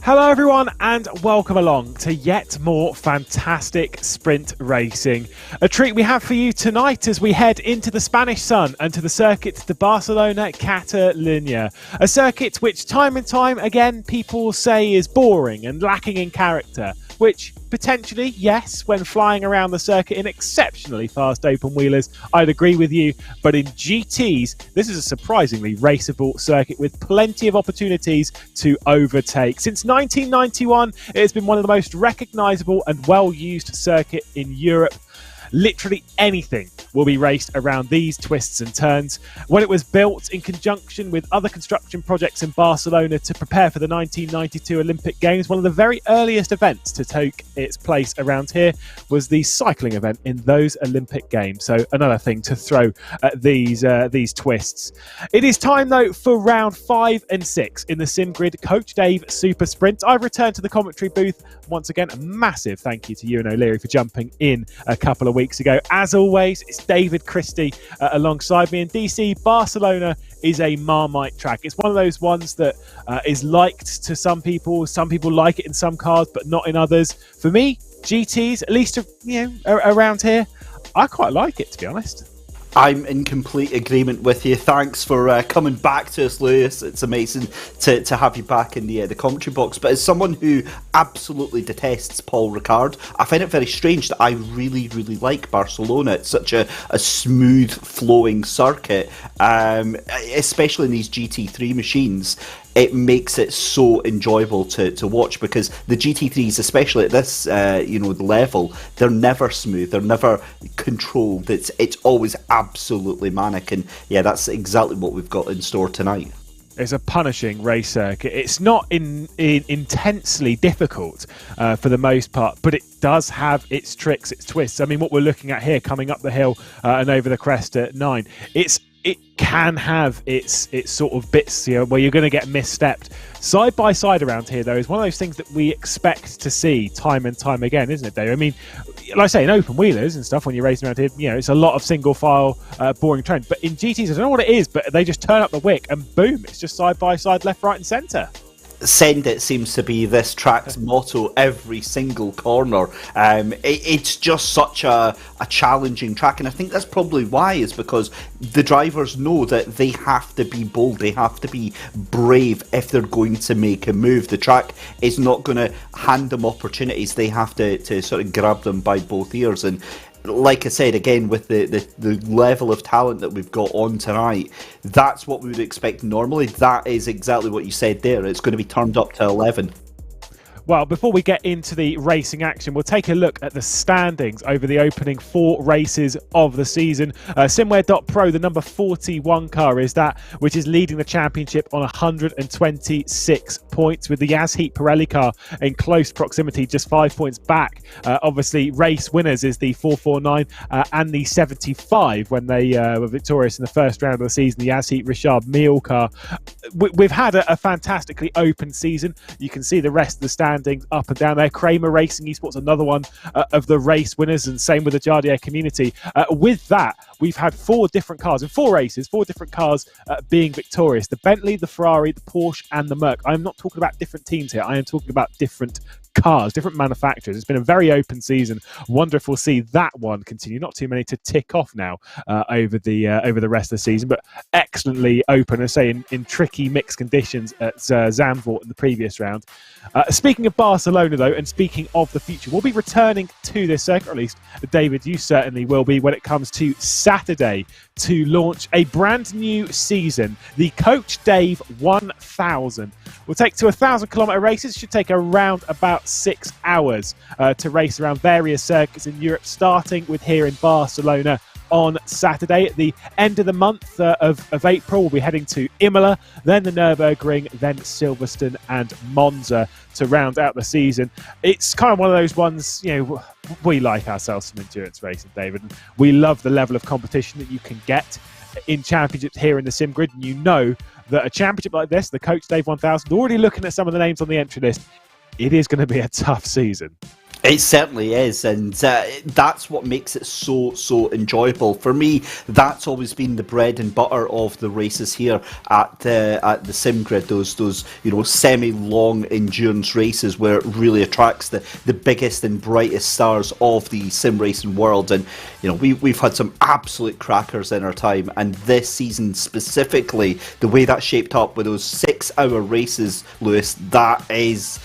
Hello everyone and welcome along to yet more fantastic sprint racing. A treat we have for you tonight as we head into the Spanish sun and to the circuit de Barcelona Catalunya. A circuit which time and time again people say is boring and lacking in character, which potentially, yes, when flying around the circuit in exceptionally fast open-wheelers, I'd agree with you. But in GTs, this is a surprisingly raceable circuit with plenty of opportunities to overtake. Since 1991, it has been one of the most recognisable and well-used circuit in Europe. Literally anything will be raced around these twists and turns. When it was built in conjunction with other construction projects in Barcelona to prepare for the 1992 Olympic Games, one of the very earliest events to take its place around here was the cycling event in those Olympic Games. So another thing to throw at these twists. It is time though for round 5 and 6 in the SimGrid Coach Dave Super Sprint. I've returned to the commentary booth once again. A massive thank you to Ewan O'Leary for jumping in a couple of weeks ago. As always, it's David Christie alongside me. In DC, Barcelona is a Marmite track. It's one of those ones that is liked to some people. Some people like it in some cars, but not in others. For me, GTs, at least around here, I quite like it, to be honest. I'm in complete agreement with you. Thanks for coming back to us, Lewis. It's amazing to have you back in the commentary box. But as someone who absolutely detests Paul Ricard, I find it very strange that I really, really like Barcelona. It's such a smooth flowing circuit, especially in these GT3 machines. It makes it so enjoyable to watch because the GT3s, especially at this the level, they're never smooth, they're never controlled. It's always absolutely manic, and yeah, that's exactly what we've got in store tonight. It's a punishing race circuit. It's not intensely difficult for the most part, but it does have its tricks, its twists. I mean, what we're looking at here, coming up the hill and over the crest at 9, it can have its sort of bits where you're going to get misstepped. Side by side around here, though, is one of those things that we expect to see time and time again, isn't it, Dave? I mean, like I say, in open wheelers and stuff, when you're racing around here, it's a lot of single file, boring trend. But in GTs, I don't know what it is, but they just turn up the wick and boom, it's just side by side, left, right, and centre. Send it seems to be this track's motto every single corner. It's just such a challenging track, and I think that's probably why, is because the drivers know that they have to be bold, they have to be brave if they're going to make a move. The track is not going to hand them opportunities, they have to sort of grab them by both ears. And like I said, again, with the level of talent that we've got on tonight, that's what we would expect normally. That is exactly what you said there. It's going to be turned up to 11. Well, before we get into the racing action, we'll take a look at the standings over the opening 4 races of the season. Simware.pro, the number 41 car is that, which is leading the championship on 126 points, with the Yazheat Pirelli car in close proximity, just 5 points back. Obviously, race winners is the 449 and the 75 when they were victorious in the first round of the season, the Yazheat Richard Mille car. We've had a fantastically open season. You can see the rest of the standings up and down there. Kramer Racing Esports, another one of the race winners, and same with the Jardier community. With that, we've had 4 different cars in 4 races, 4 different cars being victorious. The Bentley, the Ferrari, the Porsche, and the Merc. I'm not talking about different teams here. I am talking about different cars, different manufacturers. It's been a very open season. Wonderful to see that one continue. Not too many to tick off now over the rest of the season, but excellently open, I say, in tricky mixed conditions at Zandvoort in the previous round. Speaking of Barcelona, though, and speaking of the future, we'll be returning to this circuit, or at least, David, you certainly will be, when it comes to Saturday to launch a brand new season, the Coach Dave 1000. We'll take to 1,000-kilometre races. Should take around about 6 hours to race around various circuits in Europe, starting with here in Barcelona on Saturday. At the end of the month of April, we'll be heading to Imola, then the Nürburgring, then Silverstone and Monza to round out the season. It's kind of one of those ones, we like ourselves some endurance racing, David, and we love the level of competition that you can get in championships here in the SimGrid, and you know that a championship like this, the Coach Dave 1000, already looking at some of the names on the entry list, it is going to be a tough season. It certainly is, and that's what makes it so enjoyable. For me, that's always been the bread and butter of the races here at the SimGrid. Those semi-long endurance races where it really attracts the biggest and brightest stars of the sim racing world. And we've had some absolute crackers in our time, and this season specifically, the way that's shaped up with those 6-hour races, Lewis, that is.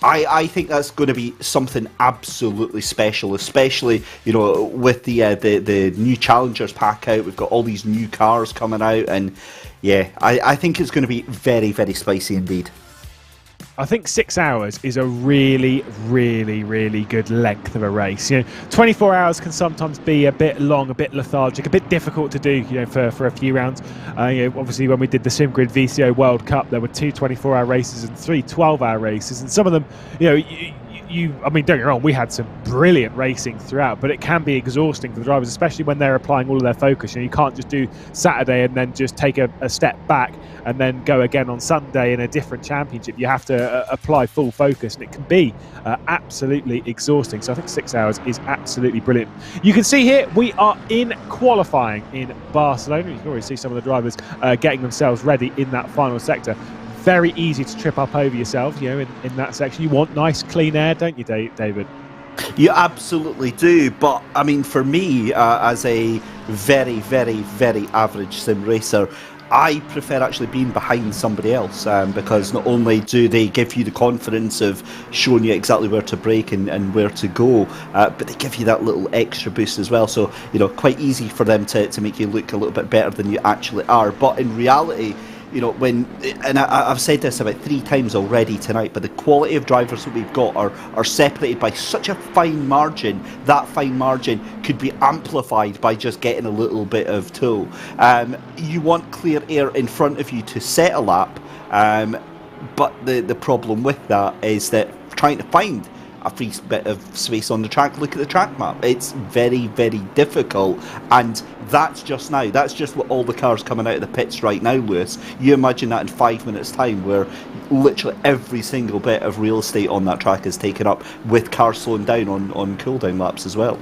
I think that's going to be something absolutely special, especially with the new challengers pack out. We've got all these new cars coming out, and yeah, I think it's going to be very, very spicy indeed. I think 6 hours is a really good length of a race. 24 hours can sometimes be a bit long, a bit lethargic, a bit difficult to do, for a few rounds. Obviously, when we did the SimGrid VCO World Cup, there were 2 24-hour races and 3 12-hour races, and some of them, I mean, don't get me wrong, we had some brilliant racing throughout, but it can be exhausting for the drivers, especially when they're applying all of their focus. You can't just do Saturday and then just take a step back and then go again on Sunday in a different championship. You have to apply full focus, and it can be absolutely exhausting. So I think 6 hours is absolutely brilliant. You can see here we are in qualifying in Barcelona. You can already see some of the drivers getting themselves ready in that final sector. Very easy to trip up over yourself, in that section. You want nice, clean air, don't you, David? You absolutely do, but I mean, for me, as a very, very, very average sim racer, I prefer actually being behind somebody else, because not only do they give you the confidence of showing you exactly where to brake and where to go, but they give you that little extra boost as well. So, quite easy for them to make you look a little bit better than you actually are. But in reality, I've said this about 3 times already tonight, but the quality of drivers that we've got are separated by such a fine margin. That fine margin could be amplified by just getting a little bit of tow. You want clear air in front of you to set a lap, but the problem with that is that trying to find a free bit of space on the track, look at the track map. It's very, very difficult, and that's just now. That's just what all the cars coming out of the pits right now, Lewis. You imagine that in 5 minutes' time, where literally every single bit of real estate on that track is taken up, with cars slowing down on cooldown laps as well.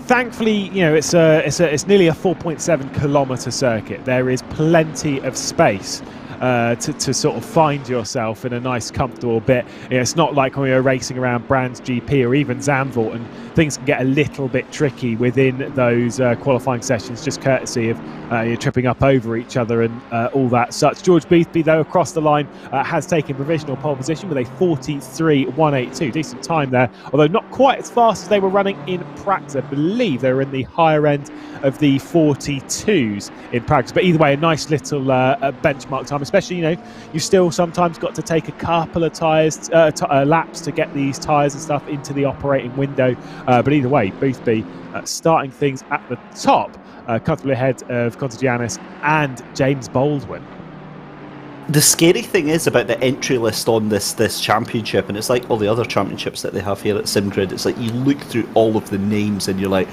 Thankfully, it's nearly a 4.7 kilometre circuit. There is plenty of space to sort of find yourself in a nice, comfortable bit. It's not like when we were racing around Brands GP or even Zandvoort, and things can get a little bit tricky within those qualifying sessions, just courtesy of you're tripping up over each other and all that such. George Beathby, though, across the line has taken provisional pole position with a 43.182. Decent time there, although not quite as fast as they were running in practice. I believe they were in the higher end of the 42s in practice. But either way, a nice little benchmark time, especially, you've still sometimes got to take a couple of laps to get these tyres and stuff into the operating window. But either way, Boothby starting things at the top, comfortably ahead of Contagianis and James Baldwin. The scary thing is about the entry list on this championship, and it's like all the other championships that they have here at SimGrid, it's like you look through all of the names and you're like,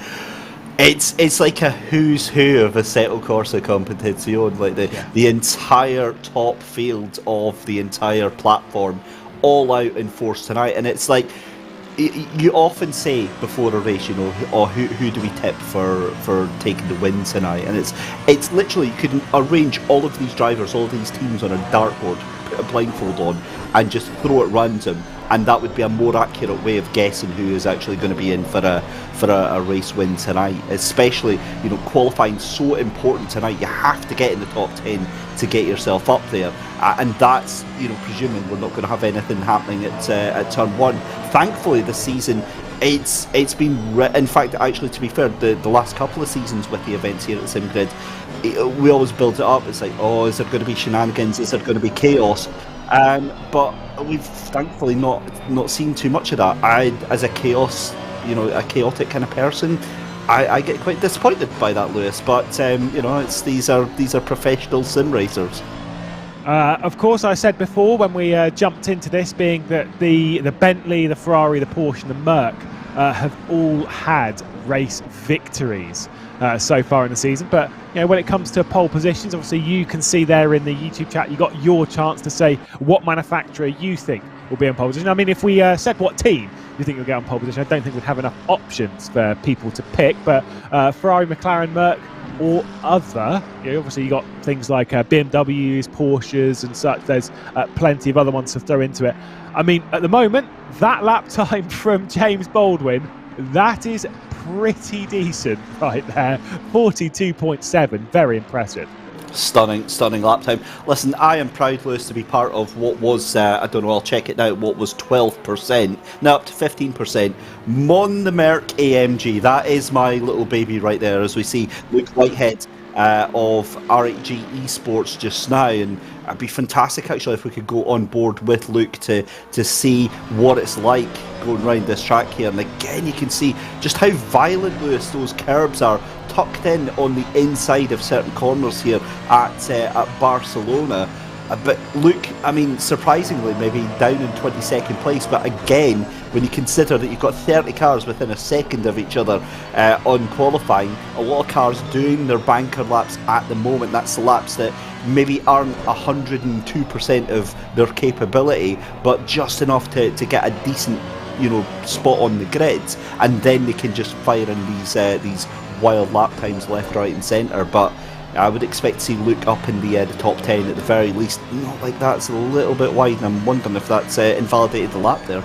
it's like a who's who of Assetto Corsa Competizione, like the entire top field of the entire platform all out in force tonight. And it's like, you often say before a race, who do we tip for taking the win tonight? And it's literally, you can arrange all of these drivers, all of these teams on a dartboard, put a blindfold on, and just throw it random, and that would be a more accurate way of guessing who is actually going to be in for a race win tonight. Especially, qualifying so important tonight. You have to get in the top 10 to get yourself up there, and that's presuming we're not going to have anything happening at turn 1. Thankfully, this season it's been in fact, actually, to be fair, the last couple of seasons with the events here at SimGrid, we always build it up. It's like, oh, is there going to be shenanigans? Is there going to be chaos? But we've thankfully not seen too much of that. As a chaotic kind of person, I get quite disappointed by that, Lewis. But these are professional sim racers. Of course, I said before when we jumped into this, being that the Bentley, the Ferrari, the Porsche, and the Merc have all had race victories so far in the season. But when it comes to pole positions, obviously you can see there in the YouTube chat, you got your chance to say what manufacturer you think will be in pole position. I mean, if we said what team you think you'll get on pole position, I don't think we'd have enough options for people to pick. But Ferrari, McLaren, Merc, or other, obviously you got things like BMWs, Porsches, and such. There's plenty of other ones to throw into it. I mean, at the moment, that lap time from James Baldwin, that is pretty decent right there. 42.7, very impressive. Stunning lap time. Listen, I am proud, Lewis, to be part of what was, I don't know, I'll check it out, what was 12%, now up to 15%. Mon the Merc AMG, that is my little baby right there, as we see Luke Whitehead of R8G Esports just now, and it'd be fantastic actually if we could go on board with Luke to see what it's like going around this track here. And again, you can see just how violent, Lewis, those curbs are, tucked in on the inside of certain corners here at Barcelona. But Luke, I mean, surprisingly, maybe down in 22nd place. But again, when you consider that you've got 30 cars within a second of each other on qualifying, a lot of cars doing their banker laps at the moment. That's the laps that maybe aren't 102% of their capability, but just enough to get a decent, spot on the grids, and then they can just fire in these wild lap times left, right, and centre. But I would expect to see Luke up in the top 10 at the very least. Not like that's a little bit wide, and I'm wondering if that's invalidated the lap there.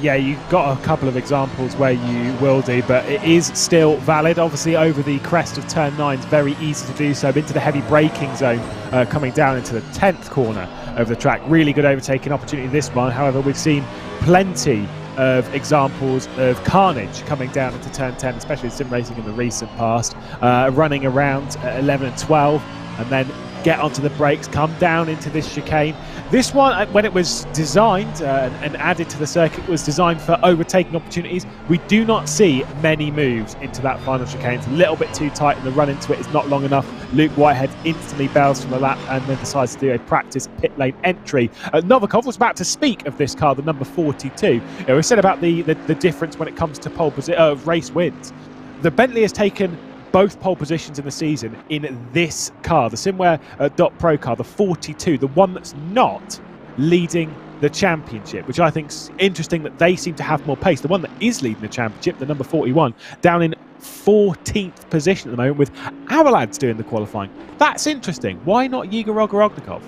Yeah, you've got a couple of examples where you will do, but it is still valid. Obviously, over the crest of turn 9, it's very easy to do so. Into the heavy braking zone, coming down into the 10th corner of the track. Really good overtaking opportunity this one. However, we've seen plenty of examples of carnage coming down into turn 10, especially sim racing in the recent past, running around 11 and 12, and then get onto the brakes, come down into this chicane. This one, when it was designed and added to the circuit, was designed for overtaking opportunities. We do not see many moves into that final chicane. It's a little bit too tight, and the run into it is not long enough. Luke Whitehead instantly bails from the lap and then decides to do a practice pit lane entry. Novikov was about to speak of this car, the number 42. We said about the difference when it comes to race wins. The Bentley has taken both pole positions in the season in this car, the SimWare.Pro car, the 42, the one that's not leading the championship, which I think's interesting that they seem to have more pace. The one that is leading the championship, the number 41, down in 14th position at the moment with our lads doing the qualifying. That's interesting. Why not Igor Ogoroknikov?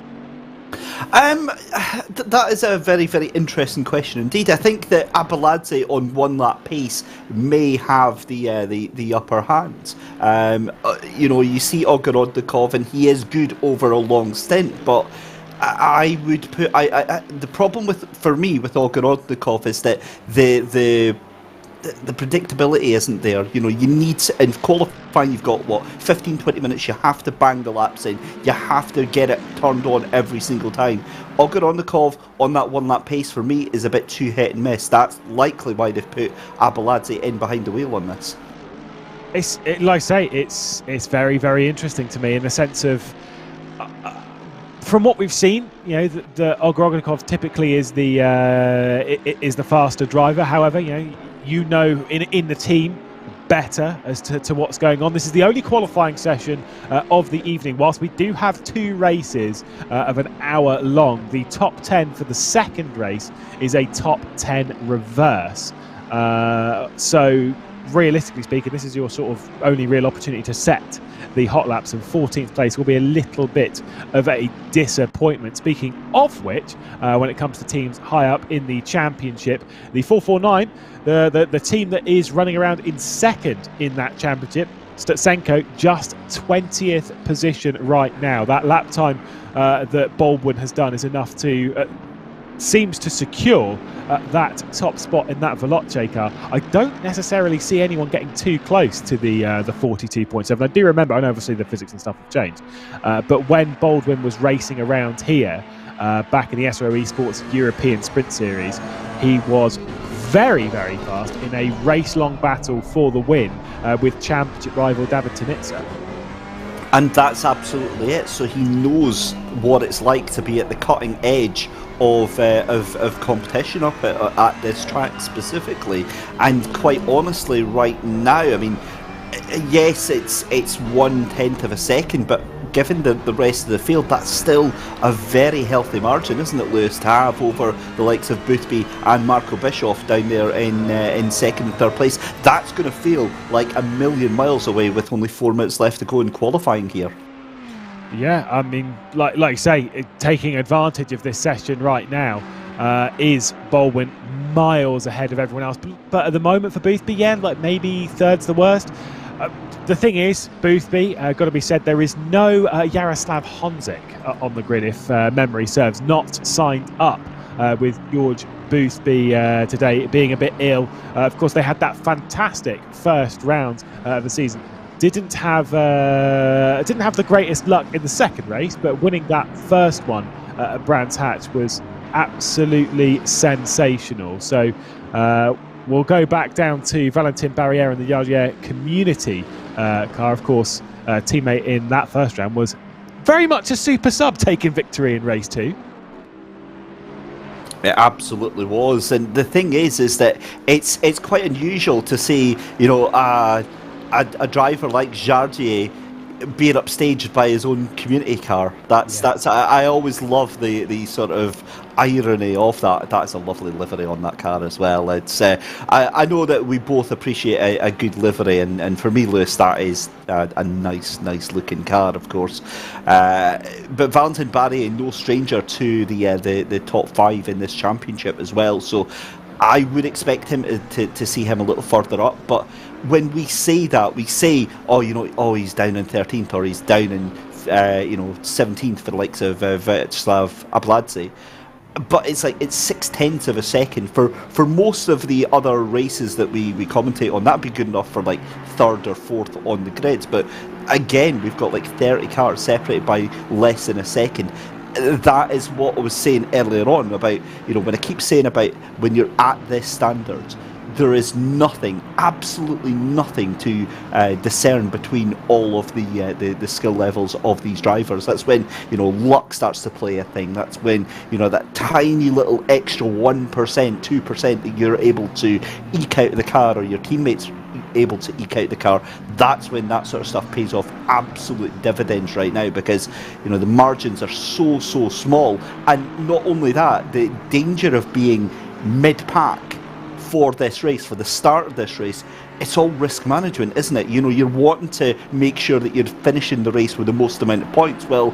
That is a very, very interesting question indeed. I think that Abeladze on one lap pace may have the upper hand. You see Ogorodnikov, and he is good over a long stint, but I would put the problem for me with Ogorodnikov is that the predictability isn't there. You need, in qualifying, you've got 15-20 minutes. You have to bang the laps in. You have to get it turned on every single time. Ogorodnikov on that one lap pace for me is a bit too hit and miss. That's likely why they've put Abeladze in behind the wheel on this. Like I say, it's very, very interesting to me in the sense of from what we've seen, the Ogoroknikov typically is the faster driver. However, in the team better as to what's going on. This is the only qualifying session of the evening. Whilst we do have 2 races of an hour long, the top 10 for the second race is a top 10 reverse. So realistically speaking, this is your sort of only real opportunity to set the hot laps, and 14th place will be a little bit of a disappointment. Speaking of which, when it comes to teams high up in the championship, the 449, the team that is running around in second in that championship, Stutsenko, just 20th position right now. That lap time that Baldwin has done is enough to seems to secure that top spot in that Veloce car. I don't necessarily see anyone getting too close to the 42.7. I do remember, I know obviously the physics and stuff have changed, but when Baldwin was racing around here back in the SRO Esports European Sprint Series, he was very, very fast in a race-long battle for the win with championship rival David Tinitsa. And that's absolutely it. So he knows what it's like to be at the cutting edge of competition up at this track specifically. And quite honestly, right now, I mean, yes, it's 1/10 of a second, but given the rest of the field, that's still a very healthy margin, isn't it, Lewis, to have over the likes of Boothby and Marco Bischoff down there in second and third place. That's going to feel like a million miles away with only 4 minutes left to go in qualifying here. Yeah, I mean, like you say, taking advantage of this session right now is Baldwin miles ahead of everyone else. But at the moment for Boothby, yeah, like maybe third's the worst. The thing is, Boothby, got to be said, there is no Jaroslav Honzik on the grid, if memory serves, not signed up with George Boothby today, being a bit ill. Of course, they had that fantastic first round of the season. Didn't have the greatest luck in the second race, but winning that first one at Brands Hatch was absolutely sensational. So we'll go back down to Valentin Barriere in the Yardier Community car. Of course, teammate in that first round was very much a super sub, taking victory in race 2. It absolutely was, and the thing is that it's quite unusual to see, you know, a driver like Jardier being upstaged by his own community car. I always love the sort of irony of that. That's a lovely livery on that car as well. It's I know that we both appreciate a good livery, and for me, Lewis, that is a nice looking car, of course. But Valentin Barrier, no stranger to the top 5 in this championship as well. So I would expect him to see him a little further up, but when we say that, we say, he's down in 13th, or he's down in 17th for the likes of Vyacheslav Abladze. But it's like, it's 0.6 of a second for most of the other races that we commentate on. That'd be good enough for like 3rd or 4th on the grids. But again, we've got like 30 cars separated by less than a second. That is what I was saying earlier on about, when I keep saying about when you're at this standard, there is nothing, absolutely nothing to discern between all of the skill levels of these drivers. That's when, luck starts to play a thing. That's when, that tiny little extra 1%, 2% that you're able to eke out of the car, or your teammates able to eke out the car. That's when that sort of stuff pays off absolute dividends right now, because the margins are so small. And not only that, the danger of being mid-pack for this race, for the start of this race, it's all risk management, isn't it? You're wanting to make sure that you're finishing the race with the most amount of points. Well,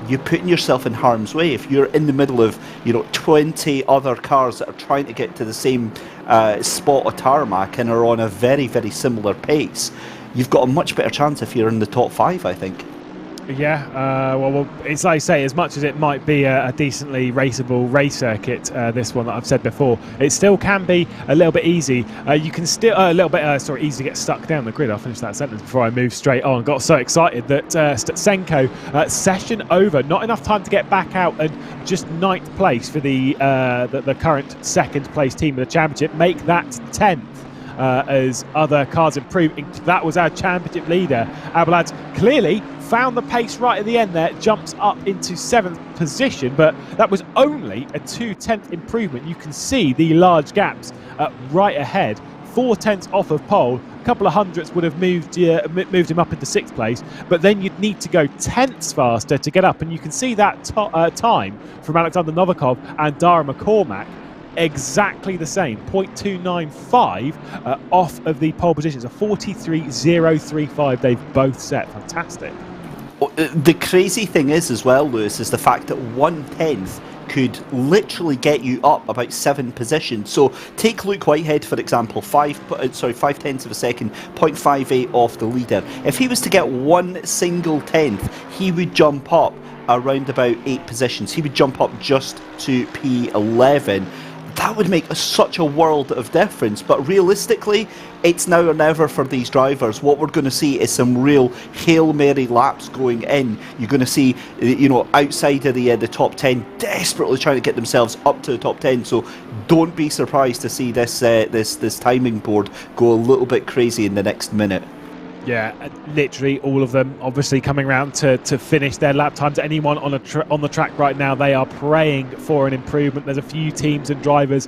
you're putting yourself in harm's way. If you're in the middle of 20 other cars that are trying to get to the same spot of tarmac and are on a very, very similar pace, you've got a much better chance if you're in the top 5, I think. Yeah, well, it's like I say, as much as it might be a decently raceable race circuit, this one that I've said before, it still can be a little bit easy. You can still, easy to get stuck down the grid. I'll finish that sentence before I move straight on. Got so excited that Stutsenko, session over, not enough time to get back out, and just 9th place for the current 2nd place team of the championship. Make that 10th. As other cars improve. That was our championship leader. Abelard clearly found the pace right at the end there, jumps up into 7th position, but that was only a 0.2 improvement. You can see the large gaps right ahead. 0.4 off of pole. A couple of hundredths would have moved him up into 6th place, but then you'd need to go tenths faster to get up, and you can see that time from Alexander Novikov and Dara McCormack exactly the same, 0.295 off of the pole positions, a 43.035 they've both set. Fantastic. The crazy thing is as well, Lewis, is the fact that 1/10 could literally get you up about 7 positions. So take Luke Whitehead, for example, 5/10 of a second, 0.58 off the leader. If he was to get 1 single tenth, he would jump up around about 8 positions. He would jump up just to P11. That would make such a world of difference. But realistically, it's now or never for these drivers. What we're going to see is some real Hail Mary laps going in. You're going to see, outside of the top 10, desperately trying to get themselves up to the top 10. So don't be surprised to see this timing board go a little bit crazy in the next minute. Yeah, literally all of them obviously coming around to finish their lap times. Anyone on the track right now, they are praying for an improvement. There's a few teams and drivers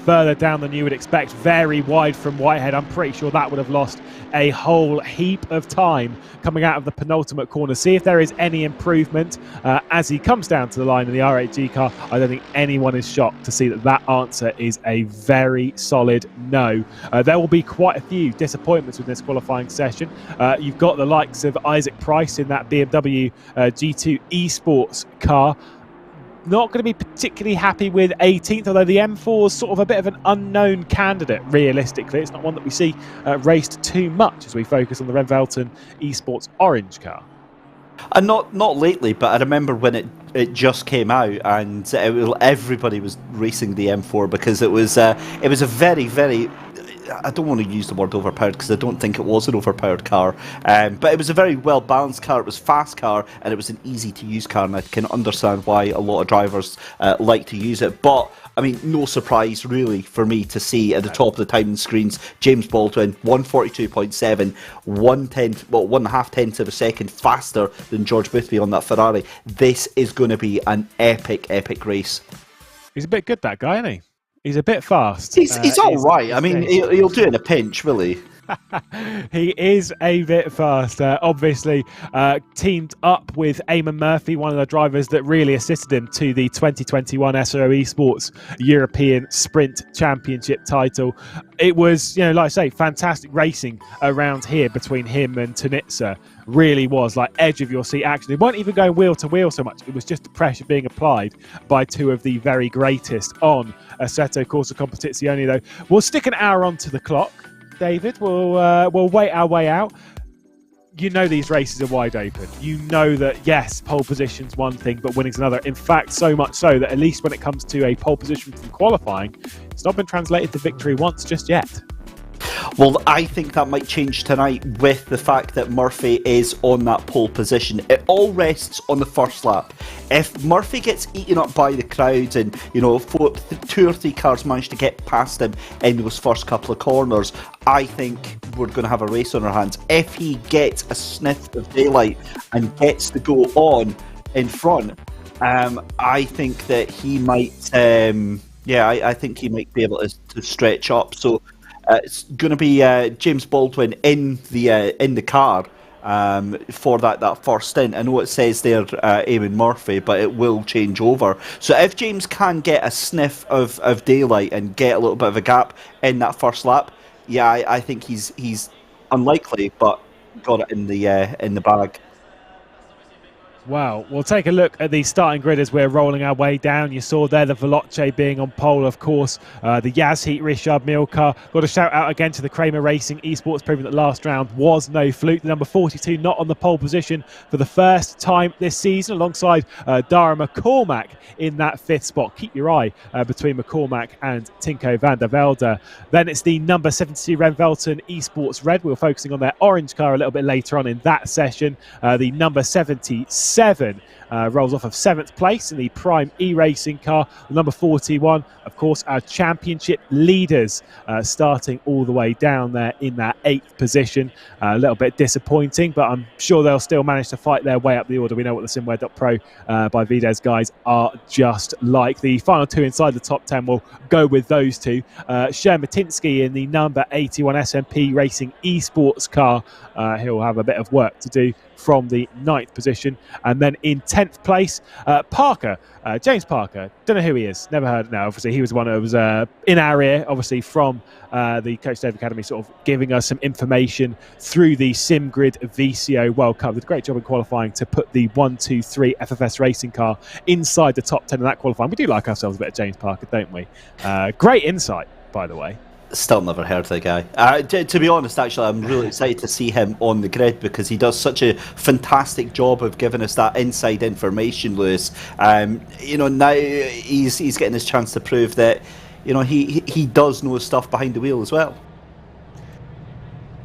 further down than you would expect, very wide from Whitehead. I'm pretty sure that would have lost a whole heap of time coming out of the penultimate corner. See if there is any improvement as he comes down to the line in the R8G car. I don't think anyone is shocked to see that answer is a very solid no. There will be quite a few disappointments with this qualifying session. You've got the likes of Isaac Price in that BMW G2 Esports car. Not going to be particularly happy with 18th, although the M4 is sort of a bit of an unknown candidate, realistically. It's not one that we see raced too much as we focus on the Renvelton Esports orange car. And not lately, but I remember when it just came out, and everybody was racing the M4 because it was a very, very, I don't want to use the word overpowered because I don't think it was an overpowered car, but it was a very well balanced car. It was a fast car and it was an easy to use car, and I can understand why a lot of drivers like to use it. But I mean, no surprise really for me to see at the top of the timing screens James Baldwin 142.7, 1.5 tenths of a second faster than George Boothby on that Ferrari. This is going to be an epic race. He's a bit good, that guy, isn't he? He's a bit fast. He's all right. I mean, he'll do it in a pinch, will he? He is a bit fast. Obviously, teamed up with Eamon Murphy, one of the drivers that really assisted him to the 2021 SRO Esports European Sprint Championship title. It was, like I say, fantastic racing around here between him and Tunitsa. Really was like edge of your seat action. They weren't even going wheel to wheel so much. It was just the pressure being applied by two of the very greatest on Assetto Corsa Competizione, though. We'll stick an hour onto the clock, David. We'll wait our way out. You know these races are wide open. You know that, yes, pole position's one thing, but winning's another. In fact, so much so that at least when it comes to a pole position from qualifying, it's not been translated to victory once just yet. Well, I think that might change tonight with the fact that Murphy is on that pole position. It all rests on the first lap. If Murphy gets eaten up by the crowds and, 2 or 3 cars manage to get past him in those first couple of corners, I think we're going to have a race on our hands. If he gets a sniff of daylight and gets to go on in front, I think that he might, I think he might be able to stretch up. So it's going to be James Baldwin in the car for that first stint. I know it says there Eamon Murphy, but it will change over. So if James can get a sniff of daylight and get a little bit of a gap in that first lap, I think he's unlikely, but got it in the bag. Wow, we'll take a look at the starting grid as we're rolling our way down. You saw there the Veloce being on pole, of course. The Yaz Heat Richard Milcar. Got a shout out again to the Kramer Racing Esports, proving that last round was no fluke. The number 42 not on the pole position for the first time this season, alongside Dara McCormack in that 5th spot. Keep your eye between McCormack and Tinko van der Velde. Then it's the number 72 Renvelton Esports Red. We're focusing on their orange car a little bit later on in that session. The number 77 rolls off of 7th place in the Prime E-Racing car. The number 41, of course, our championship leaders, starting all the way down there in that 8th position. A little bit disappointing, but I'm sure they'll still manage to fight their way up the order. We know what the SimWare.pro by Vides guys are just like. The final 2 inside the top 10 will go with those 2. Shermatinsky in the number 81 SMP Racing Esports car. He'll have a bit of work to do from the 9th position. And then in 10th place, Parker, James Parker. Don't know who he is, never heard. No, obviously he was the one who was in our ear, obviously from the Coach Dave Academy, sort of giving us some information through the SimGrid VCO World Cup. Did a great job in qualifying to put the 1-2-3 FFS racing car inside the top 10 in that qualifying. We do like ourselves a bit of James Parker, don't we? Great insight, by the way. Still never heard of the guy. To be honest, actually, I'm really excited to see him on the grid because he does such a fantastic job of giving us that inside information, Lewis. Now he's getting his chance to prove that, he does know stuff behind the wheel as well.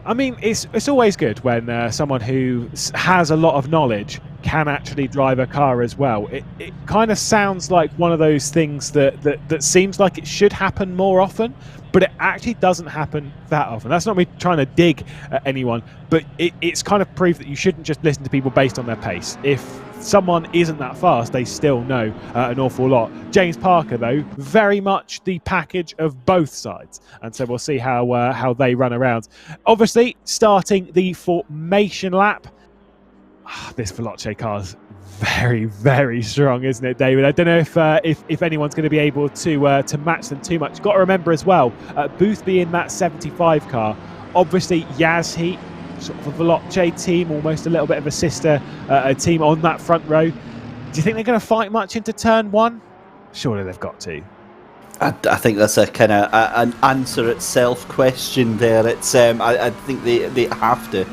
I mean, it's always good when someone who has a lot of knowledge can actually drive a car as well. It kind of sounds like one of those things that seems like it should happen more often, but it actually doesn't happen that often. That's not me trying to dig at anyone, but it's kind of proof that you shouldn't just listen to people based on their pace. If someone isn't that fast, they still know an awful lot. James Parker, though, very much the package of both sides, and so we'll see how they run around. Obviously, starting the formation lap. This Veloce car's very, very strong, isn't it, David? I don't know if anyone's going to be able to match them too much. Got to remember as well, Boothby in that 75 car. Obviously, Yazheat, sort of a Veloce team, almost a little bit of a sister team on that front row. Do you think they're going to fight much into turn one? Surely they've got to. I think that's a kind of an answer itself question there. It's I think they have to.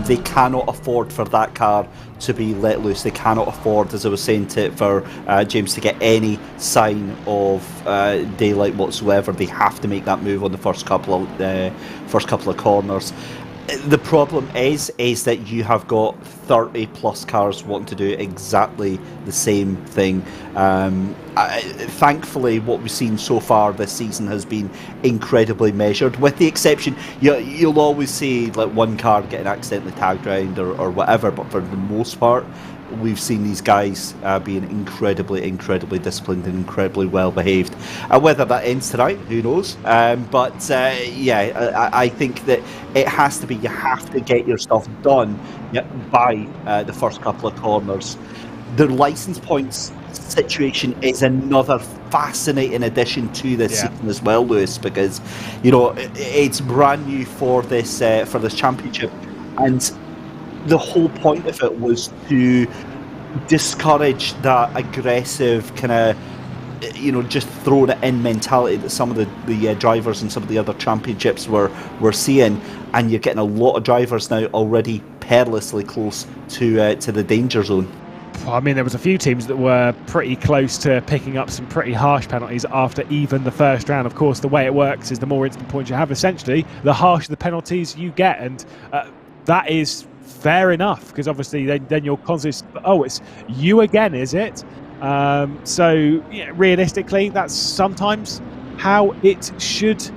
They cannot afford for that car to be let loose. They cannot afford, as I was saying, for James to get any sign of daylight whatsoever. They have to make that move on the first couple of corners. The problem is that you have got 30 plus cars wanting to do exactly the same thing. Thankfully, what we've seen so far this season has been incredibly measured, with the exception, you'll always see like one car getting accidentally tagged around or whatever, but for the most part, we've seen these guys being incredibly disciplined and incredibly well behaved. Whether that ends tonight, who knows? I think that it has to be, you have to get your stuff done by the first couple of corners. The license points situation is another fascinating addition to this season as well, Lewis, because it's brand new for this championship, and the whole point of it was to discourage that aggressive kind of, just throwing it in mentality that some of the drivers and some of the other championships were seeing, and you're getting a lot of drivers now already perilously close to the danger zone. I mean, there was a few teams that were pretty close to picking up some pretty harsh penalties after even the first round. Of course, the way it works is the more instant points you have, essentially, the harsher the penalties you get, and that is fair enough, because obviously then you're constantly, it's you again, is it? Realistically, that's sometimes how it should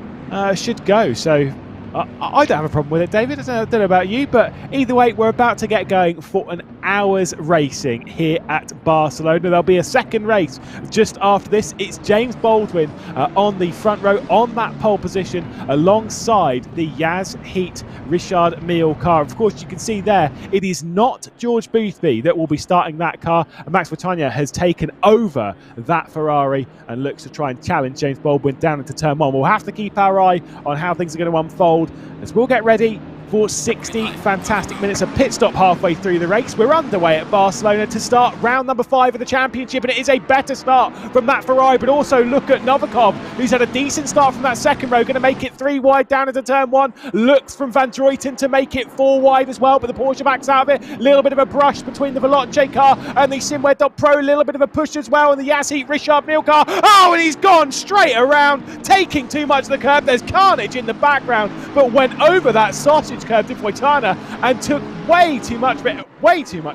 go. So I don't have a problem with it, David. I don't know about you, but either way, we're about to get going for an hour's racing here at Barcelona. There'll be a second race just after this. It's James Baldwin on the front row on that pole position alongside the Yazheat Richard Mille car. Of course, you can see there, it is not George Boothby that will be starting that car. And Max Verstappen has taken over that Ferrari and looks to try and challenge James Baldwin down into turn one. We'll have to keep our eye on how things are going to unfold as we'll get ready for 60 fantastic minutes. A pit stop halfway through the race. We're underway at Barcelona to start round number 5 of the championship, and it is a better start from that Ferrari, but also look at Novikov, who's had a decent start from that second row, going to make it 3 wide down into turn 1. Looks from Van Druyten to make it 4 wide as well, but the Porsche backs out of it. Little bit of a brush between the Veloce car and the SimGrid Pro. A little bit of a push as well, and the Yazheat Richard Mille car. Oh, and he's gone straight around, taking too much of the curb. There's carnage in the background, but went over that sausage curve to Fontana and took way too much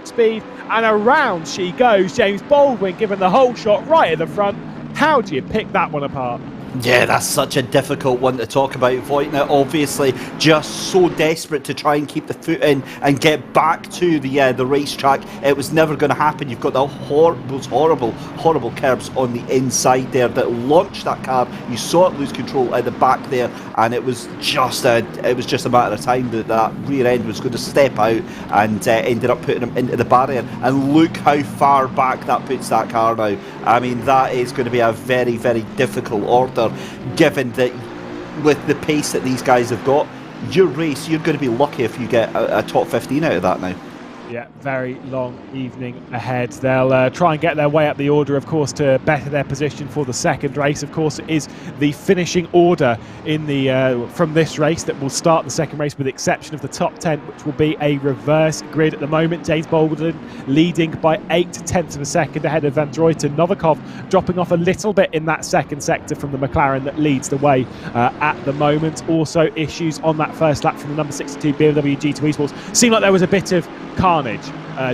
speed, and around she goes. James Baldwin given the whole shot right at the front. How do you pick that one apart? Yeah, that's such a difficult one to talk about. Voigtner obviously just so desperate to try and keep the foot in and get back to the racetrack. It was never going to happen. You've got those horrible curbs on the inside there that launched that car. You saw it lose control at the back there, and it was just a matter of time that rear end was going to step out and ended up putting him into the barrier. And look how far back that puts that car now. I mean, that is going to be a very, very difficult order, given that with the pace that these guys have got, your race, you're going to be lucky if you get a top 15 out of that now. Yeah, very long evening ahead. They'll try and get their way up the order, of course, to better their position for the second race. Of course, it is the finishing order in the from this race that will start the second race, with the exception of the top 10, which will be a reverse grid at the moment. James Baldwin leading by 0.8 of a second ahead of Van Druyten. Novikov dropping off a little bit in that second sector from the McLaren that leads the way at the moment. Also issues on that first lap from the number 62 BMW G2 Esports. Seemed like there was a bit of carnage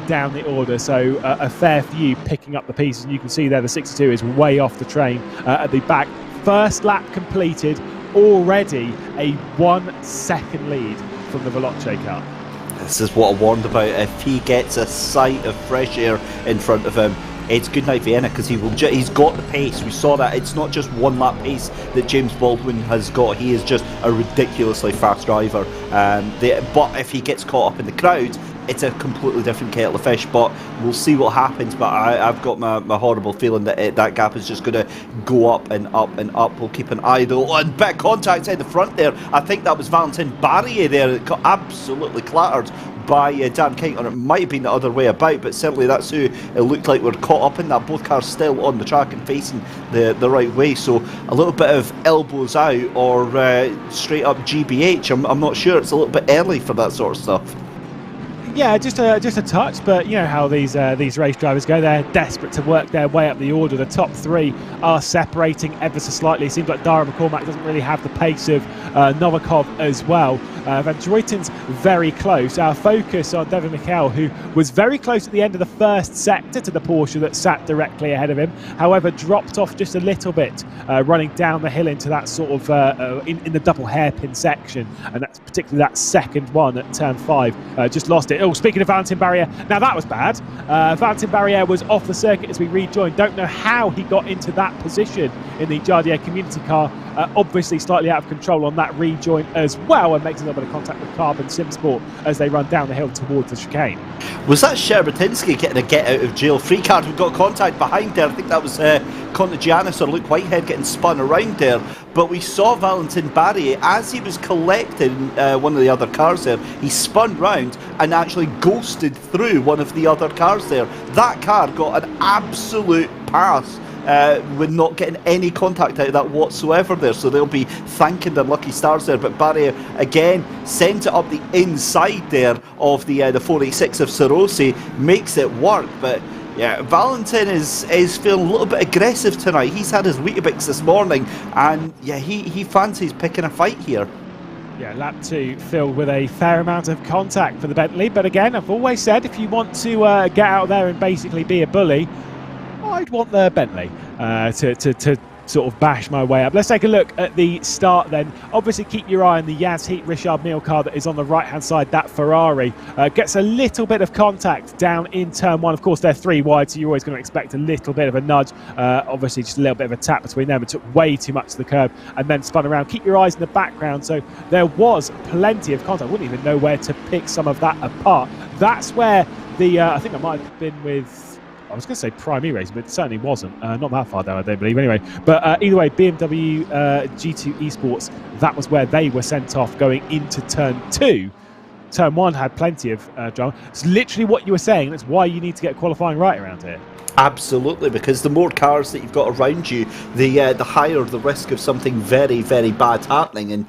down the order, so a fair few picking up the pieces, and you can see there the 62 is way off the train at the back. First lap completed, already a 1 second lead from the Veloce car. This is what I warned about. If he gets a sight of fresh air in front of him, it's good night Vienna, because he's got the pace. We saw that. It's not just one lap pace that James Baldwin has got. He is just a ridiculously fast driver. But if he gets caught up in the crowd, it's a completely different kettle of fish. But we'll see what happens. But I've got my horrible feeling that that gap is just going to go up and up and up. We'll keep an eye though on bit of contact in the front there. I think that was Valentin Barrier there that got absolutely clattered by Dan King, or it might have been the other way about, but certainly that's who it looked like were caught up in that. Both cars still on the track and facing the right way, so a little bit of elbows out or straight up GBH. I'm not sure. It's a little bit early for that sort of stuff. Yeah, just a touch, but you know how these race drivers go. They're desperate to work their way up the order. The top three are separating ever so slightly. It seems like Dara McCormack doesn't really have the pace of Novikov as well. Van Druyten's very close. Our focus on Devin Michael, who was very close at the end of the first sector to the Porsche that sat directly ahead of him, however dropped off just a little bit running down the hill into that sort of in the double hairpin section, and that's particularly that second one at turn 5. Just lost it. Oh, speaking of Valentin Barrier, now that was bad. Valentin Barrier was off the circuit as we rejoined. Don't know how he got into that position in the Jardier community car. Obviously slightly out of control on that rejoin as well, and makes a little bit of contact with Carbon SimSport as they run down the hill towards the chicane. Was that Sherbatinsky getting a get out of jail free card? We got contact behind there. I think that was Contagianis or Luke Whitehead getting spun around there. But we saw Valentin Barrier as he was collecting one of the other cars there. He spun round and actually ghosted through one of the other cars there. That car got an absolute pass. With not getting any contact out of that whatsoever there, so they'll be thanking their lucky stars there. But Barrier again sent it up the inside there of the 486 of Sarosi, makes it work. But yeah, Valentin is feeling a little bit aggressive tonight. He's had his Weetabix this morning, and yeah, he fancies picking a fight here. Yeah, lap 2 filled with a fair amount of contact for the Bentley. But again, I've always said, if you want to get out there and basically be a bully, I'd want the Bentley to sort of bash my way up. Let's take a look at the start then. Obviously keep your eye on the Yas Heat Richard Mille car that is on the right hand side. That Ferrari gets a little bit of contact down in turn 1. Of course they're 3 wide, so you're always going to expect a little bit of a nudge. Obviously just a little bit of a tap between them. It took way too much to the curb and then spun around. Keep your eyes in the background, so there was plenty of contact. I wouldn't even know where to pick some of that apart. That's where the I think I might have been with, I was going to say Primary Racing, but it certainly wasn't. Not that far down, I don't believe. Anyway, but either way, BMW G2 Esports, that was where they were sent off going into turn 2. Turn 1 had plenty of drama. It's literally what you were saying. That's why you need to get qualifying right around here. Absolutely, because the more cars that you've got around you, the higher the risk of something very, very bad happening. And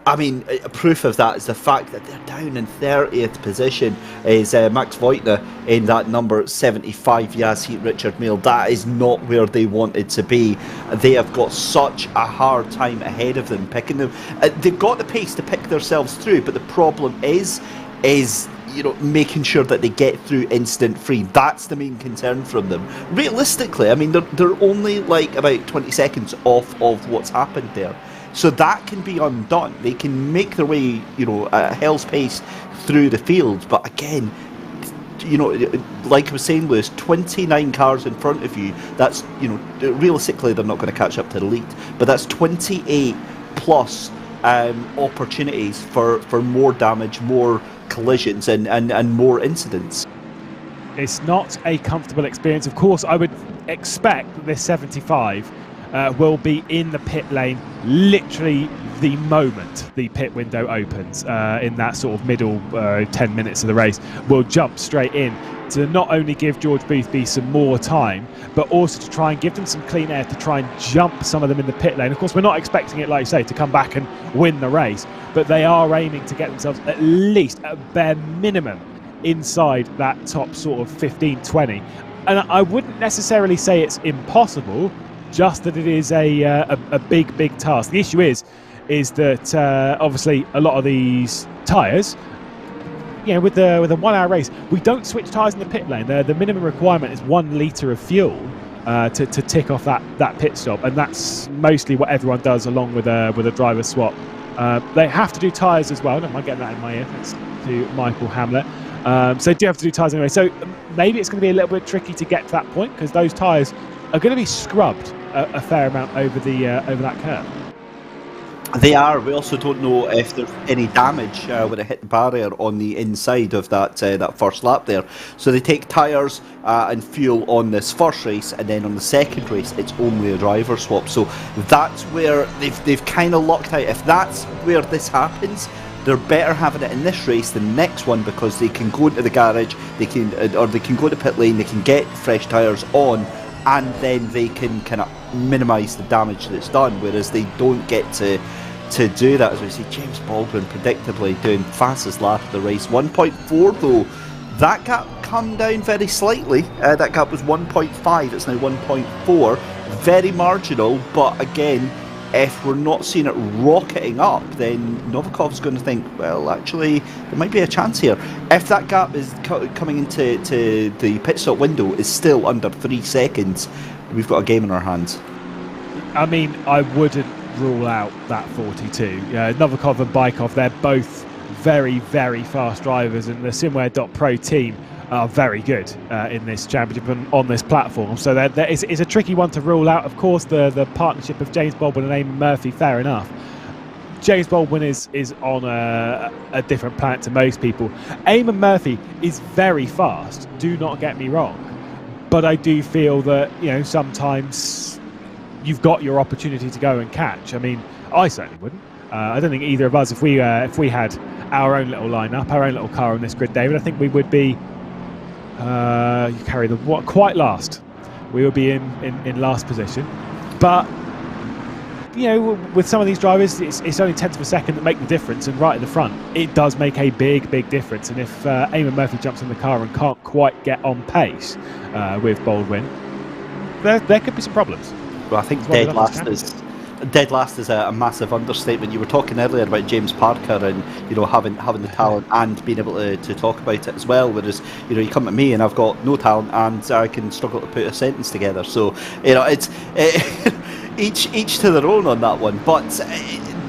I mean, proof of that is the fact that they're down in 30th position is Max Voigtner in that number 75 Yas Heat Richard Mille. That is not where they wanted to be. They have got such a hard time ahead of them picking them. They've got the pace to pick themselves through, but the problem is you know, making sure that they get through incident free. That's the main concern from them. Realistically, I mean, they're only like about 20 seconds off of what's happened there. So that can be undone. They can make their way, you know, at hell's pace through the field. But again, you know, like I was saying, Lewis, 29 cars in front of you. That's, you know, realistically they're not going to catch up to the lead. But that's 28 plus opportunities for more damage, more collisions and more incidents. It's not a comfortable experience. Of course, I would expect that this 75 will be in the pit lane literally the moment the pit window opens, in that sort of middle 10 minutes of the race. Will jump straight in to not only give George Boothby some more time, but also to try and give them some clean air to try and jump some of them in the pit lane. Of course, we're not expecting it, like you say, to come back and win the race, but they are aiming to get themselves at least, at bare minimum, inside that top sort of 15-20. And I wouldn't necessarily say it's impossible, just that it is a big task. The issue is that obviously a lot of these tyres, with a 1 hour race, we don't switch tyres in the pit lane. The minimum requirement is 1 litre of fuel to tick off that pit stop, and that's mostly what everyone does along with a driver swap. They have to do tyres as well. Never mind getting that in my ear, thanks to Michael Hamlet. So they do have to do tyres anyway. So maybe it's going to be a little bit tricky to get to that point, because those tyres are going to be scrubbed a fair amount over that curve. They are. We also don't know if there's any damage when it hit the barrier on the inside of that first lap there. So they take tyres and fuel on this first race, and then on the second race it's only a driver swap. So that's where they've kind of locked out. If that's where this happens, they're better having it in this race than the next one, because they can go into the garage, they can go to pit lane, they can get fresh tyres on, and then they can kind of minimise the damage that's done. Whereas they don't get to do that, as we see James Baldwin predictably doing fastest lap of the race. 1.4 though, that gap come down very slightly. That gap was 1.5, it's now 1.4, very marginal, but again, if we're not seeing it rocketing up, then Novikov's going to think, well, actually, there might be a chance here. If that gap is coming into the pit stop window is still under 3 seconds, we've got a game in our hands. I mean, I wouldn't rule out that 42. Novikov and Bykov, they're both very, very fast drivers, and the SimWare.pro team are very good in this championship and on this platform. So it's a tricky one to rule out. Of course, the partnership of James Baldwin and Eamon Murphy, fair enough. James Baldwin is on a different planet to most people. Eamon Murphy is very fast, do not get me wrong. But I do feel that, sometimes you've got your opportunity to go and catch. I mean, I certainly wouldn't. I don't think either of us, if we had our own little lineup, our own little car on this grid, David, I think we would be you carry the quite last. We would be in last position. But with some of these drivers, it's only tenths of a second that make the difference, and right at the front, it does make a big difference. And if Eamon Murphy jumps in the car and can't quite get on pace with Baldwin, there could be some problems. Well, I think dead last is a massive understatement. You were talking earlier about James Parker and having the talent and being able to talk about it as well. Whereas you come to me and I've got no talent and I can struggle to put a sentence together. So it's each to their own on that one. But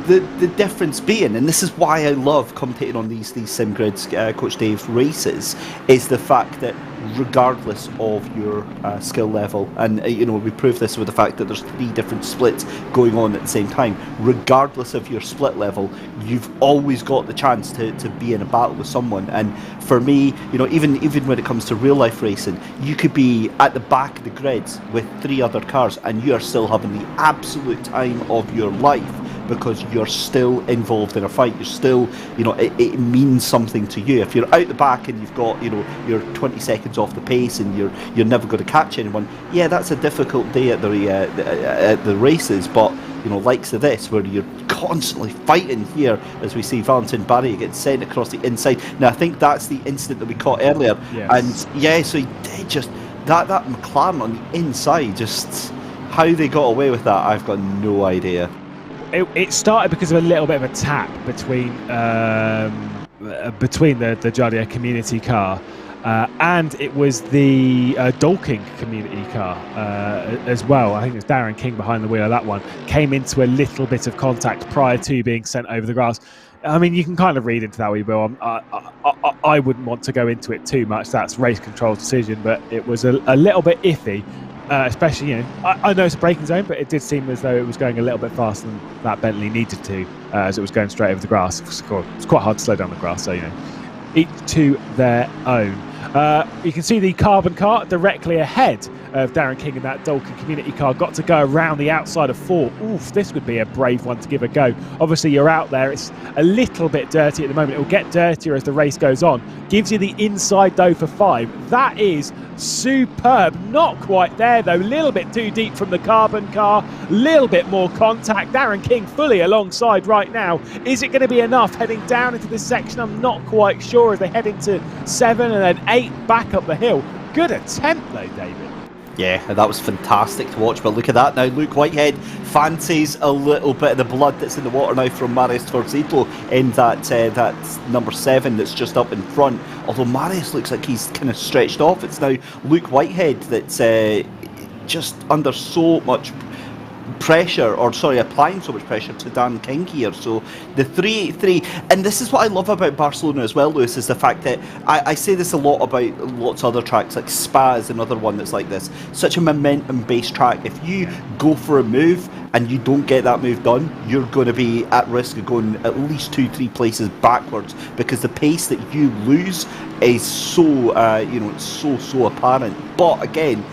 the difference being, and this is why I love commentating on these SimGrid Coach Dave races, is the fact that regardless of your skill level, and we prove this with the fact that there's 3 different splits going on at the same time, regardless of your split level, you've always got the chance to be in a battle with someone. And for me, even when it comes to real life racing, you could be at the back of the grids with 3 other cars and you are still having the absolute time of your life, because you're still involved in a fight. You're still, it means something to you. If you're out the back and you've got, you're 20 seconds off the pace and you're never going to catch anyone, yeah, that's a difficult day at the races. But likes of this, where you're constantly fighting here, as we see Valentin Barry gets sent across the inside. Now, I think that's the incident that we caught earlier. Yes. And yeah, so he did just that McLaren on the inside. Just how they got away with that, I've got no idea. It started because of a little bit of a tap between the Jardier community car and it was the Dolking community car as well. I think it was Darren King behind the wheel of that one. Came into a little bit of contact prior to being sent over the grass. I mean, you can kind of read into that, Will. I wouldn't want to go into it too much. That's race control's decision, but it was a little bit iffy. Especially, I know it's a braking zone, but it did seem as though it was going a little bit faster than that Bentley needed to, as it was going straight over the grass. It's quite hard to slow down the grass, so each to their own. You can see the carbon car directly ahead of Darren King in that Dalkin Community car. Got to go around the outside of 4. Oof, this would be a brave one to give a go. Obviously, you're out there. It's a little bit dirty at the moment. It will get dirtier as the race goes on. Gives you the inside though for 5. That is superb. Not quite there though. A little bit too deep from the carbon car. Little bit more contact. Darren King fully alongside right now. Is it going to be enough heading down into this section? I'm not quite sure as they head into 7 and then 8 back up the hill. Good attempt though, David. Yeah, that was fantastic to watch, but look at that now. Luke Whitehead fancies a little bit of the blood that's in the water now from Marius Torzito in that number 7 that's just up in front. Although Marius looks like he's kind of stretched off. It's now Luke Whitehead that's just under so much pressure, or sorry, applying so much pressure to Dan King here. So the 3-8-3, and this is what I love about Barcelona as well, Lewis, is the fact that I say this a lot about lots of other tracks, like Spa is another one that's like this. Such a momentum-based track. If you go for a move and you don't get that move done, you're going to be at risk of going at least 2-3 places backwards, because the pace that you lose is so it's so apparent. But again,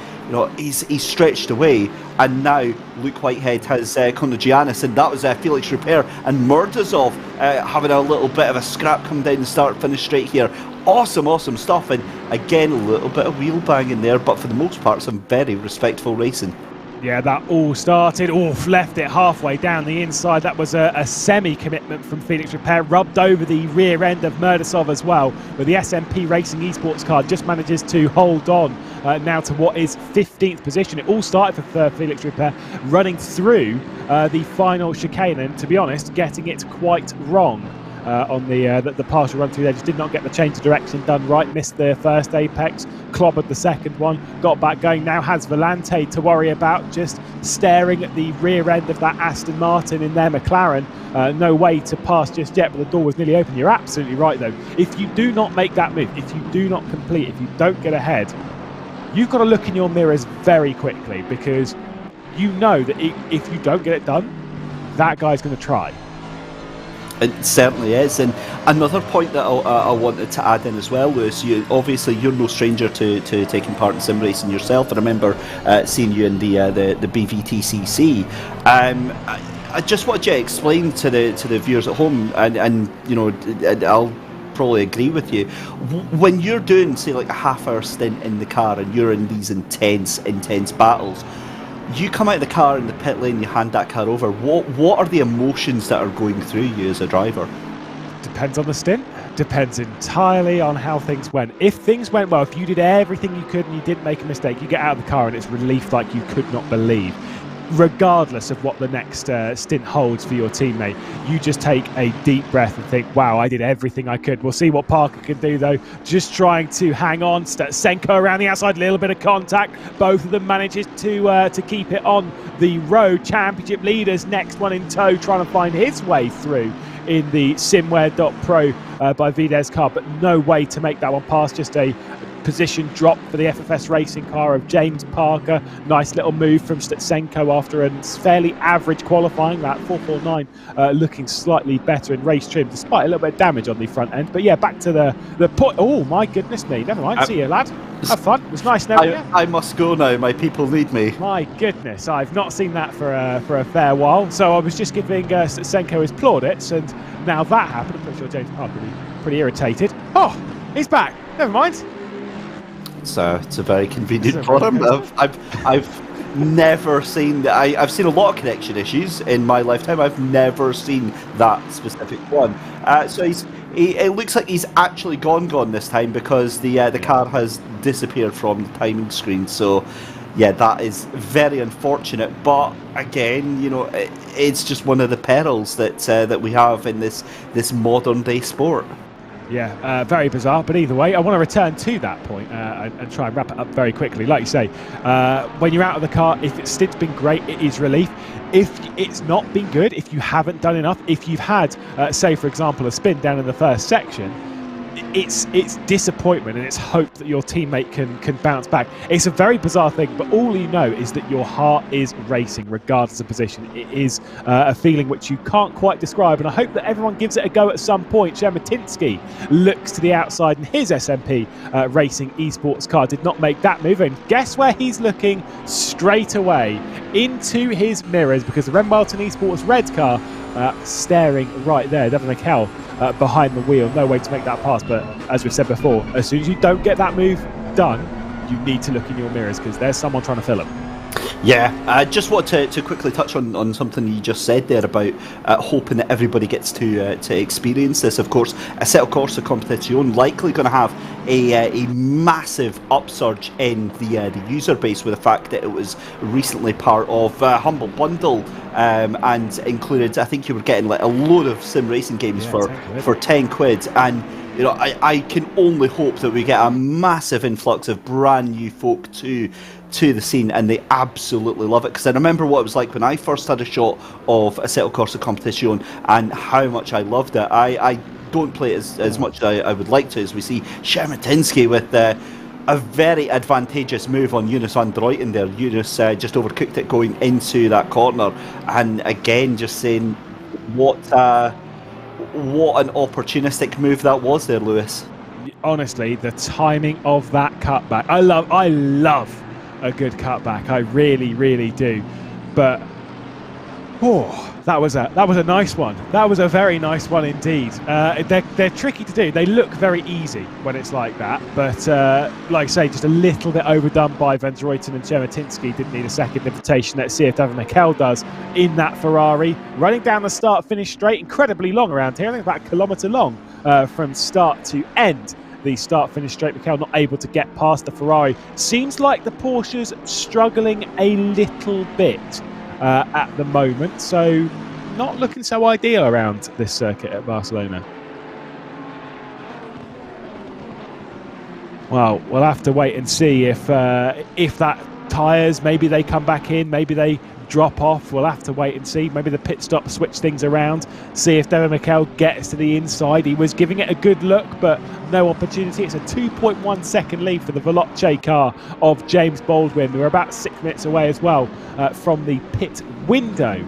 he's stretched away, and now Luke Whitehead has Conor Giannis, and that was Felix Repair and Murdazov having a little bit of a scrap, come down and start finish straight here. Awesome stuff, and again a little bit of wheel banging there, but for the most part some very respectful racing. Yeah, that all started, left it halfway down the inside. That was a semi-commitment from Felix Repair, rubbed over the rear end of Murdasov as well, but the SMP Racing Esports car just manages to hold on now to what is 15th position. It all started for Felix Repair, running through the final chicane, and to be honest, getting it quite wrong. On the partial run through there, just did not get the change of direction done right, missed the first apex, clobbered the second one, got back going. Now has Volante to worry about, just staring at the rear end of that Aston Martin in their McLaren. No way to pass just yet, but the door was nearly open. You're absolutely right though. If you do not make that move, if you do not complete, if you don't get ahead, you've got to look in your mirrors very quickly, because you know that if you don't get it done, that guy's going to try. It certainly is, and another point that I wanted to add in as well, Lewis, you're no stranger to taking part in sim racing yourself. I remember seeing you in the BVTCC. I just want you to explain to the viewers at home, and I'll probably agree with you. When you're doing, say, like a half-hour stint in the car, and you're in these intense battles, you come out of the car in the pit lane, you hand that car over. What are the emotions that are going through you as a driver? Depends on the stint. Depends entirely on how things went. If things went well, if you did everything you could and you didn't make a mistake, you get out of the car and it's relief like you could not believe. Regardless of what the next stint holds for your teammate, you just take a deep breath and think, wow, I did everything I could. We'll see what Parker can do though, just trying to hang on. Senko around the outside, a little bit of contact. Both of them manages to keep it on the road. Championship leaders, next one in tow, trying to find his way through in the Simware.pro by Vides car, but no way to make that one past. Just a position drop for the FFS racing car of James Parker. Nice little move from Stutsenko after a fairly average qualifying. That 449 looking slightly better in race trim, despite a little bit of damage on the front end. But yeah, back to the point. Oh my goodness me, never mind. See you, lad. Have fun. It was nice knowing you. I must go now. My people need me. My goodness, I've not seen that for a fair while. So I was just giving Stutsenko his plaudits, and now that happened. I'm pretty sure James Parker will be pretty irritated. Oh, he's back. Never mind. It's a very convenient for him. I've never seen. I've seen a lot of connection issues in my lifetime. I've never seen that specific one. So it looks like he's actually gone this time, because the car has disappeared from the timing screen. So yeah, that is very unfortunate. But again, it's just one of the perils that we have in this modern day sport. Yeah, very bizarre, but either way, I want to return to that point and try and wrap it up very quickly. Like you say, when you're out of the car, if it's stint's been great, it is relief. If it's not been good, if you haven't done enough, if you've had, say, for example, a spin down in the first section, it's disappointment and it's hope that your teammate can bounce back. It's a very bizarre thing, but all you know is that your heart is racing regardless of position. It is a feeling which you can't quite describe, and I hope that everyone gives it a go at some point. Shermatinsky looks to the outside, and his SMP Racing esports car did not make that move, and guess where he's looking straight away? Into his mirrors, because the Remwelton esports red car staring right there. Devin McKell behind the wheel, no way to make that pass, but as we've said before, as soon as you don't get that move done, you need to look in your mirrors because there's someone trying to fill them. Yeah, I just want to quickly touch on something you just said there about hoping that everybody gets to experience this. Of course, Assetto Corsa Competizione likely going to have a massive upsurge in the user base with the fact that it was recently part of Humble Bundle and included, I think you were getting like a load of sim racing games for 10 quid. And you know, I can only hope that we get a massive influx of brand new folk to the scene, and they absolutely love it. Because I remember what it was like when I first had a shot of Assetto Corsa Competizione and how much I loved it. I don't play it as much as I would like to, as we see Shermatinsky with a very advantageous move on Jonas van Druyten there. Jonas just overcooked it going into that corner, and again just saying what an opportunistic move that was there, Lewis. Honestly, the timing of that cutback, I love a good cutback, I really do, but that was a nice one. That was a very nice one indeed. They're tricky to do. They look very easy when it's like that, but like I say, just a little bit overdone by Van Druyten, and Shermatinsky didn't need a second invitation. Let's see if David McKell does in that Ferrari. Running down the start-finish straight, incredibly long around here. I think about a kilometre long from start to end. The start-finish straight, McKell not able to get past the Ferrari. Seems like the Porsche's struggling a little bit at the moment, so not looking so ideal around this circuit at Barcelona. Well, we'll have to wait and see if that tyres, maybe they come back in, maybe they drop off. We'll have to wait and see. Maybe the pit stop switch things around, see if Devin McKell gets to the inside. He was giving it a good look, but no opportunity. It's a 2.1 second lead for the Veloce car of James Baldwin. We're about 6 minutes away as well from the pit window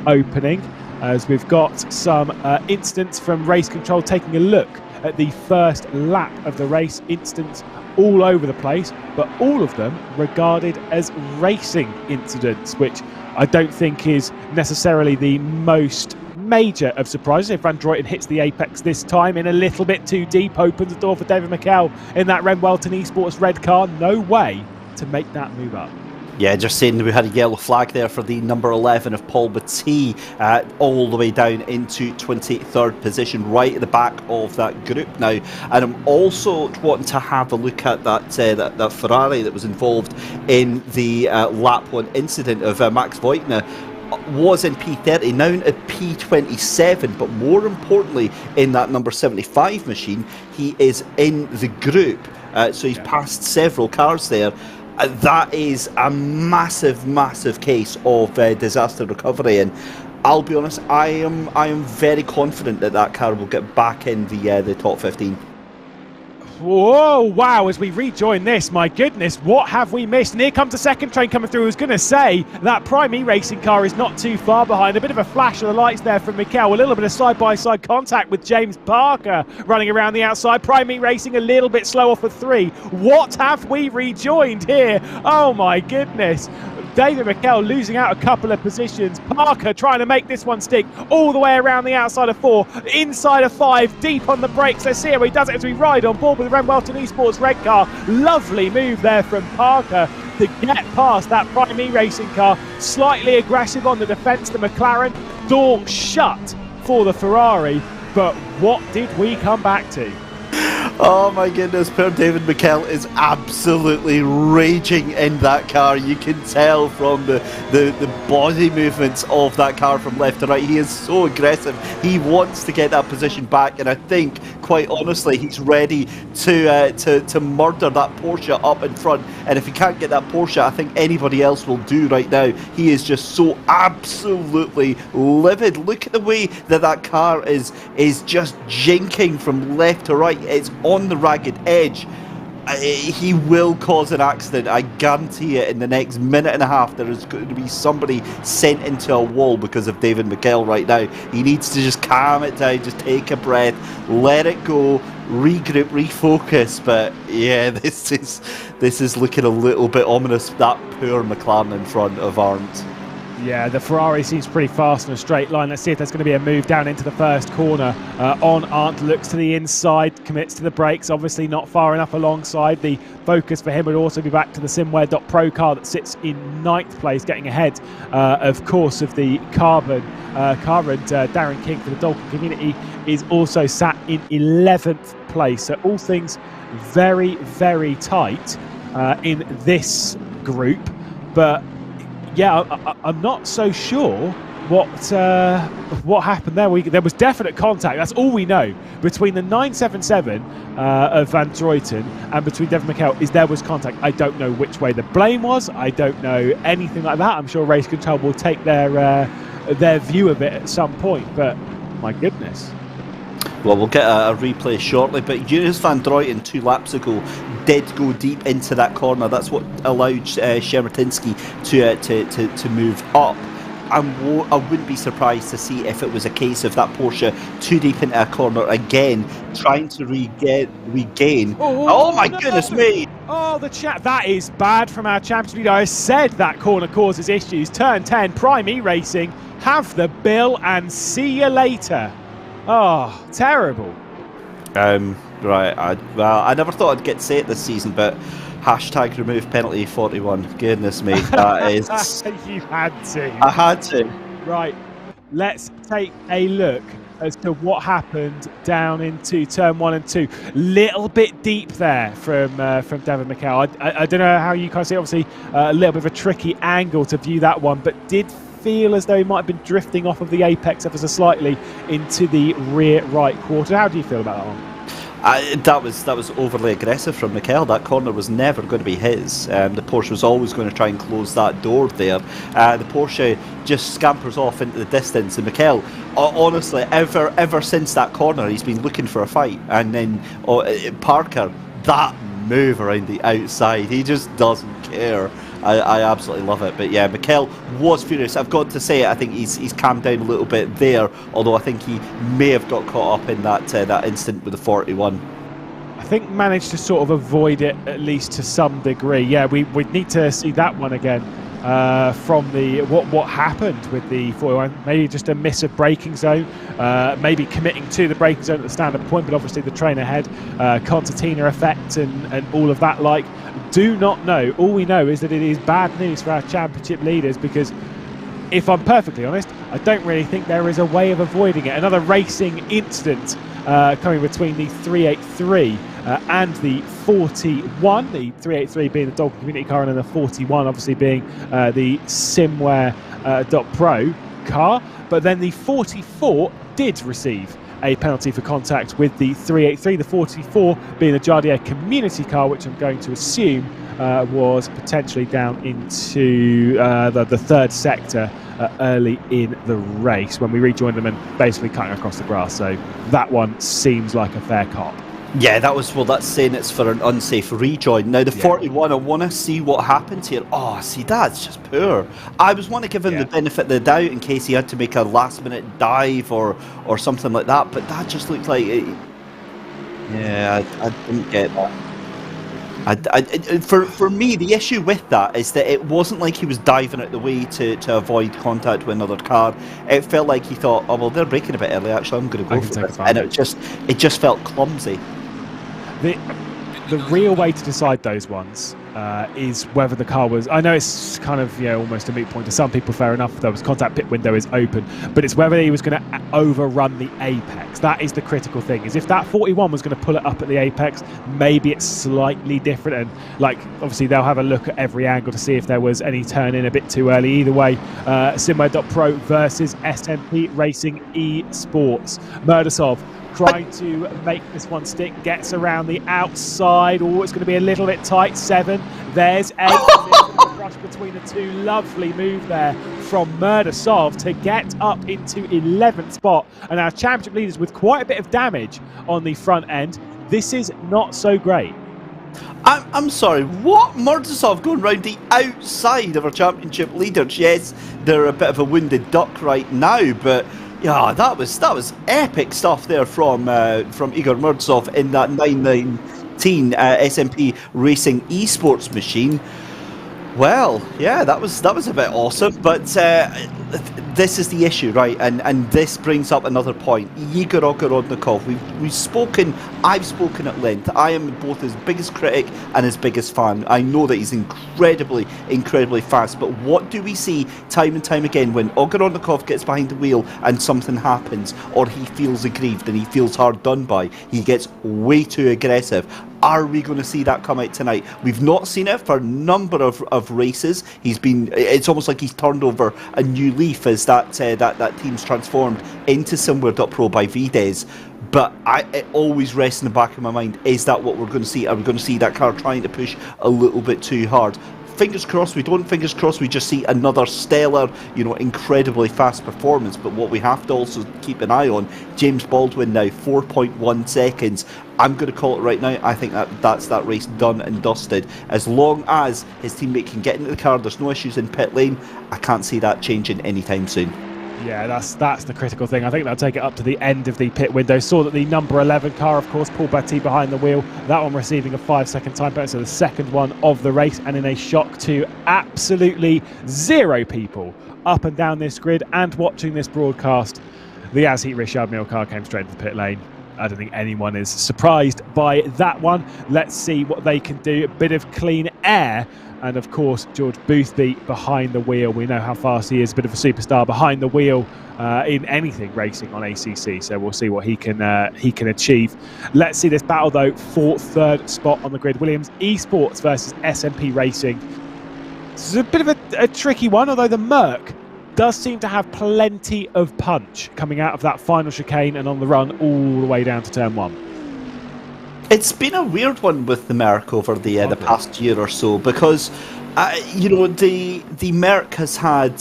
opening, as we've got some instance from race control taking a look at the first lap of the race. Instance all over the place, but all of them regarded as racing incidents, which I don't think is necessarily the most major of surprises. If Van Druyten hits the apex this time in a little bit too deep, opens the door for David McKell in that Remwelton esports red car. No way to make that move up. Yeah, just saying that we had a yellow flag there for the number 11 of Paul Batty, all the way down into 23rd position, right at the back of that group now. And I'm also wanting to have a look at that Ferrari that was involved in the lap 1 incident of Max Voigtner. Was in P30, now at P27, but more importantly in that number 75 machine, he is in the group, so he's passed several cars there. That is a massive case of disaster recovery, and I'll be honest, I am very confident that car will get back in the top 15. Whoa, wow, as we rejoin this, my goodness, what have we missed? And here comes the second train coming through. I was going to say that Prime E Racing car is not too far behind. A bit of a flash of the lights there from McKell. A little bit of side-by-side contact with James Parker running around the outside. Prime E Racing a little bit slow off of 3. What have we rejoined here? Oh my goodness. David McKell losing out a couple of positions. Parker trying to make this one stick all the way around the outside of 4, inside of 5, deep on the brakes. Let's see how he does it as we ride on board with the Remwelton esports red car. Lovely move there from Parker to get past that Prime E Racing car. Slightly aggressive on the defence, the McLaren. Door shut for the Ferrari, but what did we come back to? Oh my goodness, poor David McKell is absolutely raging in that car. You can tell from the body movements of that car from left to right. He is so aggressive. He wants to get that position back, and I think, quite honestly, he's ready to murder that Porsche up in front. And if he can't get that Porsche, I think anybody else will do right now. He is just so absolutely livid. Look at the way that car is just jinking from left to right. It's on the ragged edge. He will cause an accident. I guarantee it. In the next minute and a half, there is going to be somebody sent into a wall because of David McKell right now. He needs to just calm it down, just take a breath, let it go, regroup, refocus. But yeah, this is looking a little bit ominous. That poor McLaren in front of Arndt. Yeah, the Ferrari seems pretty fast in a straight line. Let's see if there's going to be a move down into the first corner. On Arndt, looks to the inside, commits to the brakes, obviously not far enough alongside. The focus for him would also be back to the SimWare.Pro car that sits in 9th place, getting ahead, of course, of the Carbon car. And Darren King for the Dalton community is also sat in 11th place. So all things very, very tight in this group. But yeah, I'm not so sure what happened there. There was definite contact. That's all we know between the 977 of Van Droyten and between Devin McKell is there was contact. I don't know which way the blame was. I don't know anything like that. I'm sure Race Control will take their view of it at some point. But my goodness. Well, we'll get a replay shortly, but Jonas Van Droyten 2 laps ago did go deep into that corner. That's what allowed Shermatinsky to move up. I wouldn't be surprised to see if it was a case of that Porsche too deep into a corner again, trying to regain. Oh my goodness me! Oh, the chat. That is bad from our championship leader. I said that corner causes issues. Turn 10, Prime E Racing, have the bill and see you later. Oh, terrible. Right, I never thought I'd get to say it this season, but hashtag remove penalty 41. Goodness me, that is... You had to. I had to. Right, let's take a look as to what happened down into turn 1 and 2. Little bit deep there from David McKell. I don't know how you guys see. Obviously, a little bit of a tricky angle to view that one, but did feel as though he might have been drifting off of the apex ever so slightly into the rear right quarter. How do you feel about that one? That was overly aggressive from McKell. That corner was never going to be his. The Porsche was always going to try and close that door there. The Porsche just scampers off into the distance, and McKell, honestly, ever since that corner, he's been looking for a fight. And then Parker, that move around the outside, he just doesn't care. I absolutely love it. But yeah, McKell was furious. I've got to say, I think he's calmed down a little bit there, although I think he may have got caught up in that instant with the 41. I think managed to sort of avoid it, at least to some degree. Yeah, we'd need to see that one again from the what happened with the 41. Maybe just a miss of braking zone, maybe committing to the braking zone at the standard point, but obviously the train ahead, concertina effect and all of that. Like, do not know. All we know is that it is bad news for our championship leaders, because if I'm perfectly honest, I don't really think there is a way of avoiding it. Another racing incident coming between the 383 and the 41, the 383 being the Dalton community car, and then the 41 obviously being the SimWare.Pro car. But then the 44 did receive a penalty for contact with the 383, the 44 being the Jardier community car, which I'm going to assume was potentially down into the third sector early in the race when we rejoined them and basically cutting across the grass. So that one seems like a fair cop. Yeah, that's saying it's for an unsafe rejoin. Now the 41, I want to see what happens here. Oh, see, that's just poor. I was want to give him the benefit of the doubt in case he had to make a last minute dive or something like that, but that just looked like it. Yeah, I didn't get that. For me, the issue with that is that it wasn't like he was diving out the way to avoid contact with another car. It felt like he thought, oh well, they're braking a bit early. Actually, I'm going to go for this, and it just felt clumsy. the real way to decide those ones is whether the car was, I know it's kind of, almost a moot point to some people, fair enough, there was contact, pit window is open, but it's whether he was going to overrun the apex. That is the critical thing, is if that 41 was going to pull it up at the apex, maybe it's slightly different, and obviously they'll have a look at every angle to see if there was any turn in a bit too early. Either way, SimGrid.pro versus SMP Racing Esports. Murdasov trying to make this one stick, gets around the outside. Oh, it's going to be a little bit tight. 7, there's 8. Rush between the two. Lovely move there from Murdasov to get up into 11th spot. And our championship leaders with quite a bit of damage on the front end. This is not so great. I'm sorry, what? Murdasov going round the outside of our championship leaders? Yes, they're a bit of a wounded duck right now, but yeah, that was epic stuff there from Igor Murdasov in that 919 SMP Racing Esports machine. Well, yeah, that was a bit awesome, but this is the issue, right? And this brings up another point. Igor Ogorodnikov, I've spoken at length. I am both his biggest critic and his biggest fan. I know that he's incredibly fast, but what do we see time and time again when Ogorodnikov gets behind the wheel and something happens, or he feels aggrieved and he feels hard done by? He gets way too aggressive. Are we going to see that come out tonight? We've not seen it for a number of races. It's almost like he's turned over a new leaf as that team's transformed into SimGrid.pro by Vides. But it always rests in the back of my mind, is that what we're going to see? Are we going to see that car trying to push a little bit too hard? Fingers crossed we don't. Fingers crossed we just see another stellar, incredibly fast performance. But what we have to also keep an eye on, James Baldwin now, 4.1 seconds. I'm going to call it right now. I think that's that race done and dusted. As long as his teammate can get into the car, there's no issues in pit lane. I can't see that changing anytime soon. Yeah, that's the critical thing. I think they'll take it up to the end of the pit window. Saw that the number 11 car, of course, Paul Batty behind the wheel, that one receiving a 5-second time penalty, so the second one of the race, and in a shock to absolutely 0 people up and down this grid and watching this broadcast, the Azheat Richard Mille car came straight into the pit lane. I don't think anyone is surprised by that one. Let's see what they can do. A bit of clean air. And of course, George Boothby behind the wheel. We know how fast he is, a bit of a superstar behind the wheel in anything racing on ACC. So we'll see what he can achieve. Let's see this battle though for 3rd spot on the grid. Williams Esports versus SMP Racing. This is a bit of a tricky one, although the Merc does seem to have plenty of punch coming out of that final chicane and on the run all the way down to turn 1. It's been a weird one with the Merc over the past year or so, because the Merc has had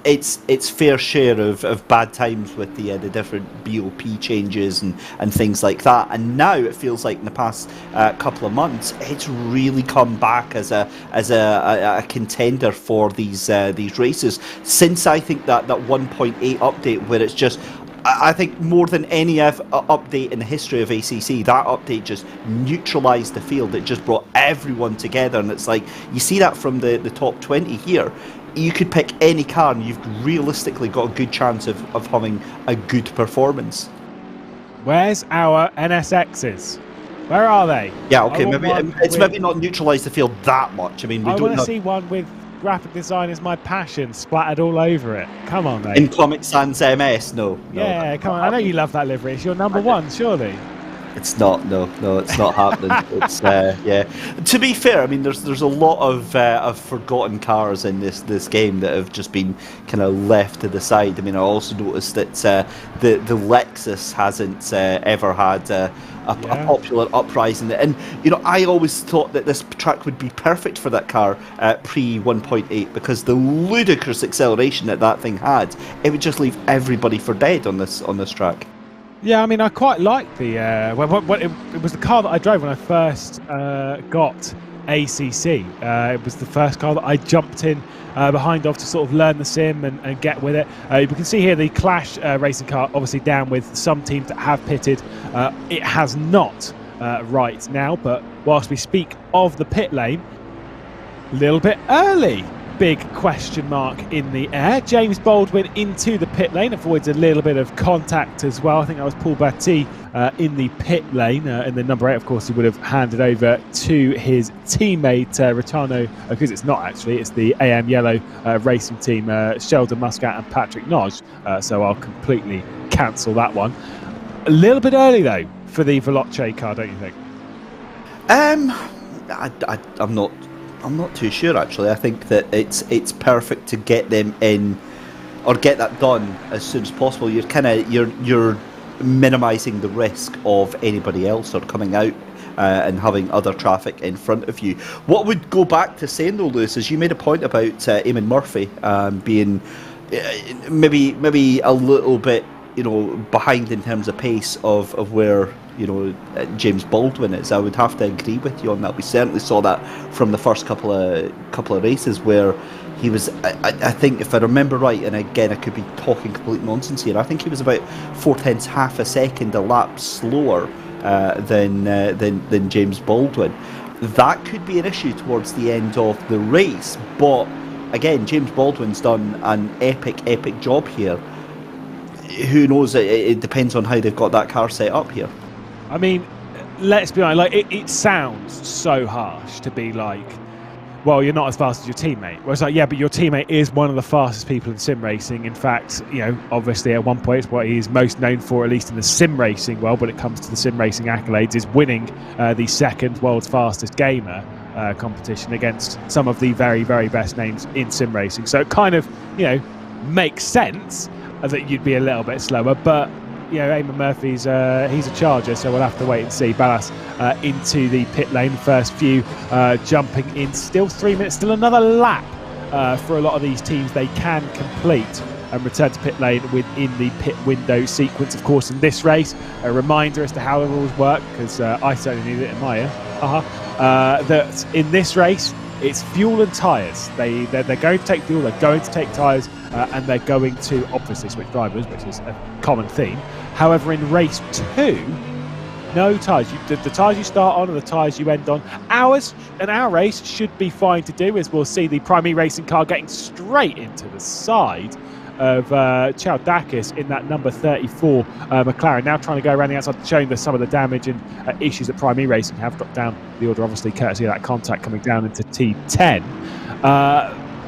its fair share of bad times with the different BOP changes and things like that, and now it feels like in the past couple of months it's really come back as a contender for these races since I think that 1.8 update, where it's just, I think more than any update in the history of ACC, that update just neutralised the field. It just brought everyone together, and it's like, you see that from the top 20 here. You could pick any car and you've realistically got a good chance of having a good performance. Where's our NSXs? Where are they? Yeah, okay, maybe not neutralised the field that much. I mean, I want to see one with graphic design is my passion splattered all over it. Come on, mate. In Comic Sans MS, no. Yeah, come on. I know you love that livery. It's your number 1, surely. It's not. No, it's not happening. It's yeah. To be fair, I mean, there's a lot of forgotten cars in this game that have just been kind of left to the side. I mean, I also noticed that the Lexus hasn't ever had a popular uprising, and I always thought that this track would be perfect for that car pre 1.8, because the ludicrous acceleration that thing had, it would just leave everybody for dead on this track. Yeah, I mean, I quite like the it was the car that I drove when I first got ACC. It was the first car that I jumped in behind off to sort of learn the sim and get with it. You can see here the Clash racing car obviously down with some teams that have pitted. It has not right now, but whilst we speak of the pit lane, a little bit early. Big question mark in the air. James Baldwin into the pit lane, avoids a little bit of contact as well. I think that was Paul Batty in the pit lane. In the number 8, of course, he would have handed over to his teammate, Ritano, because it's not actually, it's the AM Yellow racing team, Sheldon Muscat and Patrick Nodge. So I'll completely cancel that one. A little bit early, though, for the Veloce car, don't you think? I'm not too sure, actually. I think that it's perfect to get them in, or get that done as soon as possible. You're minimising the risk of anybody else or coming out and having other traffic in front of you. What would go back to saying though, Lewis, is you made a point about Eamon Murphy being maybe a little bit, behind in terms of pace of where James Baldwin is. I would have to agree with you on that. We certainly saw that from the first couple of races where he was, I think, if I remember right, and again I could be talking complete nonsense here, I think he was about 0.4 half a second a lap slower than James Baldwin. That could be an issue towards the end of the race, but again, James Baldwin's done an epic job here. Who knows? It depends on how they've got that car set up here. I mean, let's be honest, it sounds so harsh to be like, well, you're not as fast as your teammate. Well, it's like, yeah, but your teammate is one of the fastest people in sim racing. In fact, obviously at one point, it's what he's most known for, at least in the sim racing world, when it comes to the sim racing accolades, is winning the second world's fastest gamer competition against some of the very, very best names in sim racing. So it kind of, makes sense that you'd be a little bit slower, but Eamon Murphy's he's a charger, so we'll have to wait and see. Ballas into the pit lane, first few jumping in, still 3 minutes, still another lap for a lot of these teams they can complete and return to pit lane within the pit window sequence. Of course, in this race, a reminder as to how the rules work, because I certainly needed it in my ear, that in this race it's fuel and tyres. They're going to take fuel, they're going to take tyres, and they're going to obviously switch drivers, which is a common theme. However, in race 2, no tyres. The tyres you start on are the tyres you end on. Our race should be fine to do, as we'll see the primary racing car getting straight into the side of Chaldakis in that number 34 McLaren, now trying to go around the outside, showing some of the damage and issues that primary racing have dropped down the order, obviously courtesy of that contact coming down into T10.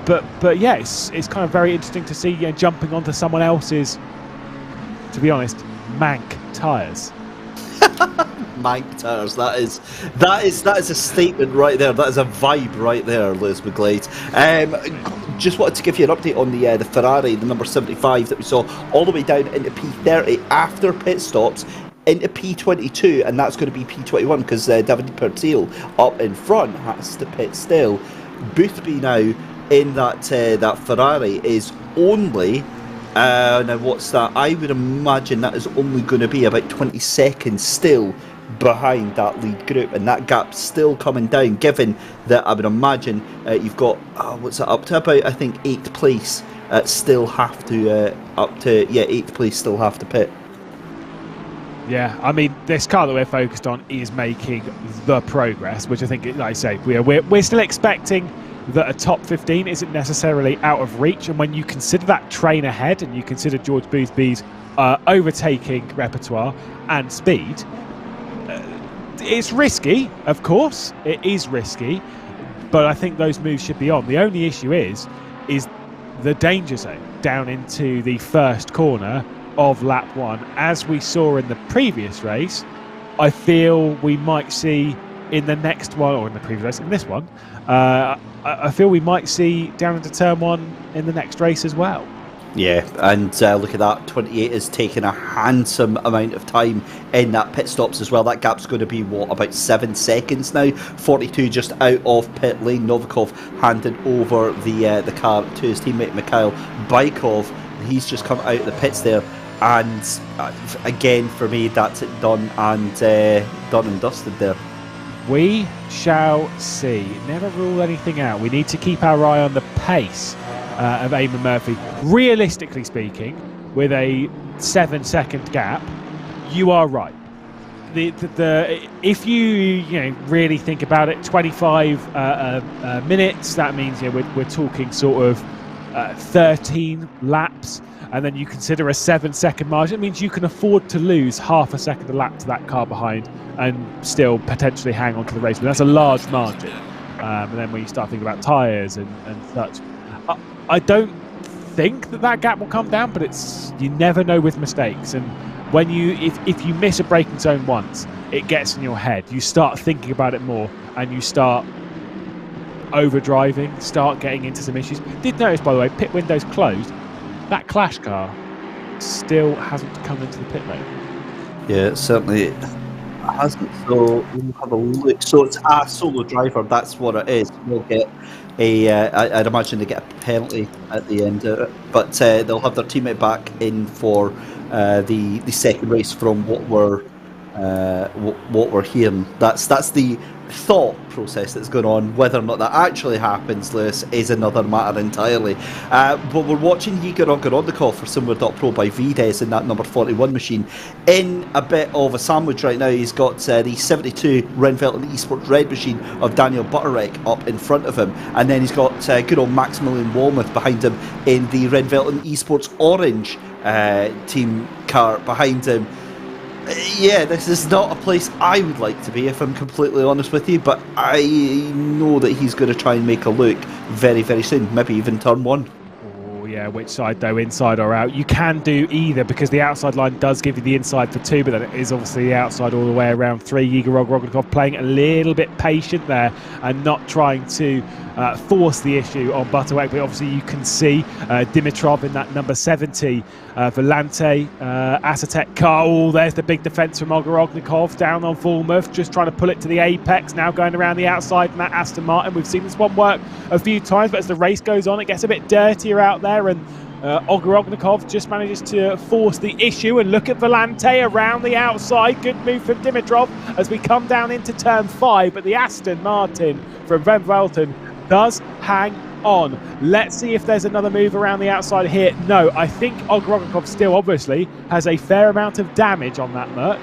But yeah, it's kind of very interesting to see jumping onto someone else's, to be honest, mank tyres. Mank tyres. That is a statement right there. That is a vibe right there, Lewis McGlade. Just wanted to give you an update on the Ferrari, the number 75 that we saw all the way down into P30 after pit stops into P22, and that's going to be P21 because David Pertil up in front has to pit still. Boothby now in that Ferrari is only now what's that? I would imagine that is only going to be about 20 seconds still behind that lead group, and that gap's still coming down, given that I would imagine you've got up to about, I think, 8th place still have to 8th place still have to pit. Yeah, I mean, this car that we're focused on is making the progress, which I think, like I say, we're still expecting that a top 15 isn't necessarily out of reach. And when you consider that train ahead and you consider George Boothby's overtaking repertoire and speed, it's risky, of course. It is risky, but I think those moves should be on. The only issue is the danger zone down into the first corner of lap 1. As we saw in the previous race, I feel we might see in the next one, or in the previous race, in this one, I feel we might see down into turn 1 in the next race as well. Yeah, and look at that, 28 is taking a handsome amount of time in that pit stops as well. That gap's going to be, about 7 seconds now. 42 just out of pit lane. Novikov handed over the car to his teammate Mikhail Baikov. He's just come out of the pits there. And again, for me, that's it done and dusted there. We shall see. Never rule anything out. We need to keep our eye on the pace of Eamon Murphy. Realistically speaking, with a 7-second gap, you are right. If you really think about it, 25 minutes. That means we're talking sort of 13 laps. and then you consider a 7-second margin, it means you can afford to lose half a second a lap to that car behind and still potentially hang on to the race. But that's a large margin. And then when you start thinking about tyres and such, I don't think that gap will come down, but you never know with mistakes. And when if you miss a braking zone once, it gets in your head. You start thinking about it more, and you start overdriving, start getting into some issues. Did notice, by the way, pit windows closed. That Clash car still hasn't come into the pit lane. Yeah, it certainly hasn't. So we'll have a look. So it's a solo driver. That's what it is. We'll get I'd imagine they get a penalty at the end of it, but they'll have their teammate back in for the second race. From what we're hearing, that's the thought process that's going on. Whether or not that actually happens, Lewis, is another matter entirely. But we're watching Yiger Ogorodnikov for SimGrid.pro by Vides in that number 41 machine in a bit of a sandwich right now. He's got the 72 Renvelten Esports Red machine of Daniel Butterek up in front of him, and then he's got good old Maximilian Walmuth behind him in the Renvelten Esports Orange team car behind him. Yeah, this is not a place I would like to be, if I'm completely honest with you, but I know that he's going to try and make a look very, very soon, maybe even turn one. Oh, yeah, which side though, inside or out? You can do either, because the outside line does give you the inside for 2, but then it is obviously the outside all the way around 3. Yiger Ogorodnikov playing a little bit patient there and not trying to force the issue on Butterwick, but obviously you can see Dimitrov in that number 70 Volante Asetek car. Oh, there's the big defence from Ogorodnikov down on Walmuth, just trying to pull it to the apex, now going around the outside in that Aston Martin. We've seen this one work a few times, but as the race goes on, it gets a bit dirtier out there, and Ogorodnikov just manages to force the issue. And look at Volante around the outside. Good move from Dimitrov as we come down into turn 5, but the Aston Martin from Van Velten does hang on. Let's see if there's another move around the outside here. No, I think Ogorodnikov still obviously has a fair amount of damage on that Merc.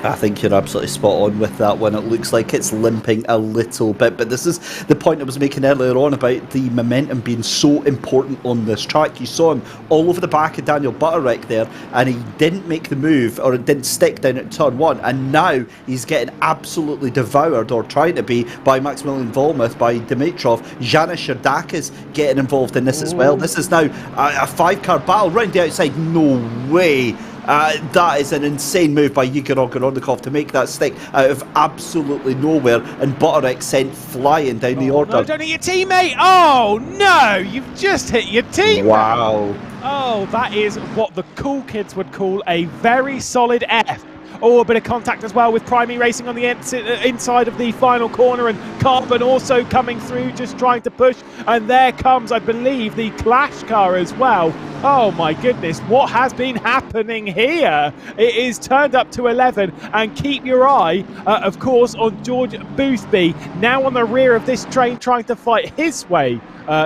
I think you're absolutely spot on with that one. It looks like it's limping a little bit, but this is the point I was making earlier on about the momentum being so important on this track. You saw him all over the back of Daniel Butterek there, and he didn't make the move, or it didn't stick down at turn 1, and now he's getting absolutely devoured, or trying to be, by Maximilian Walmuth, by Dimitrov. Janis Sherdakis getting involved in this as well. This is now a 5-car battle round the outside. No way. That is an insane move by Yiger Ogorodnikov to make that stick out of absolutely nowhere, and Butterek sent flying down the order. No, don't hit your teammate! Oh no, you've just hit your teammate! Wow. Oh, that is what the cool kids would call a very solid F. Oh, a bit of contact as well with Primey Racing on the inside of the final corner, and Carbon also coming through, just trying to push. And there comes, I believe, the Clash car as well. Oh my goodness, what has been happening here? It is turned up to 11, and keep your eye, of course, on George Boothby, now on the rear of this train, trying to fight his way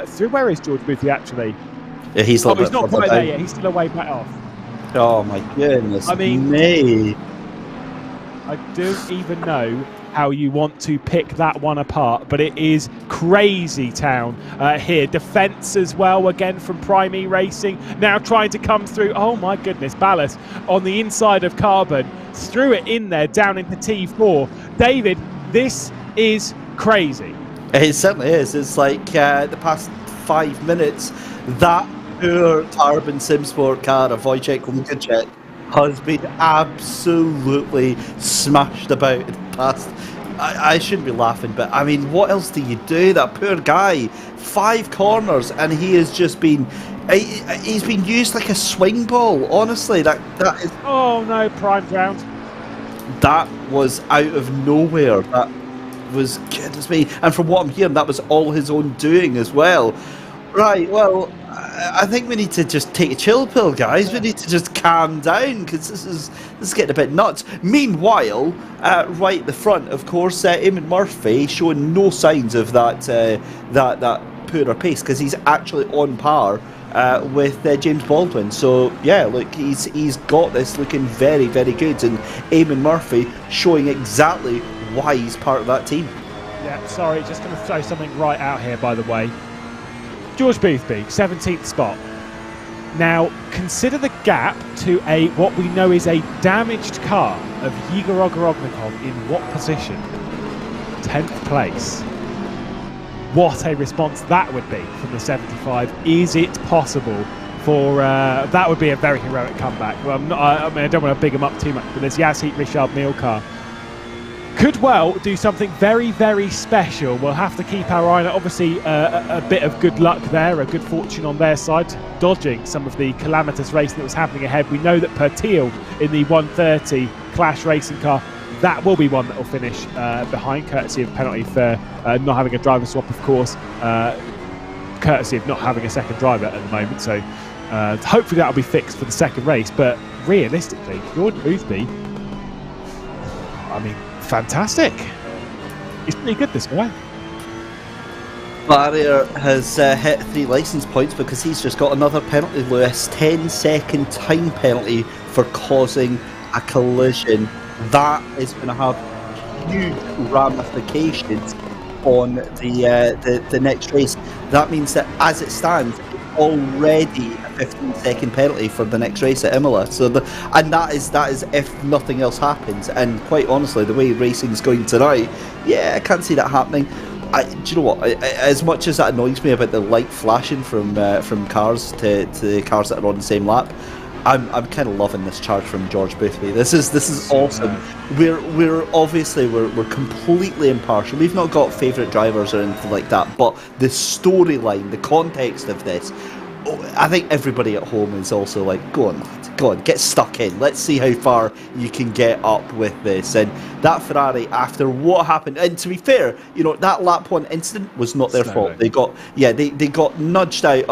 through. Where is George Boothby actually? Yeah, he's not quite there yet. He's still away back off. Oh my goodness. I mean, me. I don't even know how you want to pick that one apart, but it is crazy town here. Defence as well, again from Primey Racing, now trying to come through. Oh my goodness, Ballas on the inside of Carbon, threw it in there down into T4. David, this is crazy. It certainly is. It's like the past 5 minutes, that poor Tarbin Simsport car of Wojciech Łukacek has been absolutely smashed about in the past. I shouldn't be laughing, but I mean, what else do you do? That poor guy, 5 corners, and he has just been, he's been used like a swing ball. Honestly, that is. Oh no, prime ground. That was out of nowhere. That was, goodness me. And from what I'm hearing, that was all his own doing as well. Right, well, I think we need to just take a chill pill, guys. We need to just calm down, because this is getting a bit nuts. Meanwhile, right at the front, of course, Eamon Murphy showing no signs of that poorer pace, because he's actually on par with James Baldwin. So yeah, look, he's got this looking very, very good, and Eamon Murphy showing exactly why he's part of that team. Yeah, sorry, just going to throw something right out here, by the way. George Boothby, 17th spot. Now, consider the gap to what we know is a damaged car of Igor Ogorognikov in what position? 10th place. What a response that would be from the 75. Is it possible for... that would be a very heroic comeback. Well, I mean, I don't want to big him up too much, but this Yazhit Richard Mille car could well do something very, very special. We'll have to keep our eye on it. Obviously, a bit of good luck there, a good fortune on their side, dodging some of the calamitous racing that was happening ahead. We know that Pertil in the 130 Clash racing car, that will be one that will finish behind, courtesy of penalty for not having a driver swap, of course, courtesy of not having a second driver at the moment. So hopefully that'll be fixed for the second race. But realistically, Jordan Boothby, I mean, fantastic. He's pretty good, this guy. Barrier has hit 3 licence points because he's just got another penalty, Lewis. 10-second time penalty for causing a collision. That is going to have huge ramifications on the next race. That means that as it stands, it's already a 15-second penalty for the next race at Imola. So that is if nothing else happens. And quite honestly, the way racing's going tonight, yeah, I can't see that happening. Do you know what? As much as that annoys me about the light flashing from cars to the cars that are on the same lap, I'm kind of loving this charge from George Boothby. This is awesome. We're obviously completely impartial. We've not got favourite drivers or anything like that, but the storyline, the context of this, I think everybody at home is also like, go on, lad, go on, get stuck in. Let's see how far you can get up with this. And that Ferrari, after what happened, and to be fair, you know, that lap 1 incident was not their fault. They got nudged out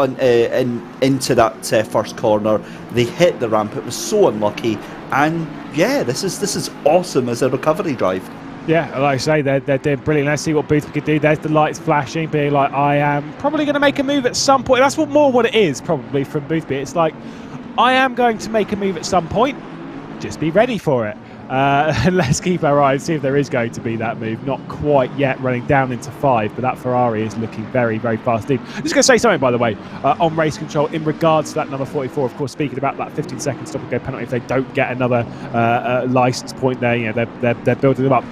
into that first corner. They hit the ramp. It was so unlucky. And yeah, this is awesome as a recovery drive. Yeah, like I say, they're doing brilliant. Let's see what Boothby can do. There's the lights flashing, being like, I am probably going to make a move at some point. That's what it is, probably, from Boothby. It's like, I am going to make a move at some point. Just be ready for it. And let's keep our eye and see if there is going to be that move. Not quite yet, running down into 5, but that Ferrari is looking very, very fast indeed. I'm just going to say something, by the way, on race control in regards to that number 44. Of course, speaking about that 15-second stop-and-go penalty, if they don't get another licence point there, you know, they're building them up.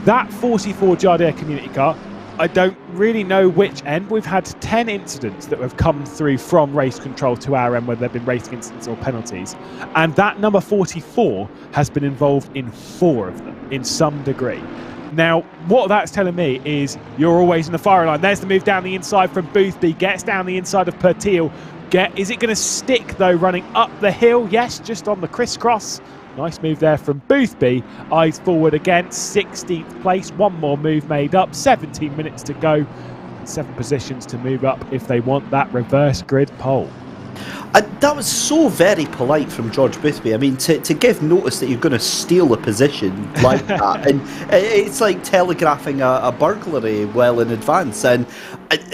That 44 Jardine community car, I don't really know which end. We've had 10 incidents that have come through from race control to our end, whether they've been racing incidents or penalties. And that number 44 has been involved in 4 of them in some degree. Now, what that's telling me is you're always in the firing line. There's the move down the inside from Boothby, gets down the inside of Pertil. Is it going to stick, though, running up the hill? Yes, just on the crisscross. Nice move there from Boothby. Eyes forward again, 16th place. One more move made up, 17 minutes to go. 7 positions to move up if they want that reverse grid pole. That was so very polite from George Boothby. I mean, to give notice that you're going to steal a position like that, and it's like telegraphing a burglary well in advance. And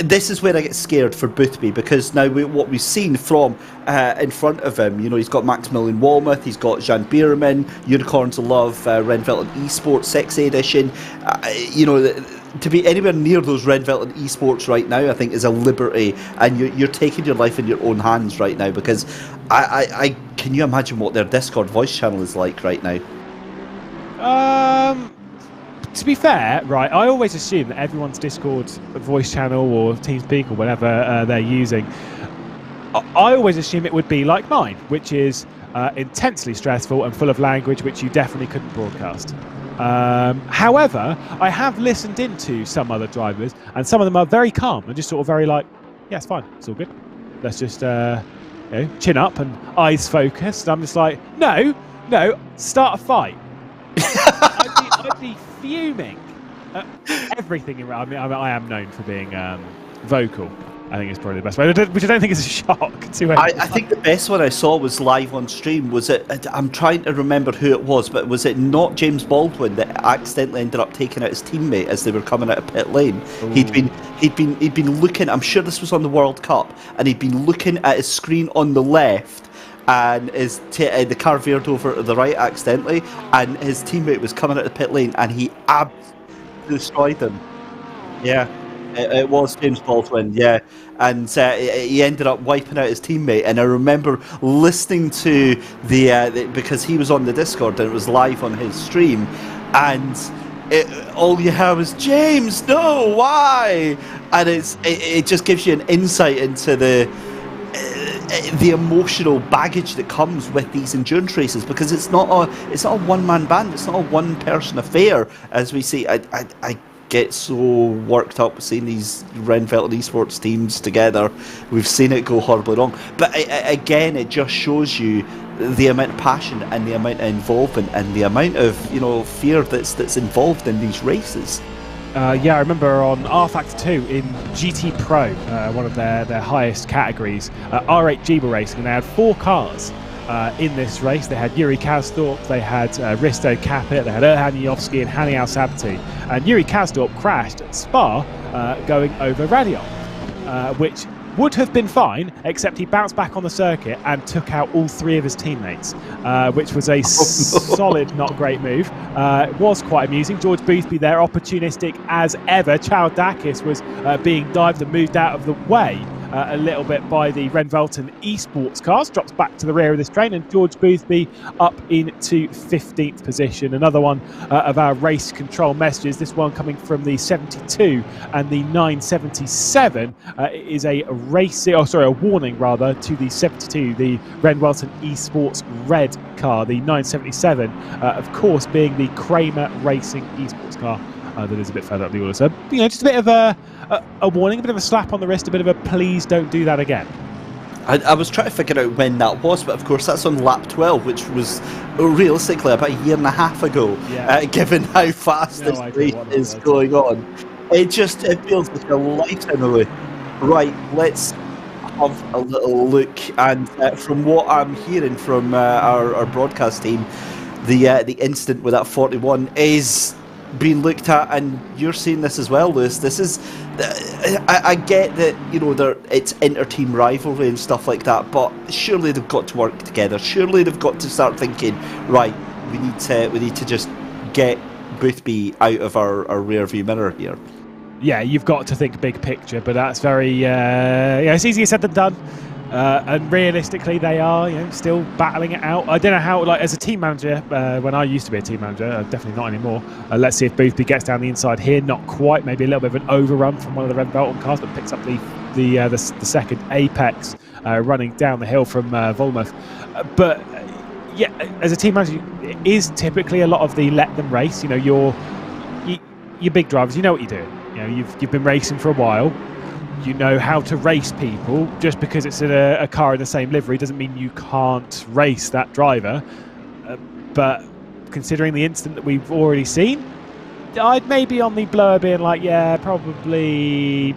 this is where I get scared for Boothby, because now what we've seen from in front of him, you know, he's got Maximilian Walmuth, he's got Jan Bierman, Unicorns of Love, Renvelt and Esports Sexy Edition. You know, to be anywhere near those Renvelt and Esports right now, I think is a liberty, and you're taking your life in your own hands right now, because I can you imagine what their Discord voice channel is like right now? To be fair, right, I always assume that everyone's Discord voice channel or TeamSpeak or whatever they're using, I always assume it would be like mine, which is intensely stressful and full of language which you definitely couldn't broadcast. However, I have listened into some other drivers, and some of them are very calm and just sort of very like, yeah, it's fine, it's all good. Let's just you know, chin up and eyes focused. I'm just like, no, start a fight. I'd be fuming at everything around me. I am known for being vocal. I think it's probably the best way, which I don't think is a shock to anyone. I think the best one I saw was live on stream. Was it? I'm trying to remember who it was, but was it not James Baldwin that accidentally ended up taking out his teammate as they were coming out of pit lane? Ooh. He'd been looking. I'm sure this was on the World Cup, and he'd been looking at his screen on the left, and the car veered over to the right accidentally, and his teammate was coming out of the pit lane, and he absolutely destroyed him. Yeah. It was James Baldwin, yeah, and he ended up wiping out his teammate. And I remember listening to because he was on the Discord and it was live on his stream, and all you heard was James, no, why? And it just gives you an insight into the emotional baggage that comes with these endurance races, because it's not a one-man band, it's not a one-person affair, as we see. I get so worked up seeing these Renfelt and esports teams together. We've seen it go horribly wrong, but again, it just shows you the amount of passion and the amount of involvement and the amount of fear that's involved in these races. Yeah, I remember on R Factor 2 in GT Pro, one of their highest categories, R8 Jeeble Racing, and they had 4 cars in this race. They had Yuri Kasdorp, they had Risto Capit, they had Erhan Yovsky and Hani Al-Sabti. And Yuri Kasdorp crashed at Spa going over Radion, which would have been fine, except he bounced back on the circuit and took out all 3 of his teammates, which was a solid, not great move. It was quite amusing. George Boothby there, opportunistic as ever. Chaldakis was being dived and moved out of the way a little bit by the Renvelton esports cars, drops back to the rear of this train, and George Boothby up into 15th position. Another one of our race control messages, this one coming from the 72 and the 977, is a warning rather to the 72, the Renvelton esports red car, the 977, of course being the Kramer Racing esports car. That is a bit further up the order. So, just a bit of a warning, a bit of a slap on the wrist, a bit of a please don't do that again. I was trying to figure out when that was, but of course that's on lap 12, which was realistically about a year and a half ago, given how fast this race is going on. It feels like a lifetime away. Right, let's have a little look, and from what I'm hearing from our broadcast team, the incident with that 41 is being looked at, and you're seeing this as well, Lewis. This is, I get that it's inter-team rivalry and stuff like that, but surely they've got to work together. Surely they've got to start thinking, right, we need to just get Boothby out of our rear view mirror here. Yeah, you've got to think big picture, but that's very it's easier said than done. And realistically, they are still battling it out. I don't know how, as a team manager, when I used to be a team manager, definitely not anymore. Let's see if Boothby gets down the inside here. Not quite. Maybe a little bit of an overrun from one of the Renvelton cars, but picks up the second apex running down the hill from Volmuth. But yeah, as a team manager, it is typically a lot of the let them race. Your big drivers, you know what you're doing. You've been racing for a while. You know how to race people. Just because it's in a car in the same livery doesn't mean you can't race that driver. But considering the incident that we've already seen, I'd maybe on the blower being like, yeah, probably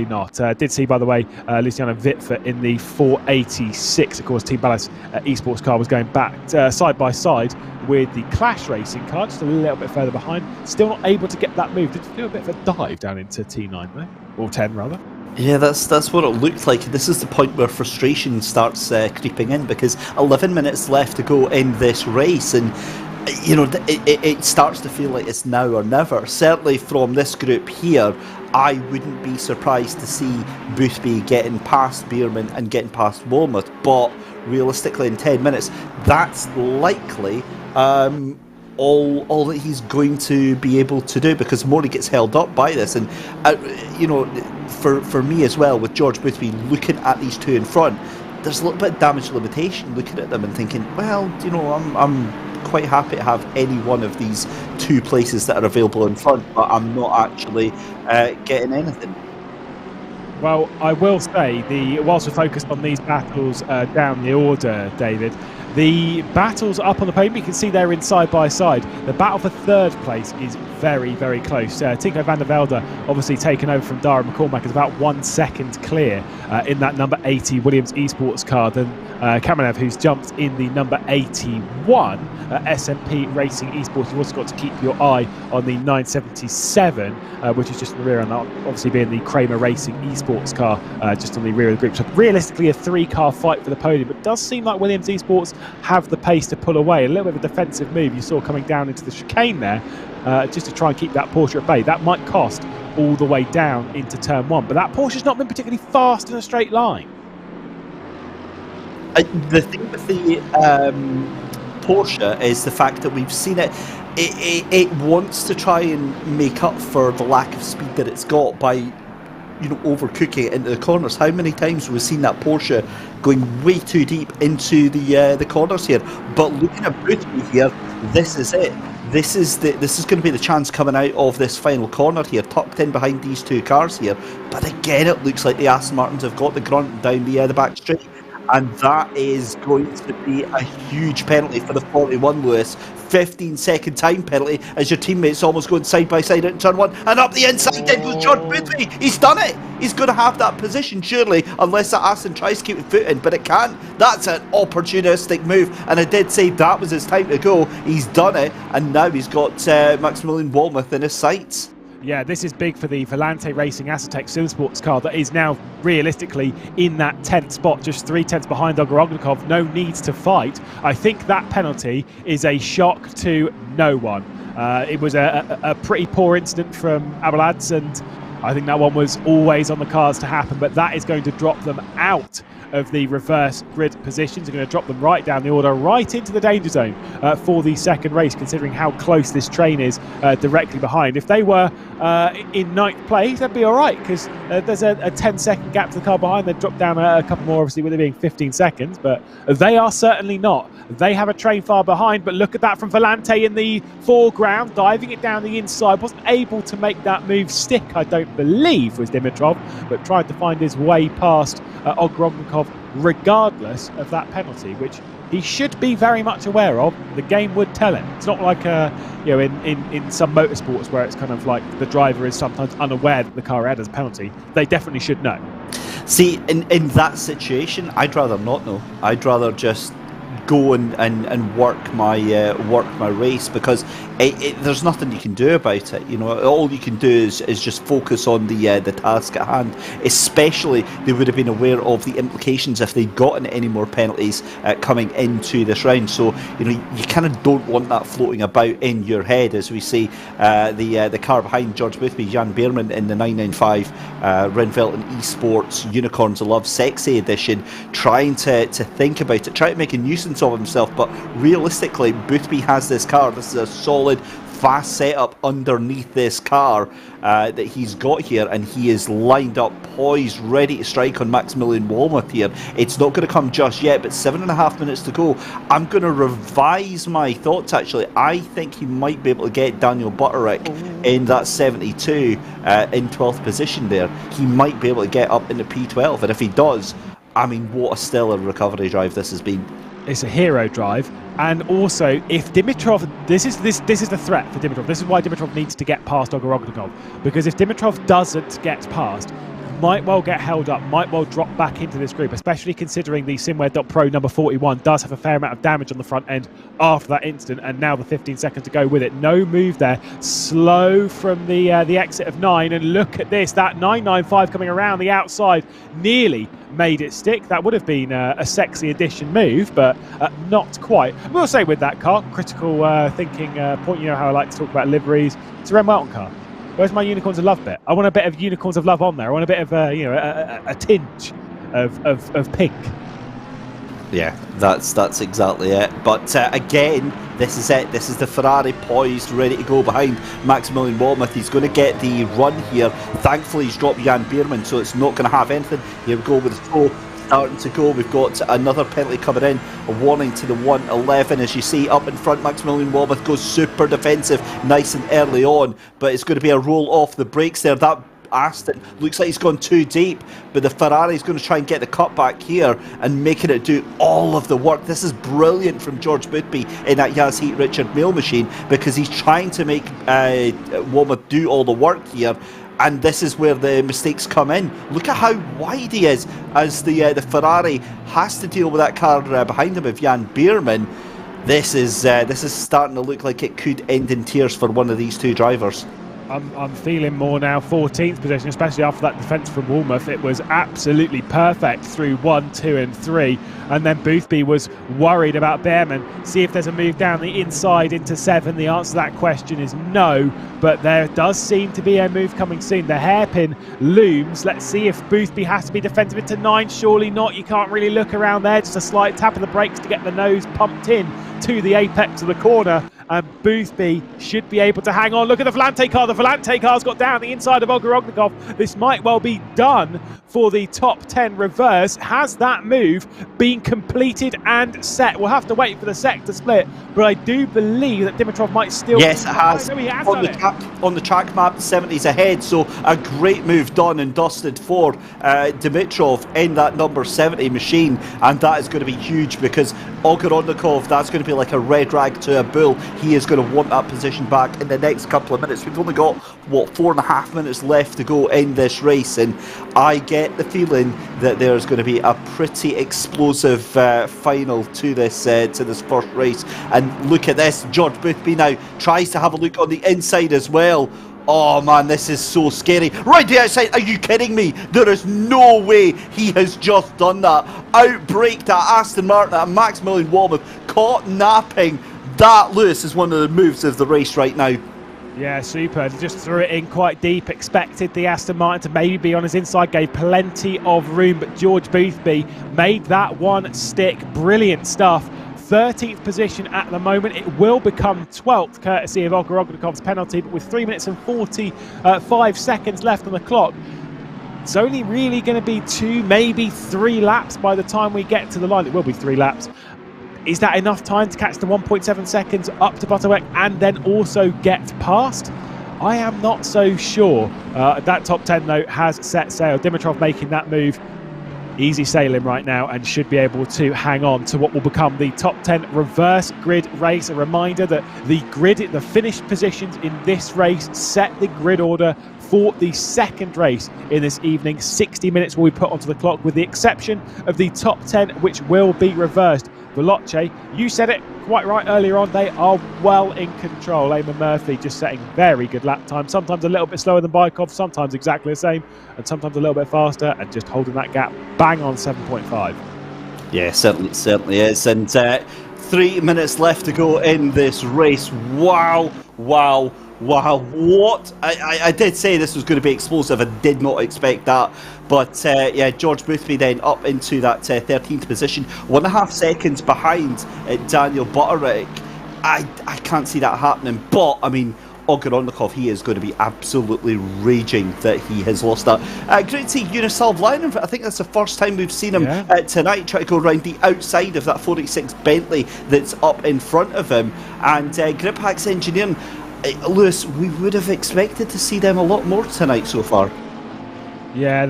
not. Did see, by the way, Luciano Vitfer in the 486. Of course, Team Ballas esports car was going back side by side with the Clash Racing car, just a little bit further behind. Still not able to get that move. Did do a bit of a dive down into T9 though, or 10 rather. Yeah, that's what it looked like. This is the point where frustration starts creeping in, because 11 minutes left to go in this race, and it starts to feel like it's now or never. Certainly from this group here, I wouldn't be surprised to see Boothby getting past Bierman and getting past Wormuth, but realistically in 10 minutes, that's likely all that he's going to be able to do, because Mori gets held up by this. And for me as well, with George Boothby looking at these two in front, there's a little bit of damage limitation looking at them and thinking, well, I'm quite happy to have any one of these 2 places that are available in front, but I'm not actually getting anything. Well, I will say, whilst we're focused on these battles down the order, David, the battles up on the podium, you can see they're in side by side. The battle for 3rd place is very, very close. Tinko van der Velde, obviously taken over from Dara McCormack, is about 1 second clear in that number 80 Williams esports car. Then Kamenev, who's jumped in the number 81 SMP Racing esports. You've also got to keep your eye on the 977, which is just in the rear, and that obviously being the Kramer Racing esports car just on the rear of the group. So realistically, a 3-car fight for the podium, but it does seem like Williams esports have the pace to pull away. A little bit of a defensive move you saw coming down into the chicane there, just to try and keep that Porsche at bay. That might cost all the way down into turn 1. But that Porsche's not been particularly fast in a straight line. The thing with the Porsche is the fact that we've seen it. It wants to try and make up for the lack of speed that it's got by, overcooking it into the corners. How many times have we seen that Porsche going way too deep into the corners here? But looking at Boothby here, this is it. This is going to be the chance coming out of this final corner here, tucked in behind these two cars here. But again, it looks like the Aston Martins have got the grunt down the back straight. And that is going to be a huge penalty for the 41, Lewis. 15-second time penalty as your teammates almost going side by side out in turn 1. And up the inside, then goes George Boothby. He's done it. He's going to have that position, surely, unless that Aston tries to keep the foot in. But it can't. That's an opportunistic move. And I did say that was his time to go. He's done it. And now he's got Maximilian Walmuth in his sights. Yeah, this is big for the Volante Racing Acetec Simsports car that is now realistically in that 10th spot, just 3/10 behind Ogorognikov. No needs to fight. I think that penalty is a shock to no one. It was a pretty poor incident from Abelads, and I think that one was always on the cards to happen, but that is going to drop them out of the reverse grid positions. Are going to drop them right down the order, right into the danger zone for the second race, considering how close this train is directly behind. If they were in 9th place, they'd be all right, because there's a 10-second gap to the car behind. They'd drop down a couple more, obviously, with it being 15 seconds, but they are certainly not. They have a train far behind, but look at that from Volante in the foreground, diving it down the inside. Wasn't able to make that move stick, I don't believe, was Dimitrov, but tried to find his way past Ogorognikov regardless of that penalty, which he should be very much aware of. The game would tell him. It's not like in some motorsports where it's kind of like the driver is sometimes unaware that the car had as a penalty. They definitely should know. See, in that situation, I'd rather not know. I'd rather just go and work my race, because there's nothing you can do about it. All you can do is just focus on the task at hand. Especially, they would have been aware of the implications if they'd gotten any more penalties coming into this round. So you kind of don't want that floating about in your head, as we see the car behind George Boothby, Jan Beerman in the 995 Renvelten Esports Unicorns of Love Sexy Edition, trying to think about it, trying to make a nuisance of himself. But realistically, Boothby has this car. This is a solid, fast setup underneath this car that he's got here, and he is lined up, poised, ready to strike on Maximilian Walmuth here. It's not going to come just yet, but 7.5 minutes to go. I'm going to revise my thoughts, actually. I think he might be able to get Daniel Butterick in that 72 in 12th position there. He might be able to get up into P12, and if he does, I mean, what a stellar recovery drive this has been. It's a hero drive. And also, if Dimitrov, this is the threat for Dimitrov. This is why Dimitrov needs to get past Ogorognikov, because if Dimitrov doesn't get past, might well get held up, might well drop back into this group, especially considering the SimWare.Pro number 41 does have a fair amount of damage on the front end after that incident, and now the 15 seconds to go with it. No move there. Slow from the exit of 9, and look at this, that 995 coming around the outside nearly made it stick. That would have been a sexy addition move, but not quite. I will say with that car, critical thinking point, how I like to talk about liveries, it's a Ren Welton car. Where's my Unicorns of Love bit? I want a bit of Unicorns of Love on there. I want a bit of a tinge of pink. Yeah, that's exactly it. But again, this is it. This is the Ferrari poised, ready to go behind Maximilian Walmuth. He's going to get the run here. Thankfully, he's dropped Jan Beerman, so it's not going to have anything. Here we go with the flow starting to go. We've got another penalty coming in. A warning to the 111. As you see up in front, Maximilian Walmuth goes super defensive nice and early on, but it's going to be a roll off the brakes there. That Aston looks like he's gone too deep, but the Ferrari's going to try and get the cutback here and making it do all of the work. This is brilliant from George Boothby in that Yas Heat Richard mail machine, because he's trying to make Walmuth do all the work here. And this is where the mistakes come in. Look at how wide he is, as the Ferrari has to deal with that car behind him of Jan Beerman. This is starting to look like it could end in tears for one of these two drivers. I'm feeling more now 14th position, especially after that defence from Woolworth. It was absolutely perfect through 1, 2 and 3, and then Boothby was worried about Behrman. See if there's a move down the inside into 7. The answer to that question is no, but there does seem to be a move coming soon. The hairpin looms. Let's see if Boothby has to be defensive into 9. Surely not. You can't really look around there. Just a slight tap of the brakes to get the nose pumped in to the apex of the corner, and Boothby should be able to hang on. Look at the Volante car. The Volante car's got down the inside of Ogorognikov. This might well be done for the top 10 reverse. Has that move been completed and set? We'll have to wait for the sector split, but I do believe that Dimitrov might still... Yes, it has. No, he has on the track map, 70's ahead, so a great move done and dusted for Dimitrov in that number 70 machine, and that is going to be huge because Ogorognikov, that's going to be like a red rag to a bull. He is going to want that position back in the next couple of minutes. We've only got, what, 4.5 minutes left to go in this race, and I get the feeling that there's going to be a pretty explosive final to this first race. And look at this, George Boothby now tries to have a look on the inside as well. Oh man, this is so scary. Right to the outside, are you kidding me? There is no way he has just done that. Outbraked that Aston Martin at Maximilian Walmuth, caught napping. That, Lewis, is one of the moves of the race right now. Yeah, super. Just threw it in quite deep. Expected the Aston Martin to maybe be on his inside. Gave plenty of room, but George Boothby made that one stick. Brilliant stuff. 13th position at the moment. It will become 12th, courtesy of Ogorognikov's penalty, but with 3 minutes and 45 seconds left on the clock. It's only really going to be 2, maybe 3 laps by the time we get to the line. It will be 3 laps. Is that enough time to catch the 1.7 seconds up to Butterworth and then also get past? I am not so sure. That top 10 though has set sail. Dimitrov making that move. Easy sailing right now and should be able to hang on to what will become the top 10 reverse grid race. A reminder that the finished positions in this race set the grid order for the second race in this evening. 60 minutes will be put onto the clock with the exception of the top 10, which will be reversed. Veloce, you said it quite right earlier on, they are well in control. Eamon Murphy just setting very good lap time, sometimes a little bit slower than Bykov, sometimes exactly the same, and sometimes a little bit faster, and just holding that gap bang on 7.5. Yeah, certainly is. And 3 minutes left to go in this race. Wow. What? I did say this was going to be explosive. I did not expect that. But yeah, George Boothby then up into that 13th position. 1.5 seconds behind Daniel Butterick. I can't see that happening. But, I mean, Ogorognikov, he is going to be absolutely raging that he has lost that. Great to see Unisalv Liner. I think that's the first time we've seen him tonight try to go around the outside of that 46 Bentley that's up in front of him. And Griphack's Engineering, Lewis, we would have expected to see them a lot more tonight so far. Yeah,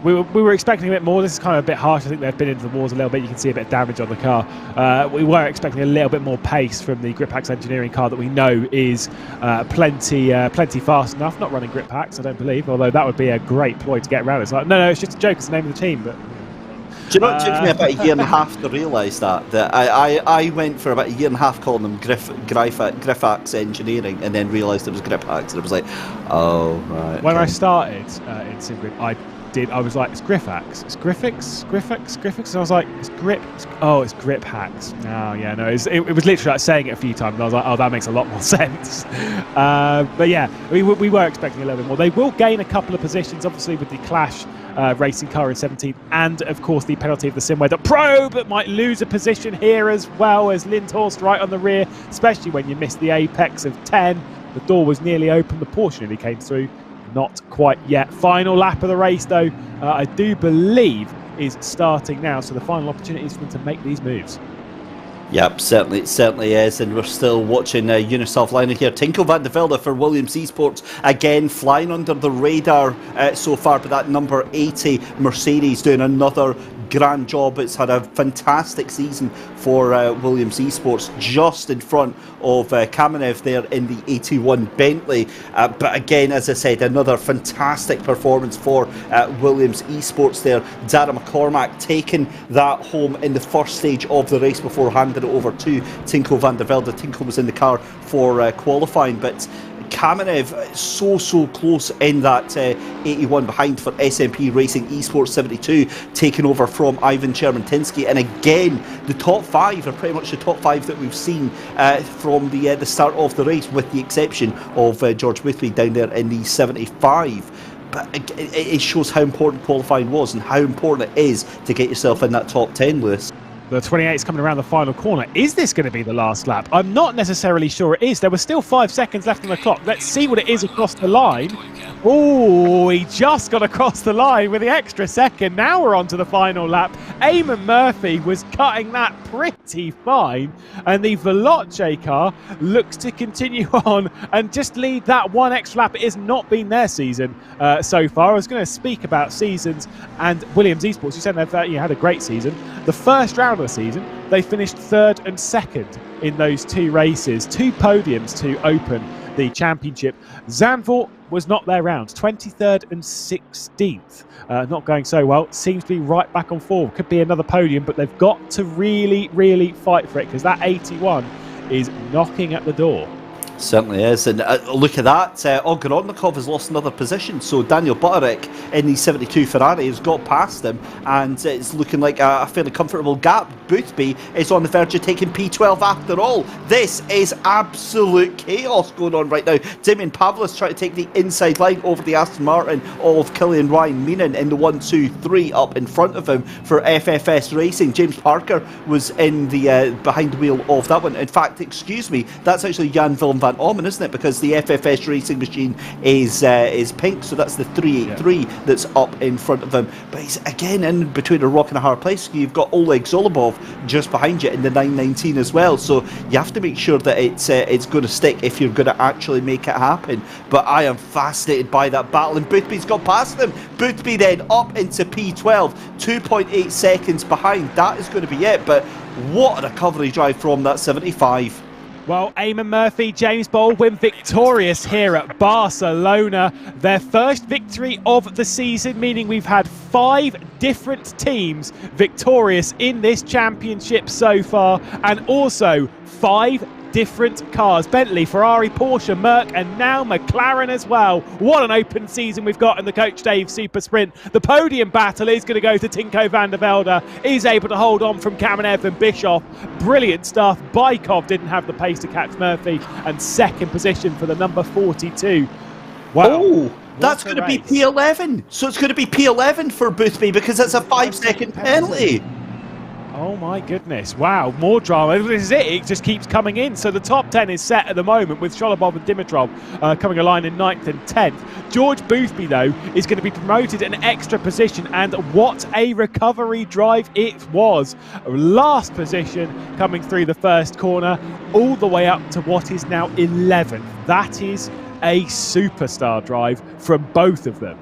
we were expecting a bit more. This is kind of a bit harsh. I think they've been into the walls a little bit. You can see a bit of damage on the car. We were expecting a little bit more pace from the Griphack's Engineering car that we know is plenty fast enough. Not running Griphacks, I don't believe, although that would be a great ploy to get around. It's like, no, it's just a joke. It's the name of the team. But do you know, it took me about a year and a half to realise that I went for about a year and a half calling them Griphack's Engineering, and then realised it was Griphacks, and it was like, oh, right. When I started in SimGrid, I was like, it's Griphax, it's Griphax, and I was like, it's Griphacks. Oh yeah, no, it was literally like saying it a few times, and I was like, oh, that makes a lot more sense. But yeah, we were expecting a little bit more. They will gain a couple of positions, obviously, with the Clash racing car in 17th, and of course the penalty of the SimWare.Pro, but might lose a position here as well as Lindhorst right on the rear, especially when you miss the apex of 10. The door was nearly open, the Porsche nearly came through. Not quite yet. Final lap of the race, though, I do believe is starting now. So the final opportunity is for them to make these moves. Yep, certainly is, and we're still watching Unisalv Liner here. Tinko van der Velde for Williams Esports, again flying under the radar so far, but that number 80 Mercedes doing another grand job. It's had a fantastic season for Williams Esports, just in front of Kamenev there in the 81 Bentley. But again, as I said, another fantastic performance for Williams Esports there. Dara McCormack taking that home in the first stage of the race before handing it over to Tinko van der Velde. Tinko was in the car for qualifying, but Kamenev so close in that 81 behind for SMP Racing Esports 72, taking over from Ivan Chermentinsky. And again, the top 5 are pretty much the top 5 that we've seen from the start of the race, with the exception of George Boothby down there in the 75. But it shows how important qualifying was and how important it is to get yourself in that top 10, Lewis. The 28's coming around the final corner. Is this going to be the last lap? I'm not necessarily sure it is. There was still 5 seconds left on the clock. Let's see what it is across the line. Oh, he just got across the line with the extra second. Now we're on to the final lap. Eamon Murphy was cutting that pretty fine. And the Veloce car looks to continue on and just lead that one extra lap. It has not been their season so far. I was going to speak about seasons and Williams Esports. You said they've had a great season. The first round of the season, they finished 3rd and 2nd in those 2 races. 2 podiums to open the championship. Zandvoort was not their round. 23rd and 16th. Not going so well. Seems to be right back on form. Could be another podium, but they've got to really fight for it, because that 81 is knocking at the door. Certainly is, and look at that, Ogorodnikov has lost another position, so Daniel Butterick in the 72 Ferrari has got past him, and it's looking like a fairly comfortable gap. Boothby is on the verge of taking P12 after all. This is absolute chaos going on right now. Damien Pavlis trying to take the inside line over the Aston Martin of Killian Ryan Meenan in the 1-2-3 up in front of him for FFS Racing. James Parker was in the behind the wheel of that one. In fact, excuse me, that's actually Jan Willem van Omen, isn't it? Because the FFS Racing machine is pink, so that's the 383 that's up in front of him. But he's again in between a rock and a hard place. You've got Oleg Zolobov just behind you in the 919 as well, so you have to make sure that it's going to stick if you're going to actually make it happen. But I am fascinated by that battle, and Boothby's got past them. Boothby then up into P12, 2.8 seconds behind. That is going to be it, but what a recovery drive from that 75. Well, Eamon Murphy, James Baldwin victorious here at Barcelona. Their first victory of the season, meaning we've had 5 different teams victorious in this championship so far, and also 5 different cars. Bentley, Ferrari, Porsche, Merc, and now McLaren as well. What an open season we've got in the Coach Dave Super Sprint. The podium battle is going to go to Tinko van der Velde. He's able to hold on from Kamenev and Bischoff. Brilliant stuff. Bykov didn't have the pace to catch Murphy, and second position for the number 42. Wow. Oh, that's going to be P11. So it's going to be P11 for Boothby, because it's a 5-second penalty. Oh my goodness, wow, more drama. This is it, it just keeps coming in. So the top 10 is set at the moment with Sholobov and Dimitrov coming aligned in 9th and 10th. George Boothby, though, is going to be promoted an extra position, and what a recovery drive it was. Last position coming through the first corner, all the way up to what is now 11th. That is a superstar drive from both of them.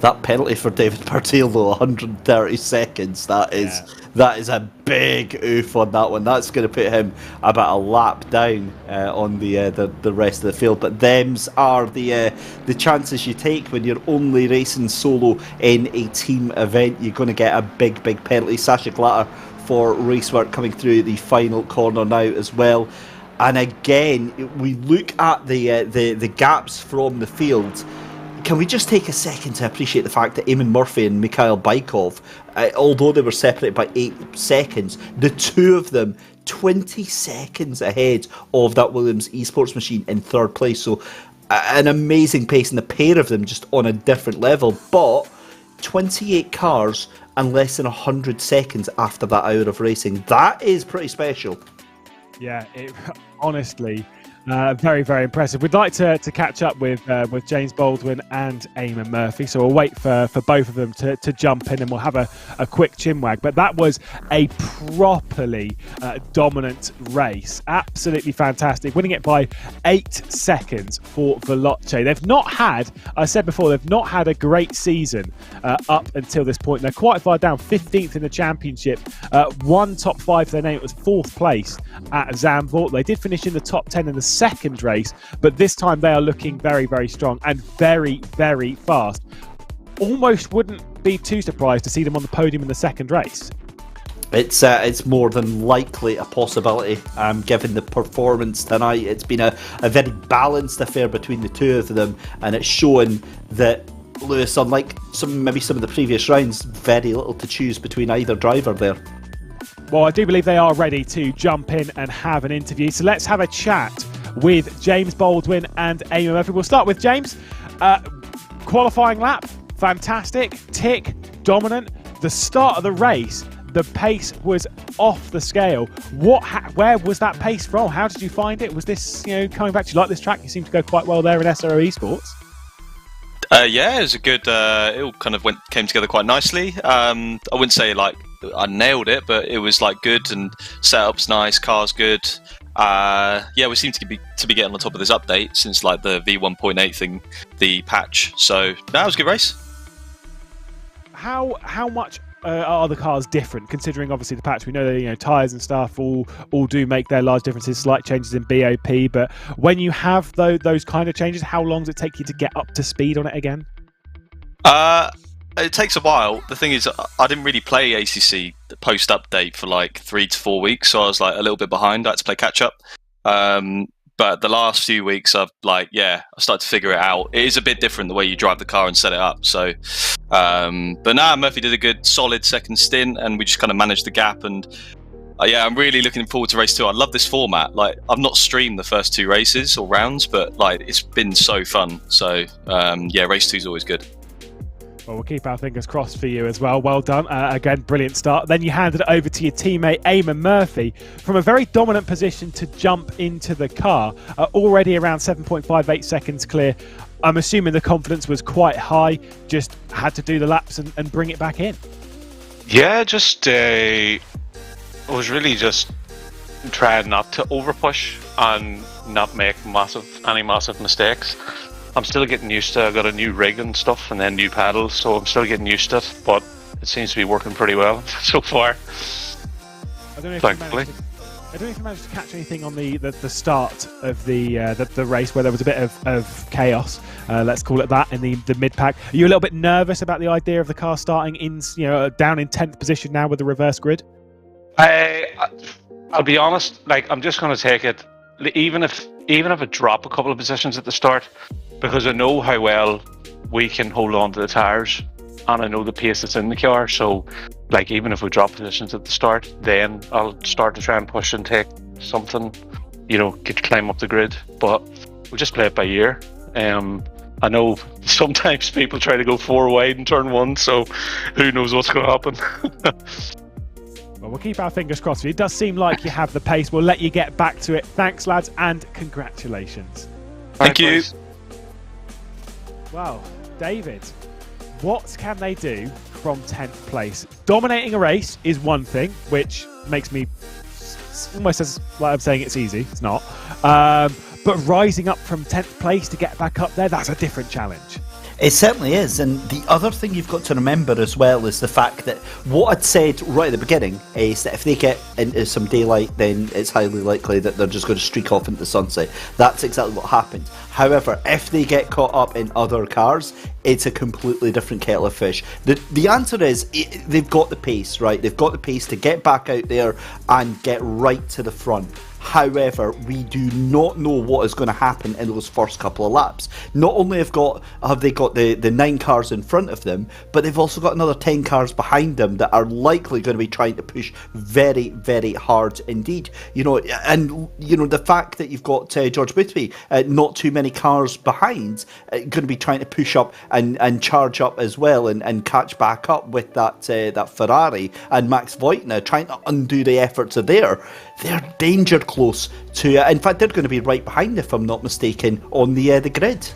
That penalty for David Bartil, though, 130 seconds. That is a big oof on that one. That's going to put him about a lap down on the rest of the field. But them's are the chances you take when you're only racing solo in a team event. You're going to get a big penalty. Sasha Glatter for Racework coming through the final corner now as well. And again, we look at the gaps from the field. Can we just take a second to appreciate the fact that Eamon Murphy and Mikhail Bykov, although they were separated by 8 seconds, the two of them 20 seconds ahead of that Williams Esports machine in 3rd place. So an amazing pace, and the pair of them just on a different level. But 28 cars and less than 100 seconds after that hour of racing. That is pretty special. Yeah, honestly... very impressive. We'd like to catch up with James Baldwin and Eamon Murphy, so we'll wait for both of them to jump in, and we'll have a quick chinwag. But that was a properly dominant race. Absolutely fantastic. Winning it by 8 seconds for Veloce. They've not had, I said before, they've not had a great season up until this point. They're quite far down, 15th in the championship. One top 5 to their name. It was 4th place at Zandvoort. They did finish in the top 10 in the second race, but this time they are looking very strong and very fast. Almost wouldn't be too surprised to see them on the podium in the second race. It's more than likely a possibility, given the performance tonight. It's been a very balanced affair between the two of them, and it's shown that Lewis, unlike some of the previous rounds, very little to choose between either driver there. Well, I do believe they are ready to jump in and have an interview. So let's have a chat with James Baldwin and Eamon Murphy. We'll start with James. Qualifying lap, fantastic. Tick, dominant. The start of the race, the pace was off the scale. Where was that pace from? How did you find it? Was this, coming back? Do you like this track? You seem to go quite well there in SRO Esports. Yeah, it was a good. It all kind of came together quite nicely. I wouldn't say like I nailed it, but it was like good, and setup's nice, car's good. Yeah, we seem to be getting on top of this update since like the V1.8 thing, the patch. So that was a good race. How much are the cars different, considering obviously the patch? We know that tyres and stuff all do make their large differences, slight changes in BOP, but when you have those kind of changes, how long does it take you to get up to speed on it again? It takes a while. The thing is, I didn't really play ACC post update for like 3 to 4 weeks, so I was like a little bit behind. I had to play catch up. But the last few weeks, I started to figure it out. It is a bit different the way you drive the car and set it up. So, but now Murphy did a good, solid second stint, and we just kind of managed the gap. And I'm really looking forward to race 2. I love this format. Like, I've not streamed the first 2 races or rounds, but like it's been so fun. So, race 2 is always good. Well, we'll keep our fingers crossed for you as well. Well done. Again, brilliant start. Then you handed it over to your teammate, Eamon Murphy, from a very dominant position to jump into the car. Already around 7.58 seconds clear. I'm assuming the confidence was quite high. Just had to do the laps and bring it back in. Yeah, I was really just trying not to overpush and not make any massive mistakes. I'm still getting used to it. I got a new rig and stuff, and then new paddles, so I'm still getting used to it, but it seems to be working pretty well so far. I don't know if you managed to catch anything on the start of the race where there was a bit of chaos, let's call it that, in the mid-pack. Are you a little bit nervous about the idea of the car starting in down in 10th position now with the reverse grid? I'll be honest, I'm just going to take it, even if I drop a couple of positions at the start, because I know how well we can hold on to the tyres, and I know the pace that's in the car. So, even if we drop positions at the start, then I'll start to try and push and take something, climb up the grid. But we'll just play it by ear. I know sometimes people try to go 4 wide in turn 1, so who knows what's going to happen. Well, we'll keep our fingers crossed. It does seem like you have the pace. We'll let you get back to it. Thanks, lads, and congratulations. Thank you. Well, David, what can they do from 10th place? Dominating a race is one thing, which makes me almost as like I'm saying it's easy. It's not. But rising up from 10th place to get back up there, that's a different challenge. It certainly is, and the other thing you've got to remember as well is the fact that what I'd said right at the beginning is that if they get into some daylight, then it's highly likely that they're just going to streak off into the sunset. That's exactly what happened. However, if they get caught up in other cars, it's a completely different kettle of fish. The answer is they've got the pace, right? They've got the pace to get back out there and get right to the front. However, we do not know what is going to happen in those first couple of laps. Not only have they got the 9 cars in front of them, but they've also got another 10 cars behind them that are likely going to be trying to push very, very hard indeed. The fact that you've got George Boothby, not too many cars behind, going to be trying to push up and charge up as well and catch back up with that Ferrari, and Max Voigtner trying to undo the efforts of they're danger close to. In fact, they're going to be right behind, if I'm not mistaken, on the grid.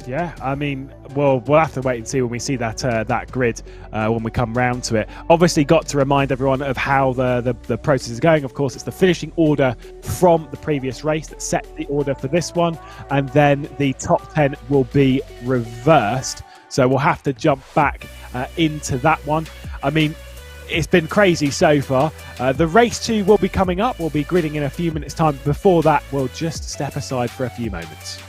Yeah, I mean, we'll have to wait and see when we see that grid when we come round to it. Obviously, got to remind everyone of how the process is going. Of course, it's the finishing order from the previous race that set the order for this one, and then the top 10 will be reversed. So we'll have to jump back into that one. I mean, it's been crazy so far. The race 2 will be coming up. We'll be gridding in a few minutes' time. Before that, we'll just step aside for a few moments.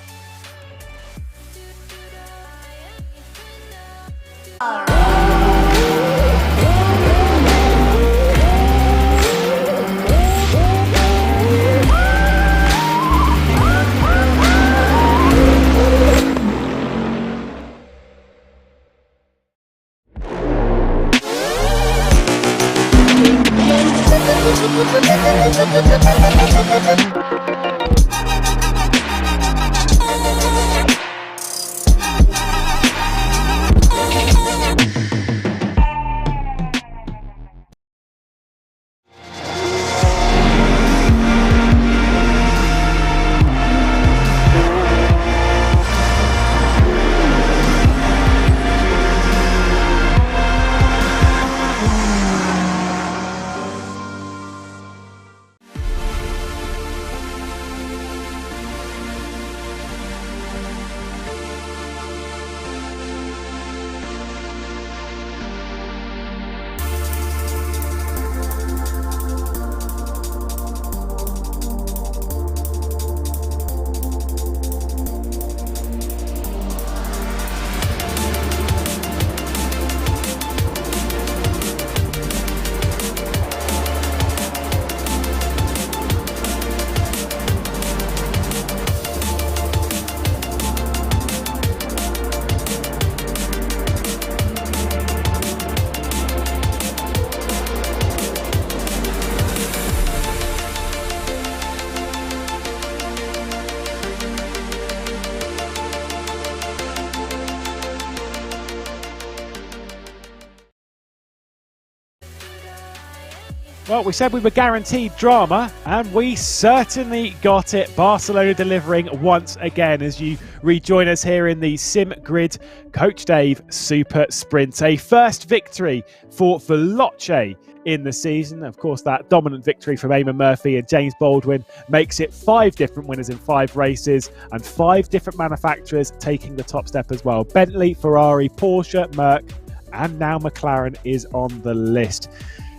Well, we said we were guaranteed drama, and we certainly got it. Barcelona delivering once again as you rejoin us here in the SimGrid Coach Dave Super Sprint. A first victory for Veloce in the season. Of course, that dominant victory from Eamon Murphy and James Baldwin makes it 5 different winners in 5 races and 5 different manufacturers taking the top step as well. Bentley, Ferrari, Porsche, Merc, and now McLaren is on the list.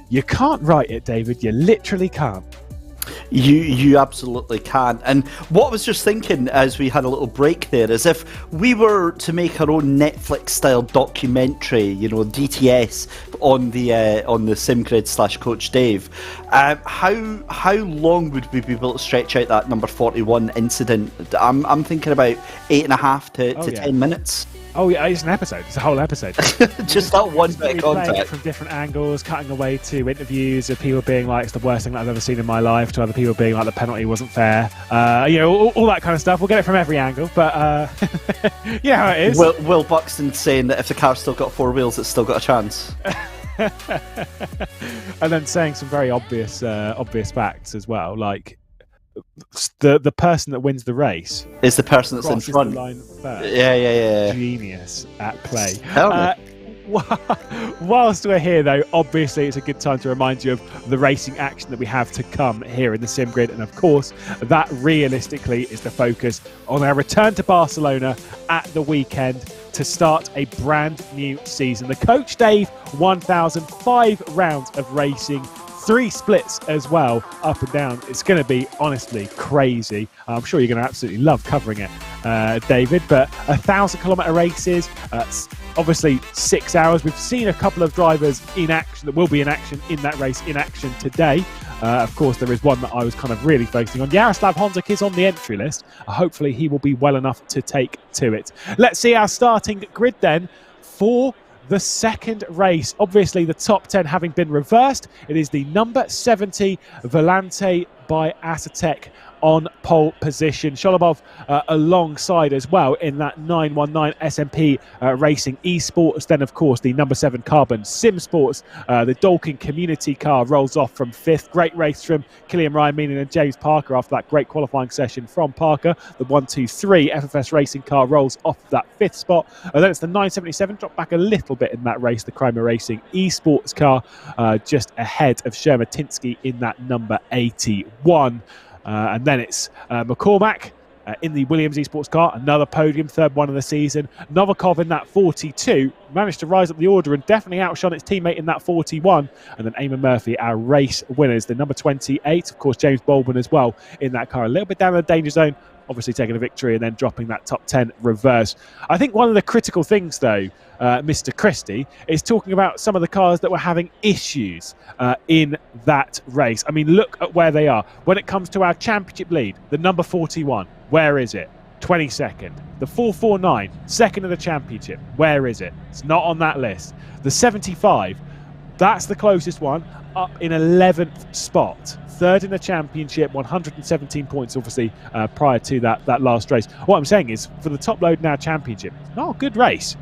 You can't write it, David. You literally can't. You absolutely can. And what I was just thinking as we had a little break there is if we were to make our own Netflix-style documentary, you know, DTS on the SimGrid / Coach Dave, how long would we be able to stretch out that number 41 incident? I'm thinking about 8.5 to 10 minutes. Oh yeah, it's an episode. It's a whole episode. Just that one bit of contact. From different angles, cutting away to interviews of people being like, it's the worst thing that I've ever seen in my life, to other people being like, the penalty wasn't fair. You know, all that kind of stuff. We'll get it from every angle, but you know how it is. Will Buxton saying that if the car's still got 4 wheels, it's still got a chance. And then saying some very obvious facts as well, like the person that wins the race is the person that's in front. The line first. Yeah. Genius at play. Whilst we're here, though, obviously it's a good time to remind you of the racing action that we have to come here in the SimGrid, and of course that realistically is the focus on our return to Barcelona at the weekend to start a brand new season. The Coach Dave 1005 rounds of racing, 3 splits as well, up and down. It's going to be honestly crazy. I'm sure you're going to absolutely love covering it, David. But 1,000-kilometre races, obviously 6 hours. We've seen a couple of drivers in action that will be in action in that race in action today. Of course, there is one that I was kind of really focusing on. Jaroslav Honzik is on the entry list. Hopefully he will be well enough to take to it. Let's see our starting grid then for the second race. Obviously the top 10 having been reversed. It is the number 70 Volante by Atatec on pole position. Sholobov alongside as well in that 919 SMP Racing Esports. Then, of course, the number 7 Carbon Sim Sports. The Dalkin Community car rolls off from 5th. Great race from Killian Ryan Meaning and James Parker after that great qualifying session from Parker. The 123 FFS Racing car rolls off that 5th spot. Then it's the 977, dropped back a little bit in that race. The Kryma Racing Esports car just ahead of Shermatinsky in that number 81. And then it's McCormack in the Williams Esports car, another podium, 3rd one of the season. Novikov in that 42, managed to rise up the order and definitely outshone its teammate in that 41. And then Eamon Murphy, our race winners, the number 28, of course, James Baldwin as well in that car, a little bit down the danger zone, obviously taking a victory and then dropping that top 10 reverse. I think one of the critical things, though, Mr. Christie, is talking about some of the cars that were having issues in that race. I mean, look at where they are. When it comes to our championship lead, the number 41, where is it? 22nd. The 449, second of the championship, where is it? It's not on that list. The 75, That's the closest one, up in 11th spot. Third in the championship, 117 points, obviously, prior to that last race. What I'm saying is, for the Top Load Now championship, not a good race.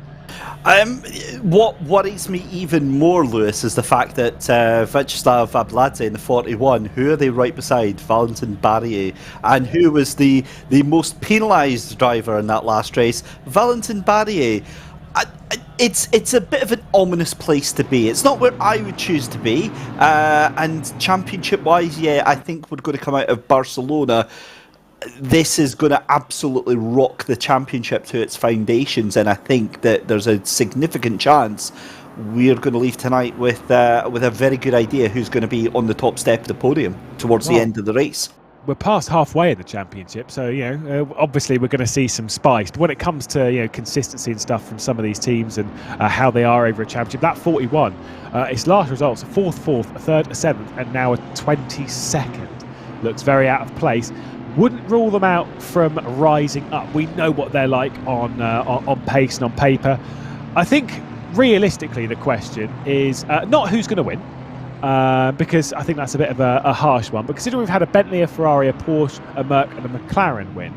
What worries me even more, Lewis, is the fact that Vyacheslav Abladze in the 41, who are they right beside? Valentin Barrier. And who was the most penalised driver in that last race? Valentin Barrier. It's a bit of an ominous place to be. It's not where I would choose to be. And championship-wise, yeah, I think we're going to come out of Barcelona. This is going to absolutely rock the championship to its foundations, and I think that there's a significant chance we're going to leave tonight with a very good idea who's going to be on the top step of the podium towards the end of the race. We're past halfway in the championship, so obviously we're going to see some spice. But when it comes to consistency and stuff from some of these teams and how they are over a championship, that 41, its last results: fourth, a third, a 7th, and now a 22nd. Looks very out of place. Wouldn't rule them out from rising up. We know what they're like on pace and on paper. I think realistically the question is not who's going to win, because I think that's a bit of a harsh one. But considering we've had a Bentley, a Ferrari, a Porsche, a Merc and a McLaren win,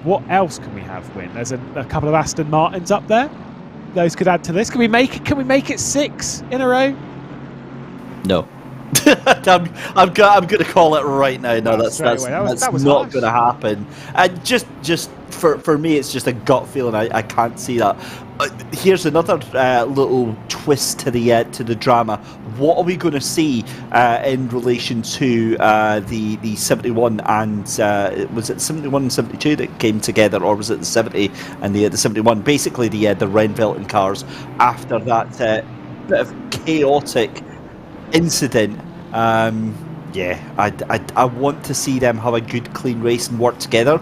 what else can we have win? There's a couple of Aston Martins up there. Those could add to this. Can we make it 6 in a row? No. I'm going to call it right now. No, that's not going to happen. And just for me, it's just a gut feeling. I can't see that. Here's another little twist to the drama. What are we going to see in relation to the 71 and was it 71 and 72 that came together, or was it the 70 and the 71? Basically, the Renvelten cars after that bit of chaotic incident. I want to see them have a good clean race and work together,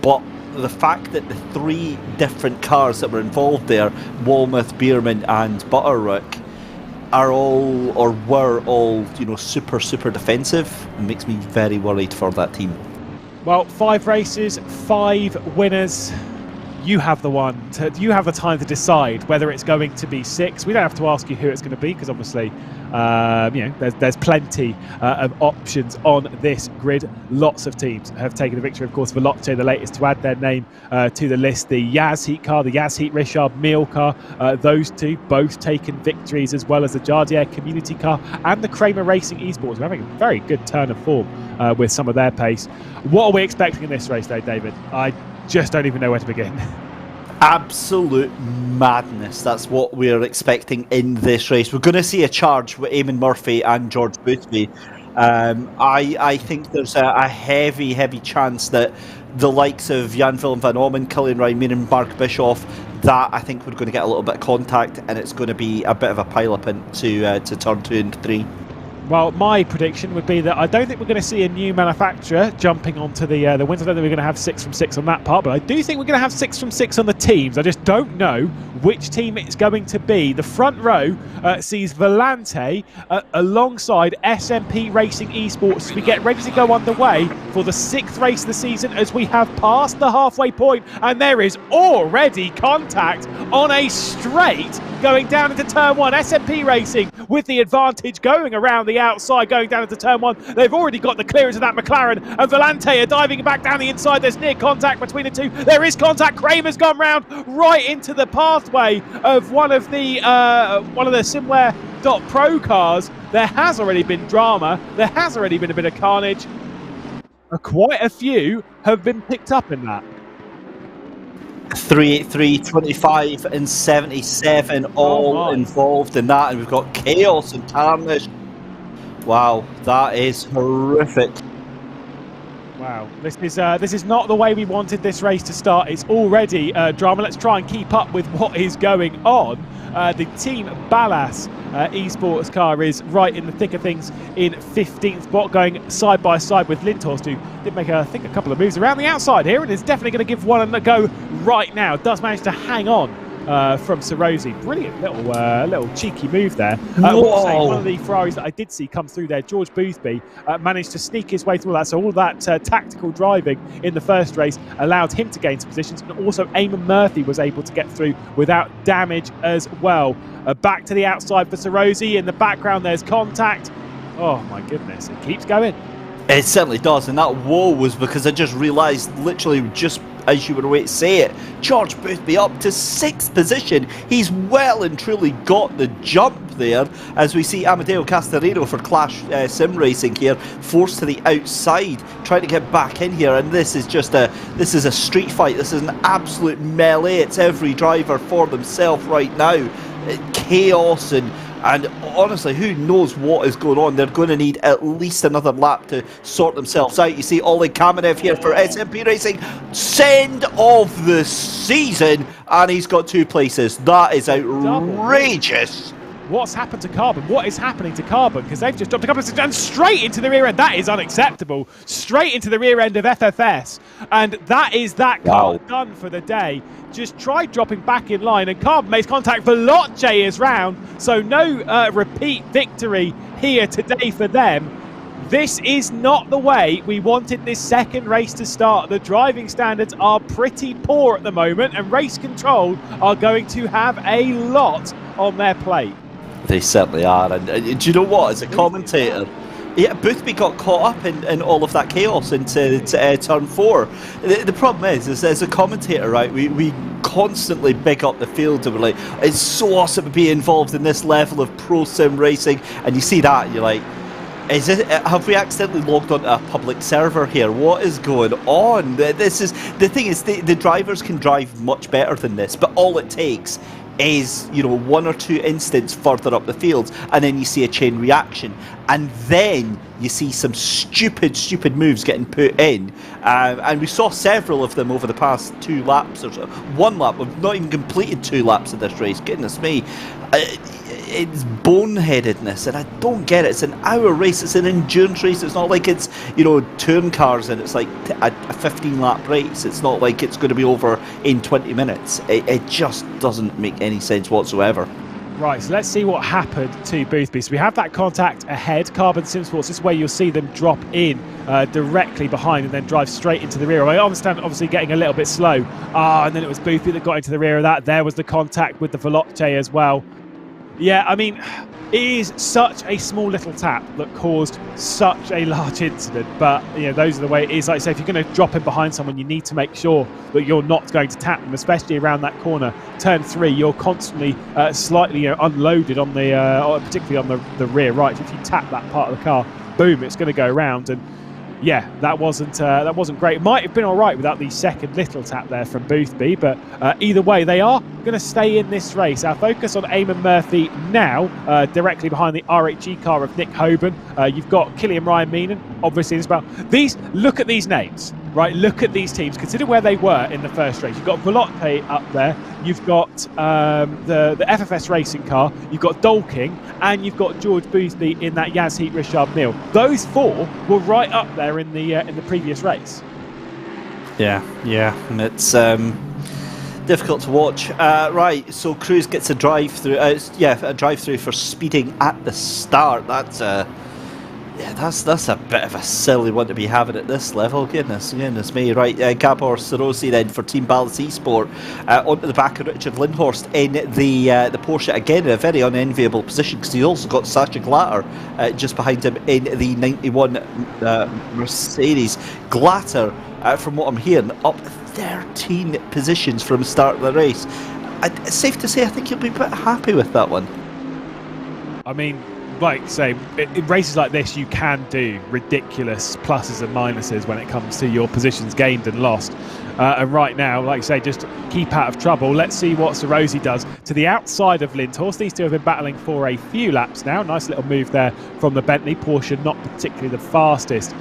but the fact that the 3 different cars that were involved there, Walmouth, Bierman and Butterrook, were all super defensive, makes me very worried for that team. Well, 5 races, 5 winners. You have the time to decide whether it's going to be 6. We don't have to ask you who it's going to be, because obviously there's plenty of options on this grid. Lots of teams have taken the victory. Of course, Veloce, the latest to add their name to the list. The Yaz Heat car, the Yaz Heat Richard Mille car, those two both taken victories, as well as the Jardier Community car and the Kramer Racing Esports. We're having a very good turn of form with some of their pace. What are we expecting in this race, though, David? I just don't even know where to begin. Absolute madness. That's what we're expecting in this race. We're going to see a charge with Eamon Murphy and George Boothby. I think there's a heavy chance that the likes of Jan Willem van Ommen, Cillian Rymeer and Mark Bischoff, that I think we're going to get a little bit of contact, and it's going to be a bit of a pile-up into turn 2 and 3. Well, my prediction would be that I don't think we're going to see a new manufacturer jumping onto the wins. I don't think we're going to have 6 from 6 on that part, but I do think we're going to have 6 from 6 on the teams. I just don't know which team it's going to be. The front row sees Volante alongside SMP Racing Esports as we get ready to go underway for the 6th race of the season, as we have passed the halfway point, and there is already contact on a straight going down into turn 1. SMP Racing with the advantage going around the outside, going down into turn 1. They've already got the clearance of that McLaren, and Volante are diving back down the inside. There's near contact between the two. There is contact. Kramer's gone round right into the pathway of one of the SimWare.Pro cars. There has already been drama. There has already been a bit of carnage. Quite a few have been picked up in that. 383, 25 and 77 all involved in that, and we've got chaos and carnage. Wow, that is horrific. Wow, this is not the way we wanted this race to start. It's already drama. Let's try and keep up with what is going on. The Team Ballas esports car is right in the thick of things in 15th spot, going side by side with Lindhorst, who did make, I think, a couple of moves around the outside here, and is definitely going to give one a go right now. Does manage to hang on from Sarosi. Brilliant little cheeky move there. Whoa. One of the Ferraris that I did see come through there, George Boothby, managed to sneak his way through all that. So all that tactical driving in the first race allowed him to gain some positions, and also Eamon Murphy was able to get through without damage as well. Back to the outside for Sarosi. In the background, there's contact. Oh my goodness, it keeps going. It certainly does, and that whoa was because I just realised, literally just as you were away to say it, George Boothby up to 6th position. He's well and truly got the jump there, as we see Amadeo Castorino for Clash Sim Racing here, forced to the outside, trying to get back in here, and this is a street fight. This is an absolute melee. It's every driver for themselves right now. Chaos and honestly, who knows what is going on. They're going to need at least another lap to sort themselves out. You see Ollie Kamenev here for SMP Racing. Send of the season, and he's got 2 places. That is outrageous. What's happened to Carbon? What is happening to Carbon? Because they've just dropped a couple of and straight into the rear end. That is unacceptable. Straight into the rear end of FFS. And that is that car done for the day. Just tried dropping back in line, and Carbon makes contact. Veloce is round. So no repeat victory here today for them. This is not the way we wanted this second race to start. The driving standards are pretty poor at the moment, and Race Control are going to have a lot on their plate. They certainly are, and do you know what, as a commentator, yeah, Boothby got caught up in all of that chaos into turn 4. The problem is as a commentator, right, we constantly big up the field, and we're like, it's so awesome to be involved in this level of pro sim racing, and you see that, and you're like, have we accidentally logged onto a public server here? What is going on? This is the thing, is the drivers can drive much better than this, but all it takes is, you know, 1 or 2 instants further up the field, and then you see a chain reaction, and then you see some stupid moves getting put in, and we saw several of them over the past 2 laps or so. 1 lap, we've not even completed 2 laps of this race. Goodness me, it's boneheadedness, and I don't get it. It's an hour race, it's an endurance race. It's not like it's, you know, touring cars and it's like a 15-lap race. It's not like it's going to be over in 20 minutes. It just doesn't make any sense whatsoever. Right, so let's see what happened to Boothby. So we have that contact ahead. Carbon Sim Sports, this is where you'll see them drop in directly behind and then drive straight into the rear. I understand, obviously, getting a little bit slow. And then it was Boothby that got into the rear of that. There was the contact with the Veloce as well. Yeah, I mean, it is such a small little tap that caused such a large incident, but you know, those are the way it is. Like I say, if you're going to drop in behind someone, you need to make sure that you're not going to tap them, especially around that corner. Turn 3, you're constantly slightly, you know, unloaded on the, particularly on the rear right. If you tap that part of the car, boom, it's going to go around. And yeah, that wasn't great. It might have been all right without the second little tap there from Boothby, but either way, they are going to stay in this race. Our focus on Eamon Murphy now, directly behind the RHE car of Nick Hoban. You've got Killian Ryan Meenan, obviously as well. Look at these names, right? Look at these teams. Consider where they were in the first race. You've got Veloce up there. You've got the FFS racing car. You've got Dolking, and you've got George Boothby in that Yazheat Richard Mille. Those 4 were right up there in the previous race. Yeah, and it's difficult to watch. Right, so Cruz gets a drive-through. A drive-through for speeding at the start. That's a bit of a silly one to be having at this level. Goodness me. Right, Gabor Sarosi then for Team Balance Esport onto the back of Richard Lindhorst in the Porsche. Again, in a very unenviable position, because he also got Sasha Glatter just behind him in the 91 Mercedes. Glatter, from what I'm hearing, up 13 positions from the start of the race. It's safe to say I think you'll be a bit happy with that one. I mean, like say, in races like this, you can do ridiculous pluses and minuses when it comes to your positions gained and lost. And right now, like I say, just keep out of trouble. Let's see what Sarosi does to the outside of Lindhorst. These two have been battling for a few laps now. Nice little move there from the Bentley. Porsche not particularly the fastest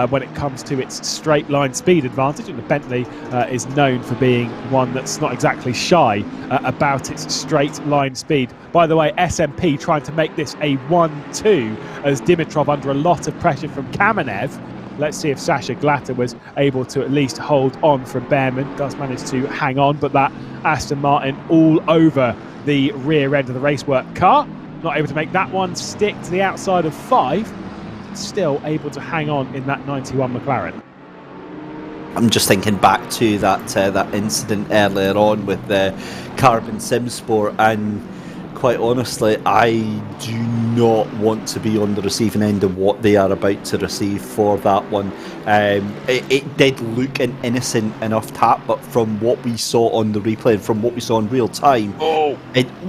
when it comes to its straight line speed advantage, and the Bentley is known for being one that's not exactly shy about its straight line speed. By the way, SMP trying to make this a 1-2 as Dimitrov, under a lot of pressure from Kamenev, Let's see if Sasha Glatter was able to at least hold on from Behrman. Does manage to hang on, but that Aston Martin all over the rear end of the racework car. Not able to make that one stick to the outside of 5. Still able to hang on in that 91 McLaren. I'm just thinking back to that incident earlier on with the Carbon Sim Sport, and quite honestly, I do not want to be on the receiving end of what they are about to receive for that one. It did look an innocent enough tap, but from what we saw on the replay and from what we saw in real time, oh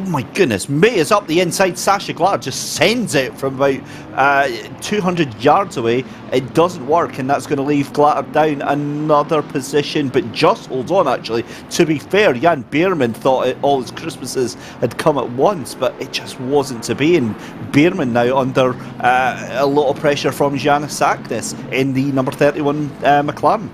my goodness, May is up the inside. Sasha Glatter just sends it from about 200 yards away. It doesn't work, and that's going to leave Glatter down another position, but just holds on, actually. To be fair, Jan Behrman thought all his Christmases had come at once, but it just wasn't to be, and Behrman now under a lot of pressure from Janis Saknis in the number 31 McLaren.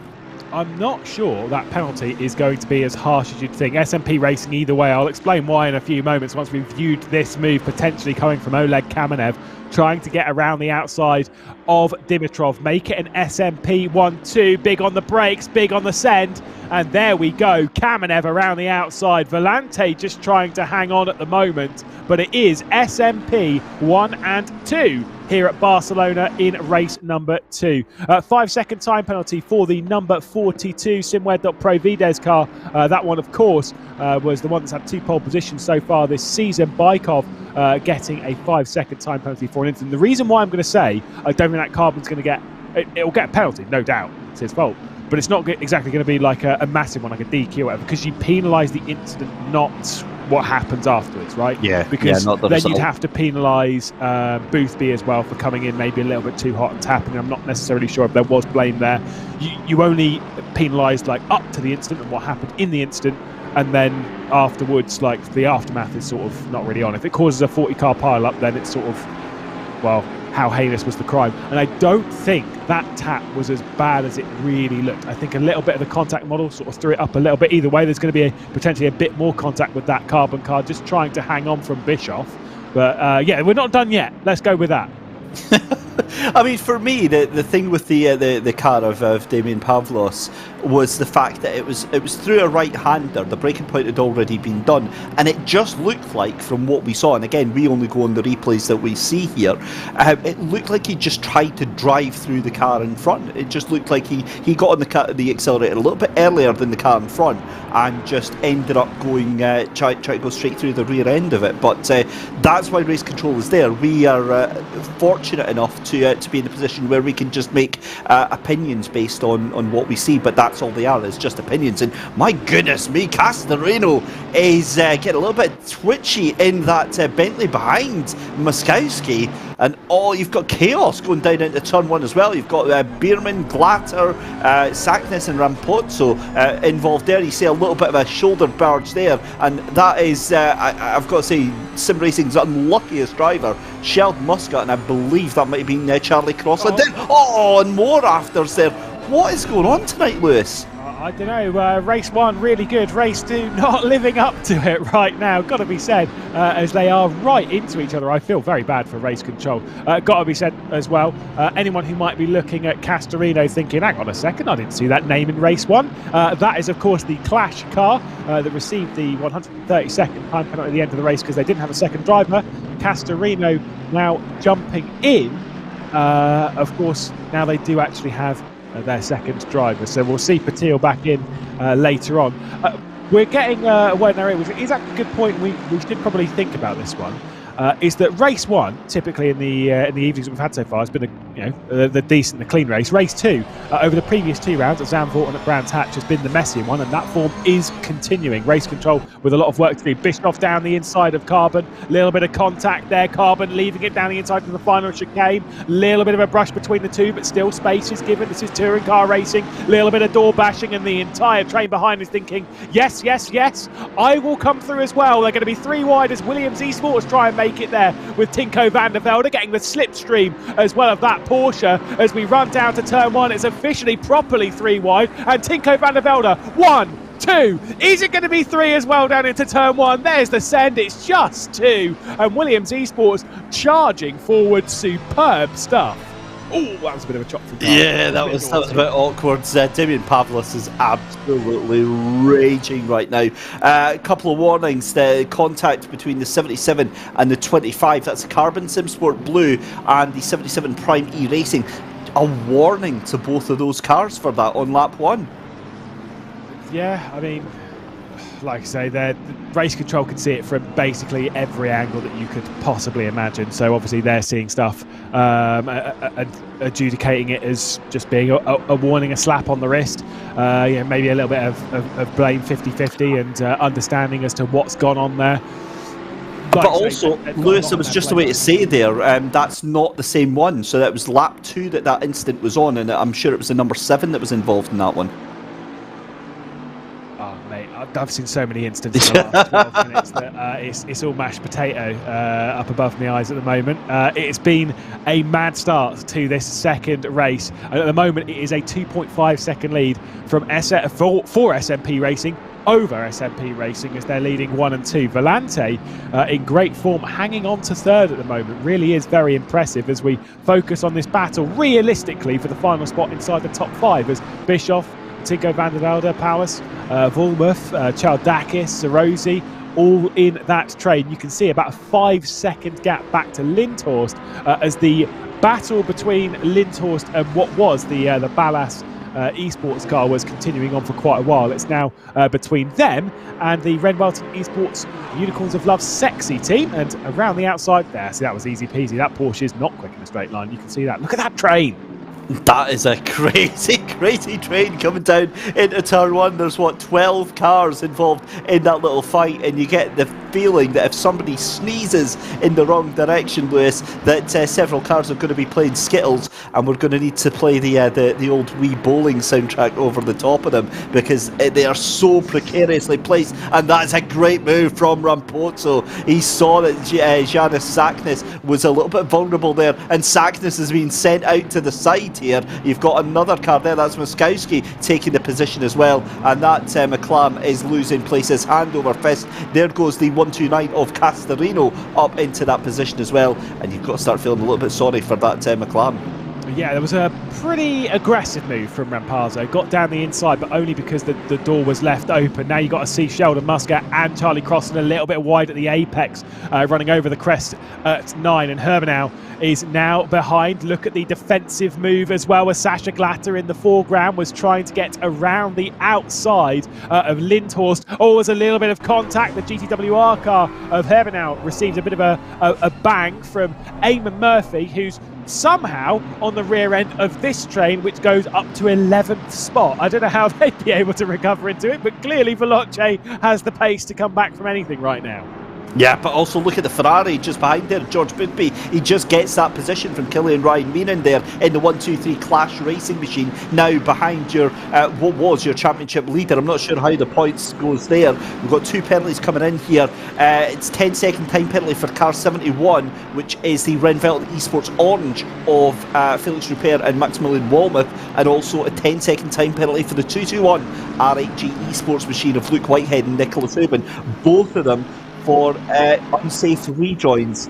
I'm not sure that penalty is going to be as harsh as you'd think. SMP Racing either way. I'll explain why in a few moments once we've viewed this move potentially coming from Oleg Kamenev, trying to get around the outside of Dimitrov, make it an SMP 1-2, big on the brakes, big on the send, and there we go, Kamenev around the outside, Volante just trying to hang on at the moment, but it is SMP 1 and 2 here at Barcelona in race number 2. 5-second time penalty for the number 42 SimWare.Pro Vides car. That one, of course, was the one that's had 2 pole positions so far this season. Bykov getting a 5-second time penalty for an incident. The reason why I'm going to say I don't think that Carbon's going to get... It'll get a penalty, no doubt. It's his fault. But it's not exactly going to be like a massive one, like a DQ or whatever, because you penalise the incident, not what happens afterwards, right? Yeah. Because not the then result. you'd have to penalise Boothby as well for coming in maybe a little bit too hot and tapping. I'm not necessarily sure if there was blame there. You only penalised like up to the incident and what happened in the incident, and then afterwards, like the aftermath is sort of not really on. If it causes a 40-car pile-up, then it's sort of, well, how heinous was the crime? And I don't think that tap was as bad as it really looked. I think a little bit of the contact model sort of threw it up a little bit. Either way, there's going to be potentially a bit more contact with that Carbon car, just trying to hang on from Bischoff. But yeah, we're not done yet. Let's go with that. I mean, for me, the thing with the car of Damien Pavlos was the fact that it was through a right-hander. The braking point had already been done, and it just looked like, from what we saw, and again, we only go on the replays that we see here, it looked like he just tried to drive through the car in front. It just looked like he got on the accelerator a little bit earlier than the car in front, and just ended up going try to go straight through the rear end of it. But that's why race control is there. We are fortunate enough to be in a position where we can just make opinions based on what we see, but that's all they are, is just opinions. And my goodness me, Castorino is getting a little bit twitchy in that Bentley behind Muskowski, and you've got chaos going down into turn 1 as well. You've got Behrman, Glatter, Saknis and Rampozzo involved there. You see a little bit of a shoulder barge there, and that is I've got to say, Sim Racing's unluckiest driver, Sheld Muscat, and I believe that might have been Charlie Crossland. And more afters there. What is going on tonight, Lewis? I don't know. Race 1 really good. Race 2 not living up to it right now. Got to be said, as they are right into each other. I feel very bad for race control. Got to be said as well. Anyone who might be looking at Castorino thinking, hang on a second, I didn't see that name in race 1. That is, of course, the Clash car that received the 132nd time penalty at the end of the race because they didn't have a second driver. Castorino now jumping in. Of course, now they do actually have their second driver, so we'll see Patil back in later on. We're getting when there is that a good point. We should probably think about this one. Is that race 1 typically in the evenings that we've had so far has been the decent, the clean race. Race 2 over the previous 2 rounds at Zandvoort and at Brands Hatch has been the messier one, and that form is continuing. Race control with a lot of work to do. Bischoff down the inside of Carbon, little bit of contact there. Carbon leaving it down the inside of the final chicane. Little bit of a brush between the two, but still space is given. This is touring car racing. Little bit of door bashing, and the entire train behind is thinking, yes, yes, yes, I will come through as well. They're going to be 3 wide as Williams Esports try and make it there with Tinko van der Velde getting the slipstream as well of that Porsche. As we run down to turn 1, it's officially properly 3 wide, and Tinko van der Velde 1, 2, is it going to be 3 as well down into turn 1? There's the send, it's just 2, and Williams Esports charging forward. Superb stuff. Oh, that was a bit of a chop from car. Yeah, that was a bit awkward. Damian Pavlos is absolutely raging right now. A couple of warnings. The contact between the 77 and the 25, that's the Carbon Sim Sport Blue, and the 77 Prime E Racing. A warning to both of those cars for that on lap 1. Yeah, I mean, like I say, the race control can see it from basically every angle that you could possibly imagine. So obviously they're seeing stuff and adjudicating it as just being a warning, a slap on the wrist. Maybe a little bit of blame 50-50 and understanding as to what's gone on there. But also, Lewis, there was just a way to say there, that's not the same one. So that was lap 2 that incident was on, and I'm sure it was the number 7 that was involved in that one. Oh, mate, I've seen so many instances in the last 12 minutes that it's all mashed potato up above my eyes at the moment. It's been a mad start to this second race. And at the moment, it is a 2.5 second lead from for SMP Racing over SMP Racing as they're leading 1 and 2. Volante in great form, hanging on to third at the moment. Really is very impressive as we focus on this battle realistically for the final spot inside the top 5 as Bischoff, Tinko van der Velde, Powers, Volmuth, Chaldakis, Sarosi, all in that train. You can see about a 5-second gap back to Lindhorst as the battle between Lindhorst and what was the Ballas esports car was continuing on for quite a while. It's now between them and the Renwelton Esports Unicorns of Love sexy team, and around the outside there, see, that was easy peasy. That Porsche is not quick in a straight line. You can see that. Look at that train. That is a crazy, crazy train coming down into turn 1. There's, 12 cars involved in that little fight, and you get the feeling that if somebody sneezes in the wrong direction, Lewis, that several cars are going to be playing Skittles, and we're going to need to play the old Wii Bowling soundtrack over the top of them, because they are so precariously placed, and that's a great move from Rampozzo. He saw that Janis Saknis was a little bit vulnerable there, and Saknis has been sent out to the side here. You've got another car there, that's Muskowski taking the position as well, and that McLaren is losing places hand over fist. There goes the 129 of Castorino up into that position as well, and you've got to start feeling a little bit sorry for that McLaren. Yeah, there was a pretty aggressive move from Rampazzo. Got down the inside, but only because the door was left open. Now you've got to see Sheldon Muscat and Charlie Crossan a little bit wide at the apex, running over the crest at 9. And Herbenau is now behind. Look at the defensive move as well, as Sasha Glatter in the foreground was trying to get around the outside of Lindhorst. Oh, there's a little bit of contact. The GTWR car of Herbenau receives a bit of a bang from Eamon Murphy, who's somehow on the rear end of this train, which goes up to 11th spot. I don't know how they'd be able to recover into it, but clearly Veloce has the pace to come back from anything right now. Yeah, but also look at the Ferrari just behind there, George Bidby. He just gets that position from Killian Ryan Meenan there in the 1-2-3 Clash Racing Machine, now behind your what was your championship leader. I'm not sure how the points goes there. We've got 2 penalties coming in here. It's 10-second time penalty for car 71, which is the Renvelt Esports Orange of Felix Rupert and Maximilian Walmuth, and also a 10-second time penalty for the 221 R8G Esports Machine of Luke Whitehead and Nicholas Ubin. Both of them for unsafe rejoins,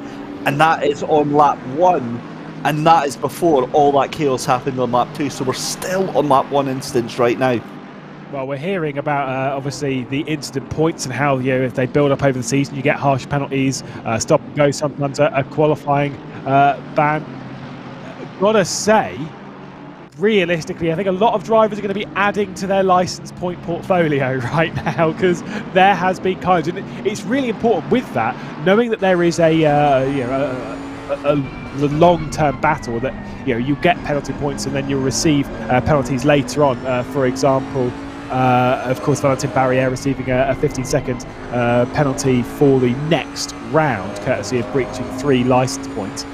and that is on lap 1, and that is before all that chaos happened on lap 2, so we're still on lap 1 instance right now. Well, we're hearing about obviously the incident points and how, you know, if they build up over the season, you get harsh penalties, stop and go, sometimes a qualifying ban. Gotta say, realistically, I think a lot of drivers are going to be adding to their license point portfolio right now, because there has been carnage, and it's really important with that, knowing that there is a long-term battle that, you know, you get penalty points and then you'll receive penalties later on. For example, of course, Valentin Barriere receiving a 15-second penalty for the next round, courtesy of breaching 3 license points.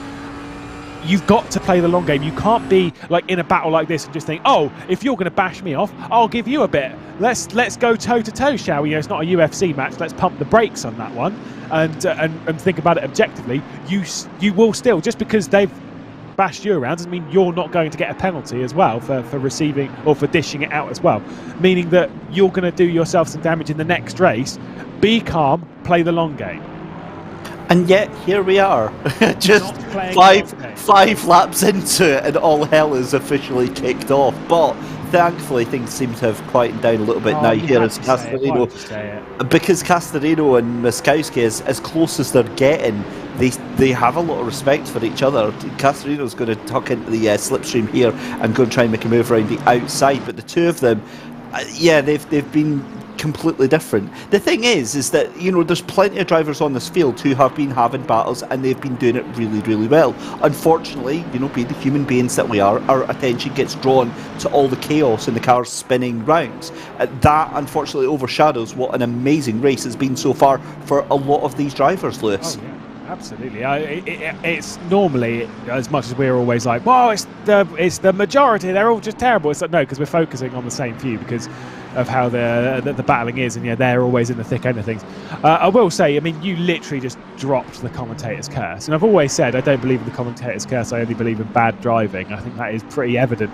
You've got to play the long game. You can't be like in a battle like this and just think, oh, if you're going to bash me off, I'll give you a bit. Let's go toe to toe, shall we? You know, it's not a UFC match. Let's pump the brakes on that one and think about it objectively. You will still, just because they've bashed you around, doesn't mean you're not going to get a penalty as well for receiving or for dishing it out as well. Meaning that you're going to do yourself some damage in the next race. Be calm, play the long game. And yet, here we are, just five laps into it, and all hell is officially kicked off. But thankfully, things seem to have quietened down a little bit now here as Castorino, because Castorino and Muskowski, as close as they're getting, they have a lot of respect for each other. Castorino's going to tuck into the slipstream here and go and try and make a move around the outside, but the two of them, they've been completely different. The thing is that, you know, there's plenty of drivers on this field who have been having battles and they've been doing it really, really well. Unfortunately, you know, being the human beings that we are, our attention gets drawn to all the chaos in the cars spinning rounds. That unfortunately overshadows what an amazing race has been so far for a lot of these drivers, Lewis. Oh, yeah. Absolutely. It's normally, as much as we're always like, well, it's the majority, they're all just terrible. It's like, no, because we're focusing on the same few because of how the battling is, and they're always in the thick end of things. I will say, I mean, you literally just dropped the commentator's curse, and I've always said I don't believe in the commentator's curse. I only believe in bad driving. I think that is pretty evident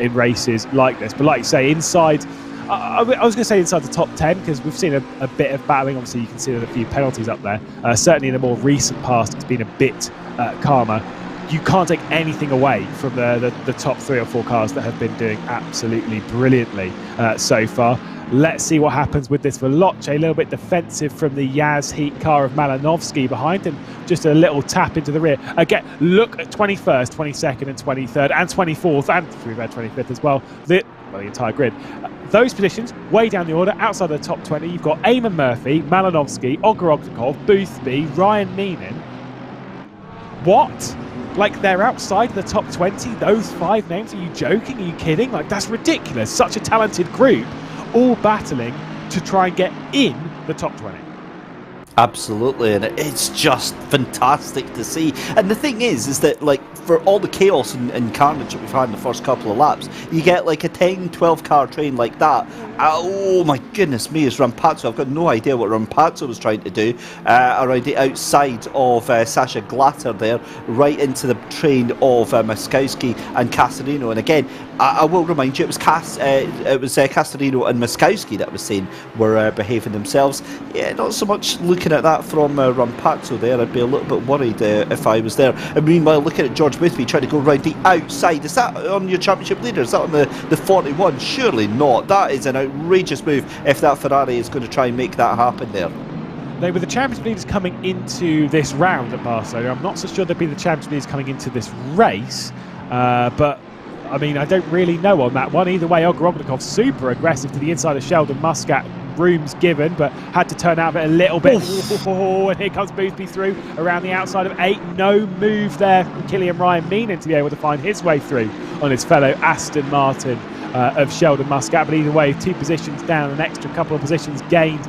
in races like this. But like you say, inside, I was going to say inside the top 10, because we've seen a bit of battling. Obviously, you can see there's a few penalties up there. Certainly in the more recent past, it's been a bit calmer. You can't take anything away from the top 3 or 4 cars that have been doing absolutely brilliantly so far. Let's see what happens with this Veloce. A little bit defensive from the Yaz Heat car of Malinovsky behind him. Just a little tap into the rear. Again, look at 21st, 22nd and 23rd and 24th, and we've had 25th as well. The entire grid. Those positions, way down the order, outside the top 20, you've got Eamon Murphy, Malinovsky, Ogorokov, Boothby, Ryan Meenan. What? Like, they're outside the top 20? Those 5 names? Are you joking? Are you kidding? Like, that's ridiculous. Such a talented group, all battling to try and get in the top 20. Absolutely, and it's just fantastic to see. And the thing is that, like, for all the chaos and carnage that we've had in the first couple of laps, you get like a 10-12 car train like that. Oh my goodness me, it's Rampazzo. I've got no idea what Rampazzo was trying to do around the outside of Sasha Glatter there, right into the train of Muskowski and Castorino. And again, I will remind you, it was Castorino and Muskowski that I was saying were behaving themselves. Yeah, not so much looking at that from Rampazzo there. I'd be a little bit worried if I was there. And meanwhile, looking at George Boothby trying to go round the outside. Is that on your championship leader? Is that on the 41? Surely not. That is an outrageous move if that Ferrari is going to try and make that happen there. They were the championship leaders coming into this round at Barcelona. I'm not so sure they'd be the championship leaders coming into this race, but I mean, I don't really know on that one. Either way, Ogorokov super aggressive to the inside of Sheldon Muscat. Rooms given, but had to turn out of it a little bit. And here comes Boothby through around the outside of 8. No move there from Killian Ryan Meenan to be able to find his way through on his fellow Aston Martin of Sheldon Muscat. But either way, 2 positions down, an extra couple of positions gained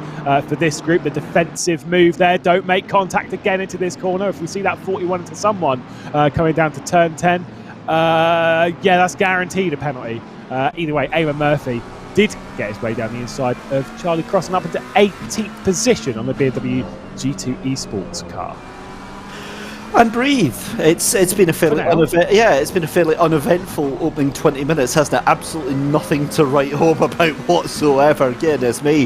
for this group. The defensive move there. Don't make contact again into this corner. If we see that 41 into someone coming down to turn 10, yeah, that's guaranteed a penalty. Either way, Eamon Murphy did get his way down the inside of Charlie Cross and up into 18th position on the BMW G2 Esports car. And breathe. It's been a fairly uneventful opening 20 minutes, hasn't it? Absolutely nothing to write home about whatsoever. Goodness me.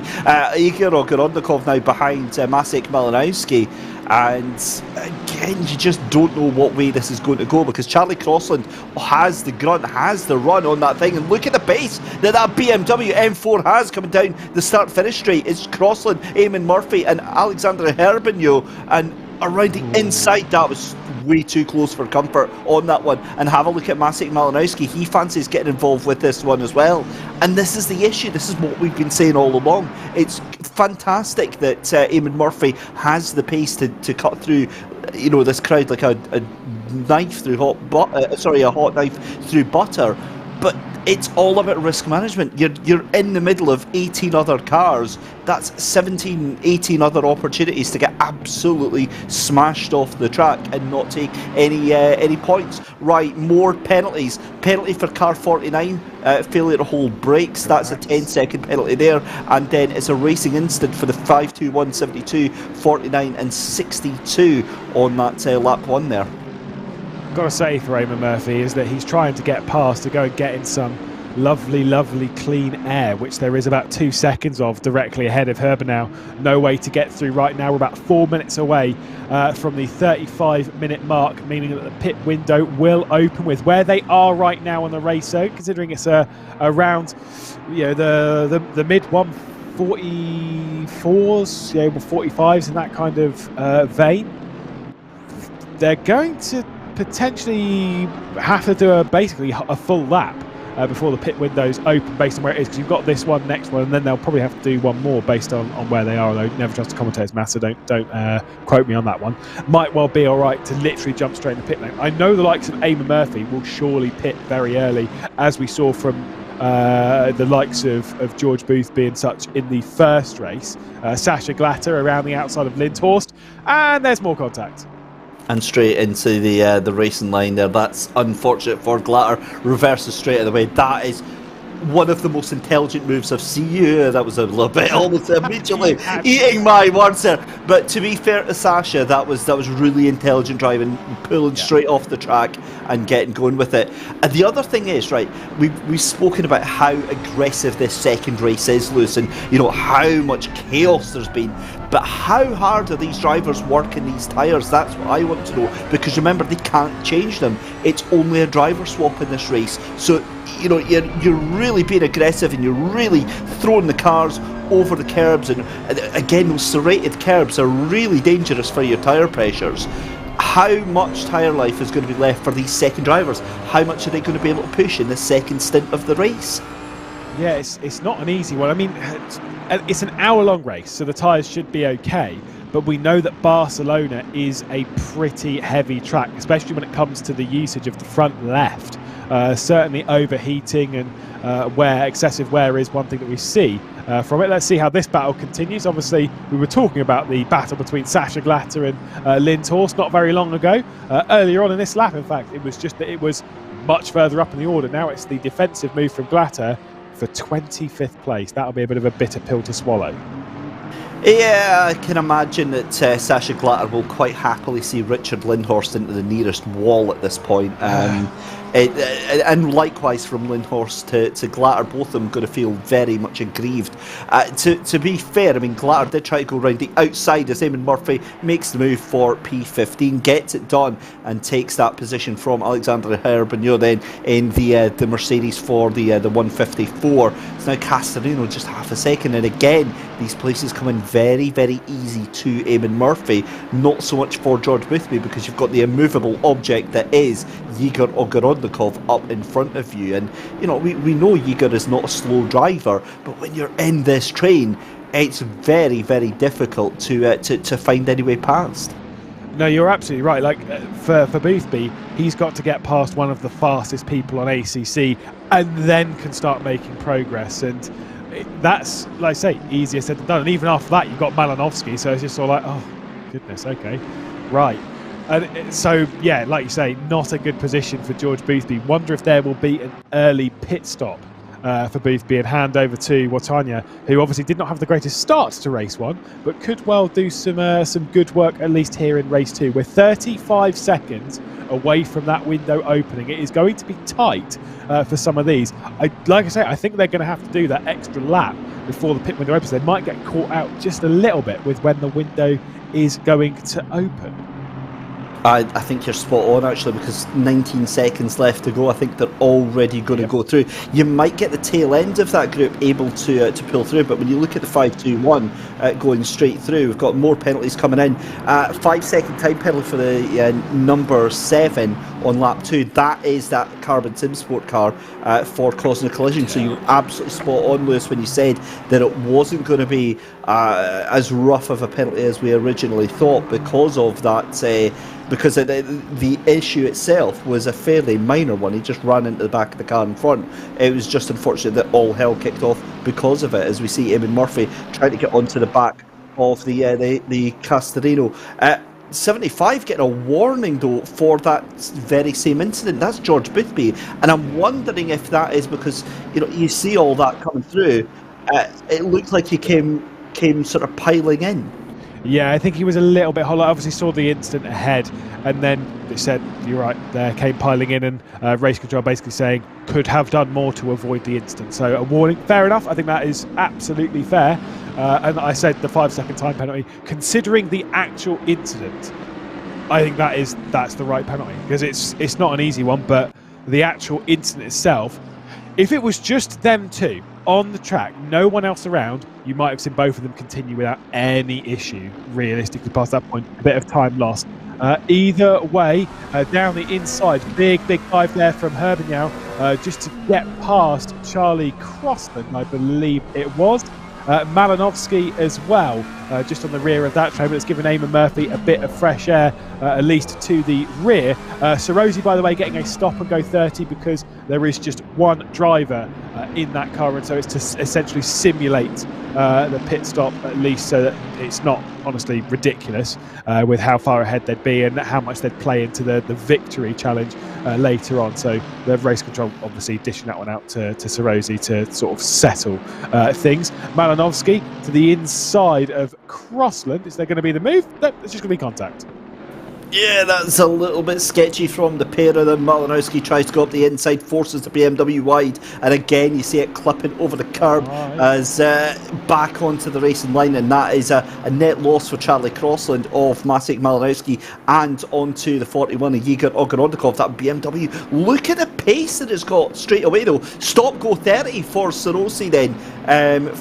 Igor Ogorokov now behind Maciej Malinowski. And again, you just don't know what way this is going to go, because Charlie Crossland has the grunt, has the run on that thing, and look at the pace that BMW M4 has coming down the start-finish straight. It's Crossland, Eamon Murphy and Alexander Herbigno, and around the inside, that was way too close for comfort on that one. And have a look at Maciej Malinowski. He fancies getting involved with this one as well. And this is the issue. This is what we've been saying all along. It's fantastic that Eamon Murphy has the pace to cut through, you know, this crowd like a knife through a hot knife through butter. But it's all about risk management. You're in the middle of 18 other cars. That's 17, 18 other opportunities to get absolutely smashed off the track and not take any points. Right, more penalties. Penalty for car 49, failure to hold brakes. That's a 10-second penalty there. And then it's a racing incident for the 521, 72, 49 and 62 on that lap 1 there. Got to say for Eamon Murphy is that he's trying to get past to go and get in some lovely, lovely clean air, which there is about 2 seconds of directly ahead of her, but now no way to get through right now. We're about 4 minutes away from the 35-minute mark, meaning that the pit window will open with where they are right now on the race. So considering it's around the mid 144s, 45s in that kind of vein, they're going to potentially have to do basically a full lap before the pit windows open, based on where it is, because you've got this one, next one, and then they'll probably have to do one more based on where they are. Although never trust the commentator's math, so don't quote me on that one. Might well be all right to literally jump straight in the pit lane. I know the likes of Eamon Murphy will surely pit very early, as we saw from the likes of George Boothby and such in the first race. Sasha Glatter around the outside of Lindhorst, and there's more contact. And straight into the racing line there. That's unfortunate for Glatter. Reverses straight out of the way. That is one of the most intelligent moves I've seen. That was a little bit almost immediately eating my words there. But to be fair to Sasha, that was really intelligent driving, pulling straight off the track and getting going with it. And the other thing is, right, we've spoken about how aggressive this second race is, Lewis, and how much chaos there's been. But how hard are these drivers working these tyres? That's what I want to know, because remember, they can't change them. It's only a driver swap in this race. So you're really being aggressive, and you're really throwing the cars over the curbs, and again, those serrated curbs are really dangerous for your tyre pressures. How much tyre life is going to be left for these second drivers? How much are they going to be able to push in the second stint of the race? Yeah, it's not an easy one. I mean, it's an hour-long race, so the tyres should be okay. But we know that Barcelona is a pretty heavy track, especially when it comes to the usage of the front left. Certainly overheating and excessive wear is one thing that we see from it. Let's see how this battle continues. Obviously, we were talking about the battle between Sasha Glatter and Lindhorst not very long ago. Earlier on in this lap, in fact, it was just that it was much further up in the order. Now it's the defensive move from Glatter for 25th place. That'll be a bit of a bitter pill to swallow. Yeah, I can imagine that Sasha Glatter will quite happily see Richard Lindhorst into the nearest wall at this point. And likewise from Lindhorst to Glatter, both of them going to feel very much aggrieved. To be fair, I mean, Glatter did try to go around the outside as Eamon Murphy makes the move for P15, gets it done, and takes that position from Alexander Herbenio then in the Mercedes for the 154. It's now Castorino just half a second, and again, these places come in very, very easy to Eamon Murphy. Not so much for George Boothby, because you've got the immovable object that is Igor Ogorodnikov up in front of you. And we know Igor is not a slow driver, but when you're in this train, it's very, very difficult to find any way past. No, you're absolutely right. Like for Boothby, he's got to get past one of the fastest people on ACC and then can start making progress. And that's, like I say, easier said than done. And even after that, you've got Malinovsky, so it's just sort of like, oh goodness, okay, right. And so, yeah, like you say, not a good position for George Boothby. Wonder if there will be an early pit stop for Boothby and hand over to Watanya, who obviously did not have the greatest start to race one, but could well do some good work, at least here in race two. We're 35 seconds away from that window opening. It is going to be tight for some of these. Like I say, I think they're going to have to do that extra lap before the pit window opens. They might get caught out just a little bit with when the window is going to open. I think you're spot on, actually, because 19 seconds left to go. I think they're already going to go through. You might get the tail end of that group able to pull through, but when you look at the 5-2-1 going straight through, we've got more penalties coming in. 5-second time penalty for the number 7 on lap 2. That is that Carbon Sim Sport car for causing a collision. So you were absolutely spot on, Lewis, when you said that it wasn't going to be as rough of a penalty as we originally thought because of that. Because the issue itself was a fairly minor one. He just ran into the back of the car in front. It was just unfortunate that all hell kicked off because of it, as we see Eamon Murphy trying to get onto the back of the Castorino. 75 getting a warning, though, for that very same incident. That's George Boothby. And I'm wondering if that is because, you see all that coming through. It looked like he came sort of piling in. Yeah, I think he was a little bit hollow. Obviously saw the incident ahead, and then they said, you're right, there came piling in, and race control basically saying could have done more to avoid the incident. So a warning, fair enough. I think that is absolutely fair. And I said the 5-second time penalty, considering the actual incident, I think that's the right penalty, because it's not an easy one, but the actual incident itself, if it was just them two on the track, no one else around, you might have seen both of them continue without any issue, realistically, past that point. A bit of time lost. Either way, down the inside, big dive there from Herbenau, just to get past Charlie Crossland, I believe it was. Malinovsky as well, just on the rear of that train, but it's given Eamon Murphy a bit of fresh air, at least to the rear. Sarosi, by the way, getting a stop and go 30 because there is just one driver in that car, and so it's to essentially simulate the pit stop, at least, so that it's not honestly ridiculous with how far ahead they'd be and how much they'd play into the victory challenge later on. So the race control obviously dishing that one out to Sarosi to sort of settle things. Malinovsky to the inside of Crossland. Is there going to be the move? No, it's just going to be contact. Yeah, that's a little bit sketchy from the pair of them. Malinowski tries to go up the inside, forces the BMW wide, and again you see it clipping over the curb as back onto the racing line, and that is a net loss for Charlie Crossland of Maciej Malinowski and onto the 41 of Igor Ogorodnikov. That BMW, look at the pace that it's got straight away though. Stop go 30 for Sarosi then,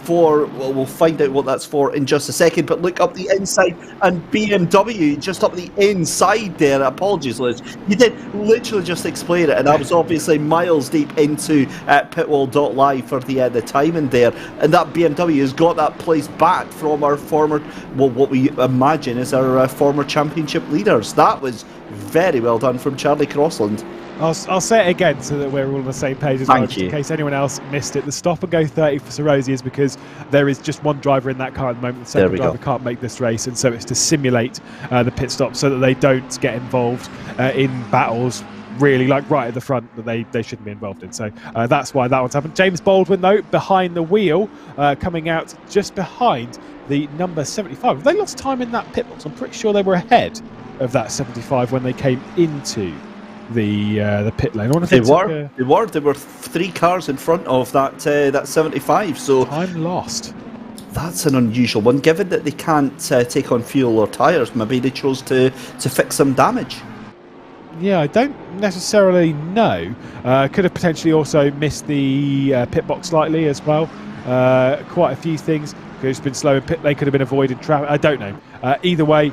well, we'll find out what that's for in just a second, but look up the inside, and BMW just up the inside there. Apologies, Liz, you did literally just explain it, and I was obviously miles deep into pitwall.live for the timing there, and that BMW has got that place back from our former, well, what we imagine is our former championship leaders. That was very well done from Charlie Crossland. I'll say it again so that we're all on the same page as well, just in case anyone else missed it. The stop and go 30 for Sarosi is because there is just one driver in that car at the moment. The second driver can't make this race, and so it's to simulate the pit stop so that they don't get involved in battles really like right at the front that they shouldn't be involved in. So that's why that one's happened. James Baldwin, though, behind the wheel, coming out just behind the number 75. Have they lost time in that pit box? I'm pretty sure they were ahead of that 75 when they came into the pit lane. They were 3 cars in front of that 75, so time lost. That's an unusual one, given that they can't take on fuel or tyres. Maybe they chose to fix some damage. Yeah, I don't necessarily know. Could have potentially also missed the pit box slightly as well. Quite a few things. Could have been slow in pit lane, could have been avoided traffic. I don't know. Either way,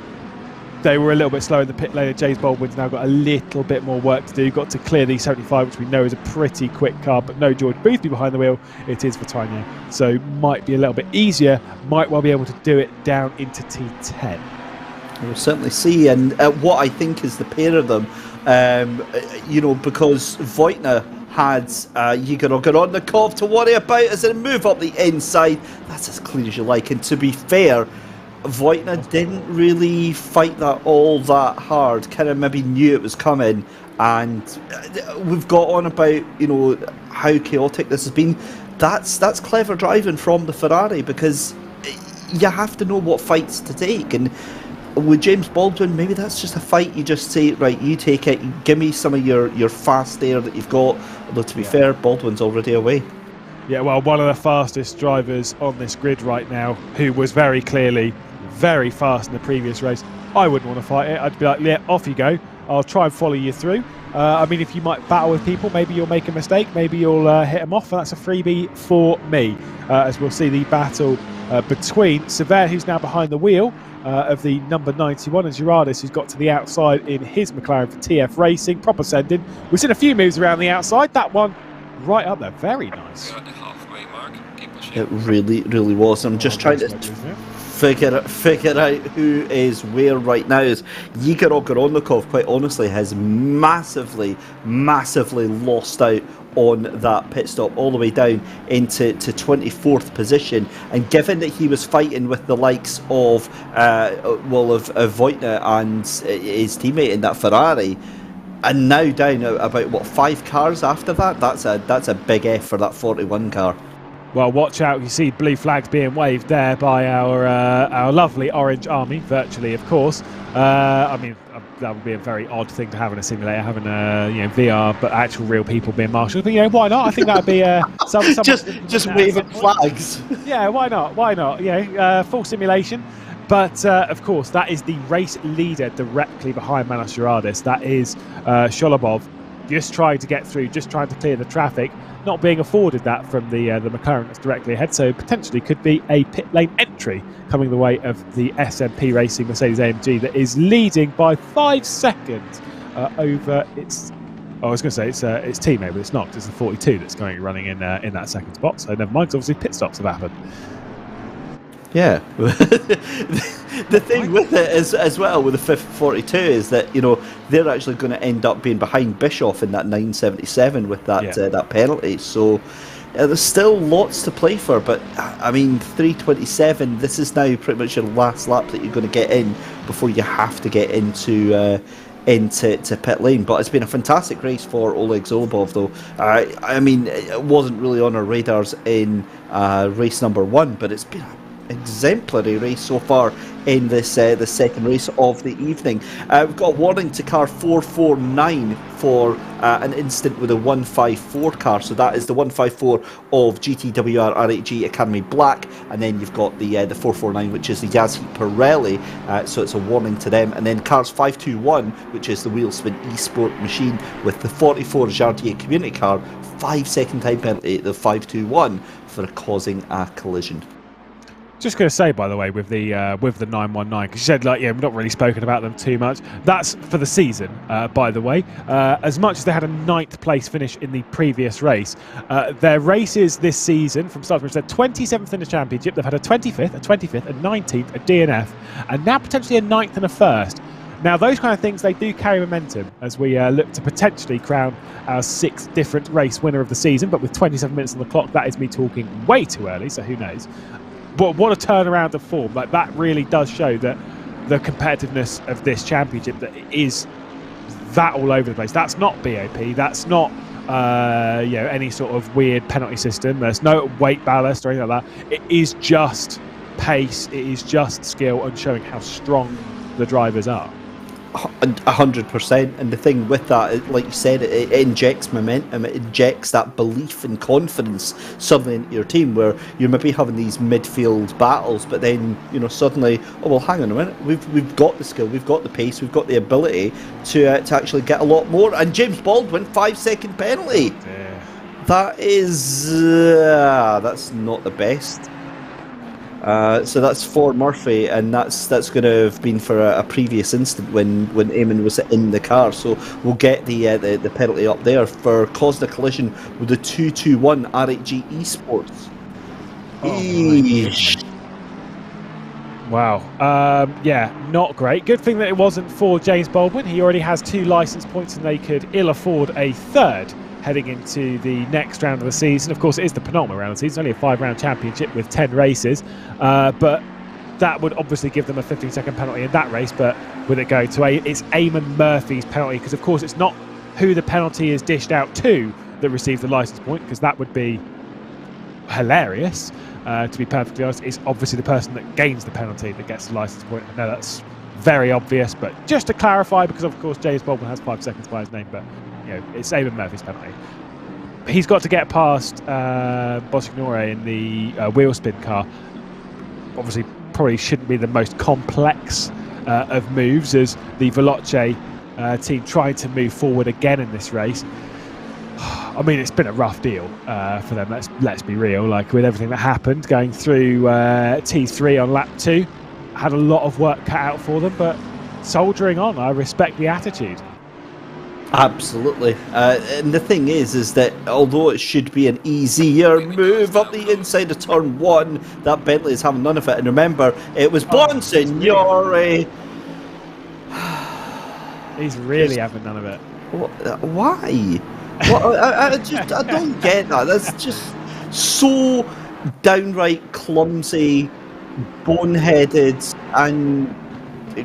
they were a little bit slow in the pit lane. James Baldwin's now got a little bit more work to do. Got to clear the 75, which we know is a pretty quick car, but no George Boothby behind the wheel. It is for Tanya, so might be a little bit easier. Might well be able to do it down into T10. We'll certainly see. And what I think is the pair of them, because Voitna had Igor Ogorodnikov to worry about as they move up the inside. That's as clean as you like. And to be fair, Voitna didn't really fight that all that hard. Kind of maybe knew it was coming, and we've got on about how chaotic this has been. That's clever driving from the Ferrari, because you have to know what fights to take. And with James Baldwin, maybe that's just a fight you just say, right, you take it, you give me some of your fast air that you've got. Although to be fair, Baldwin's already away. Yeah, well, one of the fastest drivers on this grid right now, who was very clearly very fast in the previous race. I wouldn't want to fight it. I'd be like, yeah, off you go. I'll try and follow you through. I mean, if you might battle with people, maybe you'll make a mistake. Maybe you'll hit them off. That's a freebie for me. As we'll see the battle between Sever, who's now behind the wheel of the number 91, and Gerardis, who's got to the outside in his McLaren for TF Racing. Proper sending. We've seen a few moves around the outside. That one right up there. Very nice. It really, really was. I'm just trying to figure out who is where right now. Is Igor Ogorodnikov, quite honestly, has massively lost out on that pit stop, all the way down into 24th position. And given that he was fighting with the likes of Voitna and his teammate in that Ferrari, and now down about 5 cars after that, that's a big F for that 41 car. Well, watch out. You see blue flags being waved there by our lovely orange army, virtually, of course. I mean, that would be a very odd thing to have in a simulator, having VR, but actual real people being marshals. But why not? I think that would be just waving flags. Yeah, why not? Why not? Full simulation. But of course, that is the race leader directly behind Manos Gerardis. That is Sholobov, just trying to get through, just trying to clear the traffic. Not being afforded that from the McLaren that's directly ahead, so potentially could be a pit lane entry coming the way of the SMP Racing Mercedes-AMG that is leading by 5 seconds over its. I was going to say it's teammate, but it's not. It's the 42 that's running in that second spot. So never mind. 'Cause obviously pit stops have happened. Yeah. The thing with it is, as well, with the 42 is that they're actually going to end up being behind Bischoff in that 977 with that penalty. So there's still lots to play for. But I mean, 327. This is now pretty much your last lap that you're going to get in before you have to get into pit lane. But it's been a fantastic race for Oleg Zolobov, though. I mean, it wasn't really on our radars in race number 1, but it's been exemplary race so far in this the second race of the evening. We've got a warning to car 449 for an incident with a 154 car, so that is the 154 of GTWR R8G Academy Black, and then you've got the 449, which is the Yazhi Pirelli, so it's a warning to them. And then cars 521, which is the Wheelspin Esport machine with the 44 Jardier community car, 5-second time penalty at the 521 for causing a collision. Just going to say, by the way, with the 919, because you said we've not really spoken about them too much. That's for the season, by the way. As much as they had a 9th place finish in the previous race, their races this season from start to finish, they're 27th in the championship. They've had a 25th, a 25th, a 19th, a DNF, and now potentially a 9th and a 1st. Now, those kind of things, they do carry momentum as we look to potentially crown our 6th different race winner of the season. But with 27 minutes on the clock, that is me talking way too early, so who knows. But what a turnaround of form. That really does show that the competitiveness of this championship that is that all over the place. That's not BOP. That's not any sort of weird penalty system. There's no weight ballast or anything like that. It is just pace. It is just skill and showing how strong the drivers are. 100%. And the thing with that, like you said, it injects momentum, it injects that belief and confidence suddenly into your team, where you're maybe having these midfield battles, but then suddenly, oh well, hang on a minute, we've got the skill, we've got the pace, we've got the ability to actually get a lot more. And James Baldwin, 5-second penalty. Yeah. That is that's not the best. So that's for Murphy, and that's going to have been for a previous incident when Eamon was in the car. So we'll get the penalty up there for causing a collision with the 221 R8G Esports. Wow. Not great. Good thing that it wasn't for James Baldwin. He already has 2 licence points, and they could ill afford a 3rd heading into the next round of the season. Of course, it is the penultimate round of the season. It's only a 5-round championship with 10 races. But that would obviously give them a 15-second penalty in that race. But with it going to it's Eamon Murphy's penalty, because, of course, it's not who the penalty is dished out to that receives the licence point, because that would be hilarious. To be perfectly honest, it's obviously the person that gains the penalty that gets the licence point. I know that's very obvious, but just to clarify, because, of course, James Baldwin has 5 seconds by his name, but it's Eamon Murphy's penalty. He's got to get past Bosignore in the wheel spin car. Obviously, probably shouldn't be the most complex of moves, as the Veloce team tried to move forward again in this race. I mean, it's been a rough deal for them. Let's be real. Like, with everything that happened going through T3 on lap 2, had a lot of work cut out for them, but soldiering on. I respect the attitude. Absolutely. And the thing is that although it should be an easier move up the inside of turn 1, that Bentley is having none of it. And remember, it was Bonsignore. He's really having none of it. Why? Well, I don't get that. That's just so downright clumsy, boneheaded, and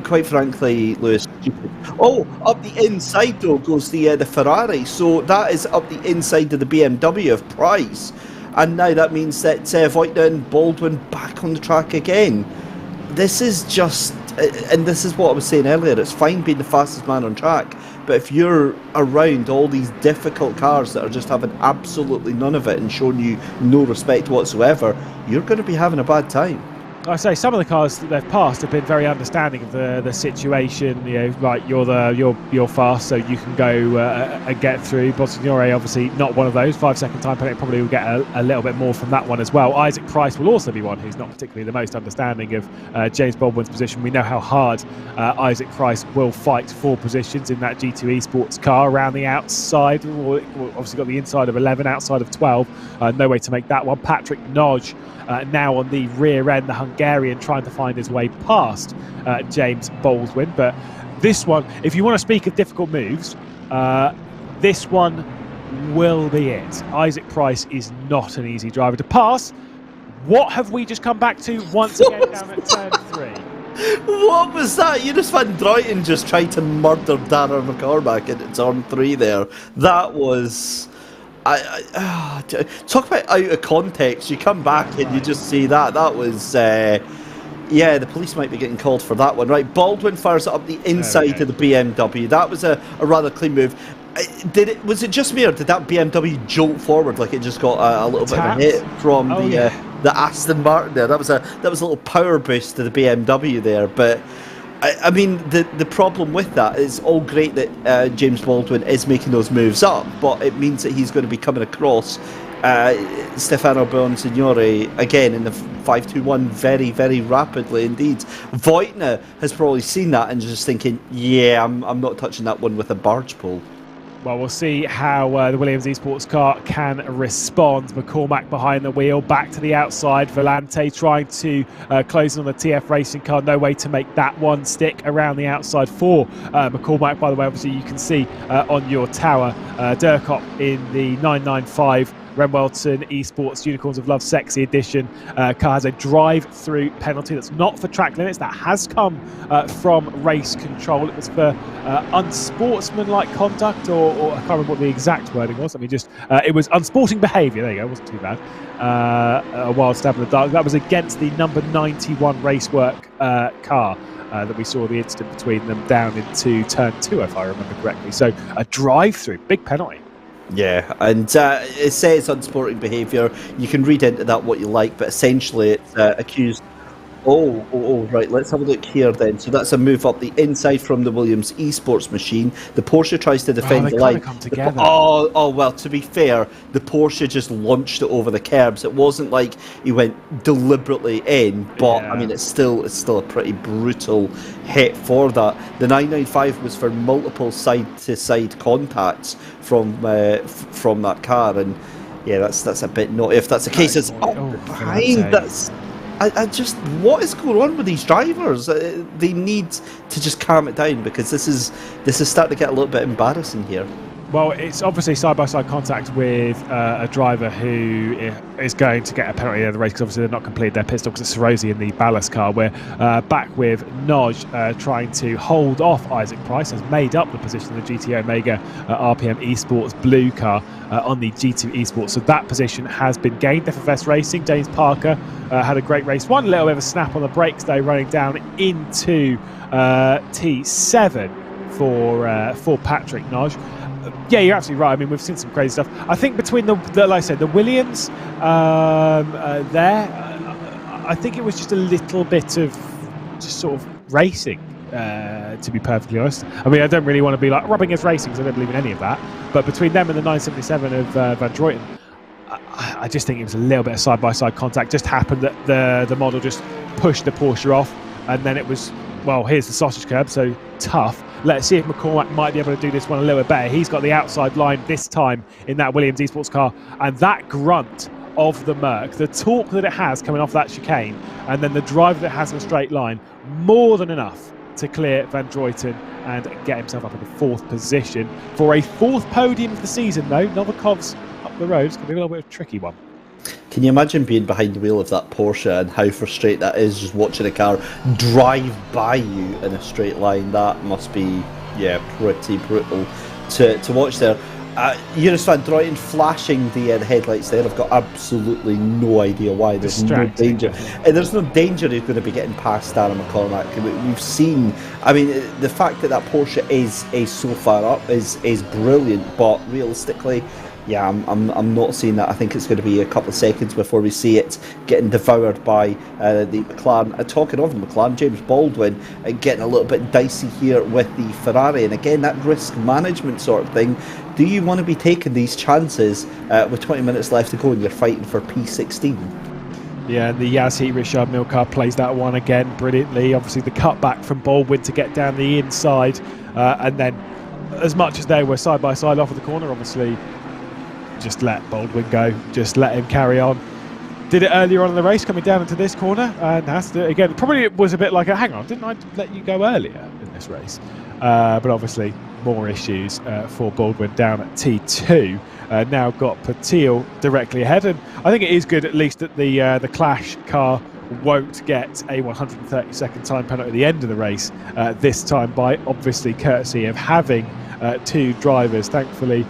quite frankly, Lewis, stupid. Oh, up the inside though goes the Ferrari, so that is up the inside of the BMW of Price. and now that means that Voigtner and Baldwin back on the track again. This is just, and this is what I was saying earlier, it's fine being the fastest man on track, but if you're around all these difficult cars that are just having absolutely none of it and showing you no respect whatsoever, you're going to be having a bad time. I say some of the cars that they've passed have been very understanding of the situation. You know, like you're fast, so you can go and get through. Bolsonaro obviously not one of those. 5 second time penalty, probably will get a little bit more from that one as well. Isaac Price will also be one who's not particularly the most understanding of James Baldwin's position. We know how hard Isaac Price will fight for positions in that G2 Esports car around the outside. Obviously got the inside of 11, outside of 12. No way to make that one. Patrick Nodge. Now on the rear end, the Hungarian trying to find his way past James Baldwin. But this one, if you want to speak of difficult moves, this one will be it. Isaac Price is not an easy driver to pass. What have we just come back to once again down at turn 3? What was that? Jonas van Druyten just tried to murder Darren McCormack in turn 3 there. That was... talk about out of context. You come back and you just see that was yeah, the police might be getting called for that one. Right, Baldwin fires it up the inside of the BMW. That was a rather clean move. Was it just me, or did that BMW jolt forward like it just got a little bit of a hit from the Aston Martin there? That was a little power boost to the BMW there. But I mean, the problem with that is all great that James Baldwin is making those moves up, but it means that he's going to be coming across Stefano Bonsignore again in the 521 very, very rapidly indeed. Voigtner has probably seen that and just thinking, yeah, I'm not touching that one with a barge pole. Well, we'll see how the Williams Esports car can respond. McCormack behind the wheel, back to the outside. Volante trying to close on the TF Racing car. No way to make that one stick around the outside for McCormack. By the way, obviously you can see on your tower, Durkop in the 995 Renwelton Esports Unicorns of Love Sexy Edition car has a drive-through penalty that's not for track limits. That has come from race control. It was for unsportsmanlike conduct, or I can't remember what the exact wording was. Let me just... it was unsporting behaviour. There you go. It wasn't too bad. A wild stab in the dark. That was against the number 91 Racework car. That we saw the incident between them down into turn 2, if I remember correctly. So a drive-through, big penalty. Yeah, and it says unsporting behaviour. You can read into that what you like, but essentially it's accused... Oh, right, let's have a look here then. So that's a move up the inside from the Williams Esports machine. The Porsche tries to defend the line. Come together. Well, to be fair, the Porsche just launched it over the curbs. It wasn't like he went deliberately in, but yeah. I mean, it's still a pretty brutal hit for that. The 995 was for multiple side-to-side contacts from that car, and yeah, that's a bit naughty. If that's the case, it's behind. That's... I just, what is going on with these drivers? They need to just calm it down, because this is starting to get a little bit embarrassing here. Well, it's obviously side-by-side contact with a driver who is going to get a penalty in the race, because obviously they've not completed their pit stop, because it's Sarosi in the ballast car. We're back with Nodge trying to hold off Isaac Price, has made up the position of the GT Omega RPM Esports blue car on the G2 Esports. So that position has been gained. FFS Racing, James Parker had a great race. One little bit of a snap on the brakes though, running down into T7 for Patrick Nodge. Yeah, you're absolutely right. I mean, we've seen some crazy stuff. I think between like I said, the Williams I think it was just a little bit of just sort of racing, to be perfectly honest. I mean, I don't really want to be like rubbing as racing, because I don't believe in any of that. But between them and the 977 of Van Druyten, I just think it was a little bit of side-by-side contact. Just happened that the model just pushed the Porsche off, and then it was, well, here's the sausage curb, so tough. Let's see if McCormack might be able to do this one a little bit better. He's got the outside line this time in that Williams Esports car, and that grunt of the Merc, the torque that it has coming off that chicane, and then the drive that it has in a straight line, more than enough to clear Van Druyten and get himself up in the 4th position for a 4th podium of the season, though. Novikov's up the road. It's going to be a little bit of a tricky one. Can you imagine being behind the wheel of that Porsche and how frustrating that is, just watching a car drive by you in a straight line? That must be, yeah, pretty brutal to watch there. Jonas van Druyten flashing the headlights there. I've got absolutely no idea why. There's no danger. There's no danger he's going to be getting past Darren McCormack. We've seen. I mean, the fact that Porsche is so far up is brilliant. But realistically, yeah, I'm not seeing that. I think it's going to be a couple of seconds before we see it getting devoured by the McLaren. Talking of the McLaren, James Baldwin getting a little bit dicey here with the Ferrari. And again, that risk management sort of thing. Do you want to be taking these chances with 20 minutes left to go and you're fighting for P16? Yeah, and the Yas Heat Richard Milcar plays that one again brilliantly. Obviously, the cutback from Baldwin to get down the inside. And then, as much as they were side by side off of the corner, obviously, just let Baldwin go. Just let him carry on. Did it earlier on in the race, coming down into this corner, and has to again. Probably it was a bit like hang on, didn't I let you go earlier in this race? But obviously, more issues for Baldwin down at T2. Now got Patil directly ahead, and I think it is good at least that the Clash car won't get a 130-second time penalty at the end of the race this time, by obviously courtesy of having two drivers. Thankfully,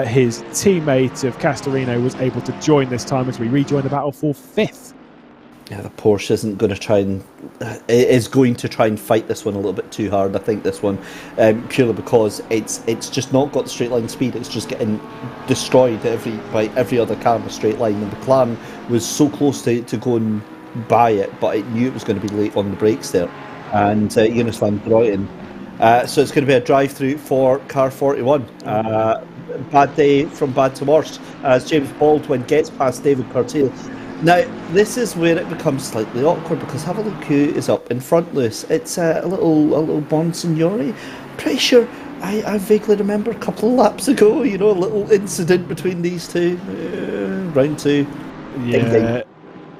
his teammate of Castorino was able to join this time as we rejoin the battle for 5th. Yeah, the Porsche is going to try and fight this one a little bit too hard. I think this one, purely because it's just not got the straight line speed. It's just getting destroyed by every other car in a straight line. And the McLaren was so close to going by it, but it knew it was going to be late on the brakes there. And Jonas van Druyten. So it's going to be a drive-through for car 41. Bad day from bad to worst as James Baldwin gets past David Pertil. Now, this is where it becomes slightly awkward, because have a look who is up in front, Lewis. It's a little Bonsignori. Pretty sure I vaguely remember a couple of laps ago, a little incident between these two. Round 2. Yeah, ding, ding.